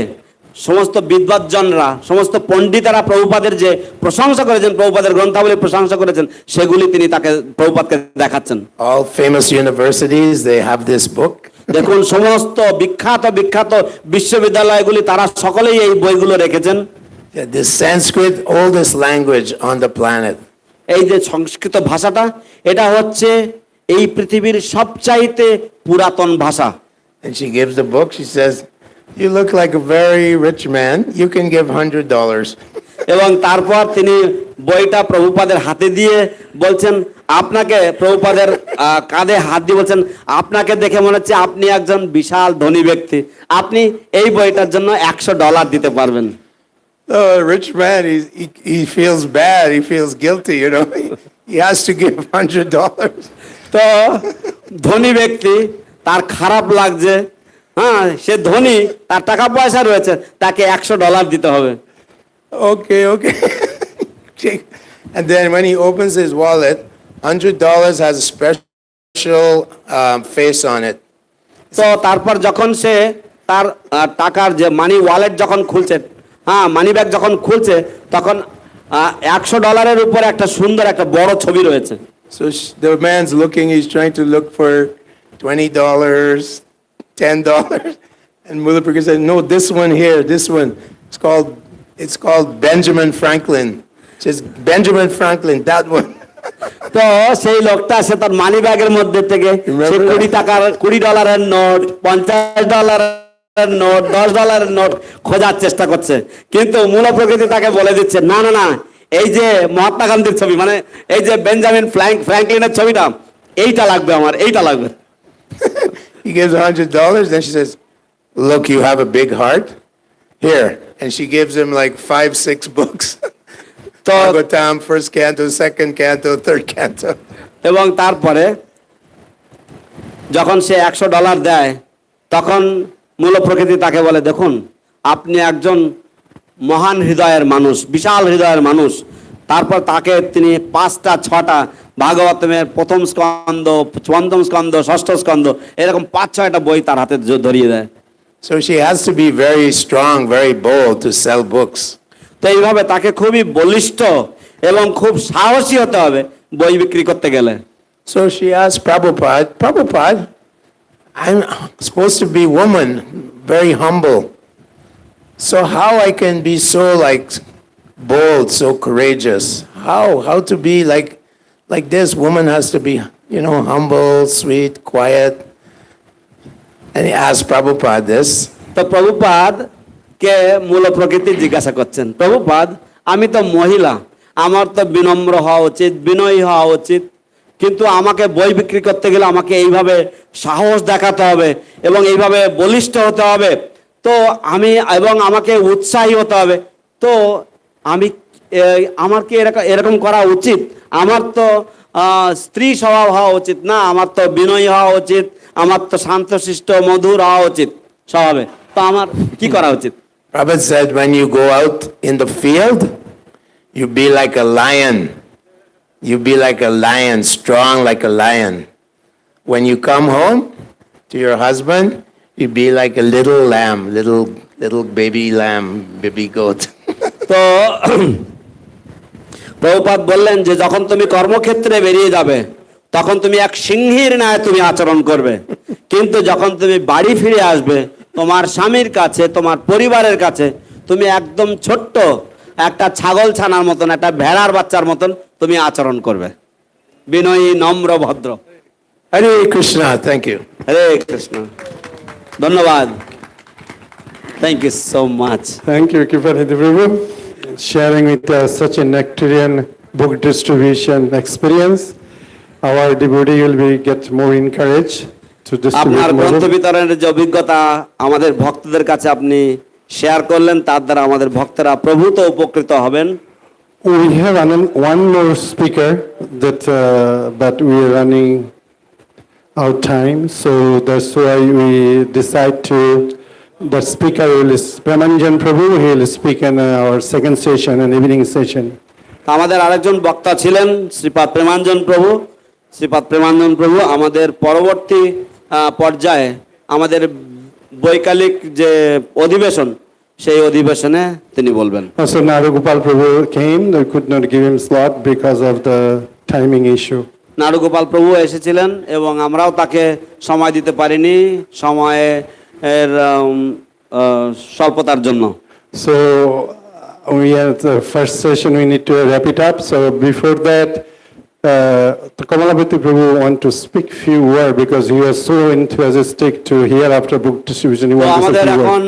[SPEAKER 2] সমস্ত বিদ্বানজনরা সমস্ত পণ্ডিতেরা প্রভুপাদের যে প্রশংসা করেছেন, প্রভুপাদের গ্রন্থাবলী প্রশংসা করেছেন, সেগুলি তিনি তাকে প্রভুপাদকে দেখাচ্ছেন।
[SPEAKER 7] All famous universities, they have this book.
[SPEAKER 2] দেখুন সমস্ত বিখ্যাত বিখ্যাত বিশ্ববিদ্যালয়গুলি তারা সকলেই এই বইগুলো রেখেছেন।
[SPEAKER 7] The Sanskrit, oldest language on the planet.
[SPEAKER 2] এই যে সংস্কৃত ভাষাটা, এটা হচ্ছে এই পৃথিবীর সবচাইতে পুরাতন ভাষা।
[SPEAKER 7] And she gives the book, she says, you look like a very rich man, you can give $100.
[SPEAKER 2] এবং তারপর তিনি বইটা প্রভুপাদের হাতে দিয়ে বলছেন, আপনাকে প্রভুপাদের কাঁধে হাত দিয়ে বলছেন, আপনাকে দেখে মনে হচ্ছে আপনি একজন বিশাল ধনী ব্যক্তি, আপনি এই বইটার জন্য $100 দিতে পারবেন।
[SPEAKER 7] The rich man, he feels bad, he feels guilty, you know. He has to give $100.
[SPEAKER 2] তো ধনী ব্যক্তি তার খারাপ লাগছে, হ্যাঁ সে ধনী, তার টাকা পয়সা রয়েছে, তাকে $100 দিতে হবে।
[SPEAKER 7] Okay. And then when he opens his wallet, $100 has a special face on it.
[SPEAKER 2] তো তারপর যখন সে তার টাকার যে মানি ওয়ালেট যখন খুলছে, হ্যাঁ মানি ব্যাগ যখন খুলছে, তখন $100 উপরে একটা সুন্দর একটা বড় ছবি রয়েছে।
[SPEAKER 7] So the man's looking, he's trying to look for $20, $10. And Mula Prakriti said, no, this one here, this one. It's called Benjamin Franklin. It says Benjamin Franklin, that one.
[SPEAKER 2] তো সেই লোকটা সে তার মানি ব্যাগের মধ্যে থেকে সে $20 নোট, $50 নোট, $10 নোট খোঁজার চেষ্টা করছে, কিন্তু মূল প্রকৃতি তাকে বলে দিচ্ছে না না না, এই যে মহাত্মা গান্ধীর ছবি, মানে এই যে বেঞ্জামিন ফ্র্যাঙ্কলিনের ছবিটা, এইটা লাগবে আমার, এইটা লাগবে।
[SPEAKER 7] He gives $100, then she says, look, you have a big heart. Here. And she gives him like 5-6 books. Bhagavatam, first canto, second canto, third canto.
[SPEAKER 2] এবং তারপরে যখন সে $100 দেয়, তখন মূল প্রকৃতি তাকে বলে, দেখুন আপনি একজন মহান হৃদয়ের মানুষ, বিশাল হৃদয়ের মানুষ। তারপর তাকে তিনি 5-6টা ভাগবতমের প্রথম স্কন্ধ, পঞ্চম স্কন্ধ, ষষ্ঠ স্কন্ধ এরকম 5-6টা বই তার হাতে ধরিয়ে দেয়।
[SPEAKER 7] So she has to be very strong, very bold to sell books.
[SPEAKER 2] তো এইভাবে তাকে খুবই বলিষ্ঠ এবং খুব সাহসী হতে হবে বই বিক্রি করতে গেলে।
[SPEAKER 7] So she asked Prabhupada, I'm supposed to be woman, very humble. So how I can be so like bold, so courageous? How to be like this? Woman has to be, you know, humble, sweet, quiet. And he asked Prabhupada this.
[SPEAKER 2] তো প্রভুপাদ কে মূল প্রকৃতি জিজ্ঞাসা করছেন, প্রভুপাদ আমি তো মহিলা, আমার তো বিনম্র হওয়া উচিত, বিনয়ী হওয়া উচিত, কিন্তু আমাকে বই বিক্রি করতে গেলে আমাকে এইভাবে সাহস দেখাতে হবে এবং এইভাবে বলিষ্ঠ হতে হবে, তো আমি এবং আমাকে উৎসাহী হতে হবে, তো আমার কি এরকম করা উচিত? আমার তো স্ত্রী স্বভাব হওয়া উচিত না, আমার তো বিনয়ী হওয়া উচিত, আমার তো শান্তশিষ্ট মধুর হওয়া উচিত স্বভাবে, তো আমার কি করা উচিত?
[SPEAKER 7] Prabhupada said, when you go out in the field, you be like a lion. You be like a lion, strong like a lion. When you come home to your husband, you be like a little lamb, little baby lamb, baby goat.
[SPEAKER 2] তো প্রভুপাদ বললেন যে যখন তুমি কর্মক্ষেত্রে বেরিয়ে যাবে তখন তুমি এক সিংহীর ন্যায় তুমি আচরণ করবে, কিন্তু যখন তুমি বাড়ি ফিরে আসবে তোমার স্বামীর কাছে, তোমার পরিবারের কাছে তুমি একদম ছোট্ট একটা ছাগল ছানার মতন, একটা ভেড়ার বাচ্চার মতন তুমি আচরণ করবে, বিনয়ী, নম্র, ভদ্র।
[SPEAKER 7] Hare Krishna, thank you.
[SPEAKER 2] Hare Krishna, ধন্যবাদ, thank you so much.
[SPEAKER 6] Thank you, Kripaliti Prabhu, sharing with us such a nectarian book distribution experience. Our devotee will be get more encouraged to
[SPEAKER 2] আপনার
[SPEAKER 6] distribute
[SPEAKER 2] গ্রন্থ
[SPEAKER 6] more.
[SPEAKER 2] বিতরণের যে অভিজ্ঞতা আমাদের ভক্তদের কাছে আপনি শেয়ার করলেন, তার দ্বারা আমাদের ভক্তরা প্রভূত উপকৃত হবেন।
[SPEAKER 6] We have one more speaker but we are running out time, so that's why we decide to. The speaker will is Premanjan Prabhu. He will speak in our second session, an evening session.
[SPEAKER 2] আমাদের আরেকজন বক্তা ছিলেন শ্রীপাদ প্রেমাঞ্জন প্রভু। শ্রীপাদ প্রেমাঞ্জন প্রভু আমাদের পরবর্তী পর্যায়ে আমাদের বৈকালিক যে অধিবেশন সেই অধিবেশনে তিনি বলবেন।
[SPEAKER 6] Also, Narugopal Prabhu came. They could not give him slot because of the timing issue.
[SPEAKER 2] Narugopal প্রভু এসেছিলেন এবং আমরাও তাকে সময় দিতে পারিনি, সময়ের স্বল্পতার জন্য।
[SPEAKER 6] So we have the first session. We need to wrap it up. So before that, Kamalapati Prabhu want to speak few words because he was so enthusiastic to hear after book distribution. He
[SPEAKER 2] তো
[SPEAKER 6] want to say
[SPEAKER 2] আমাদের
[SPEAKER 6] few words.
[SPEAKER 2] এখন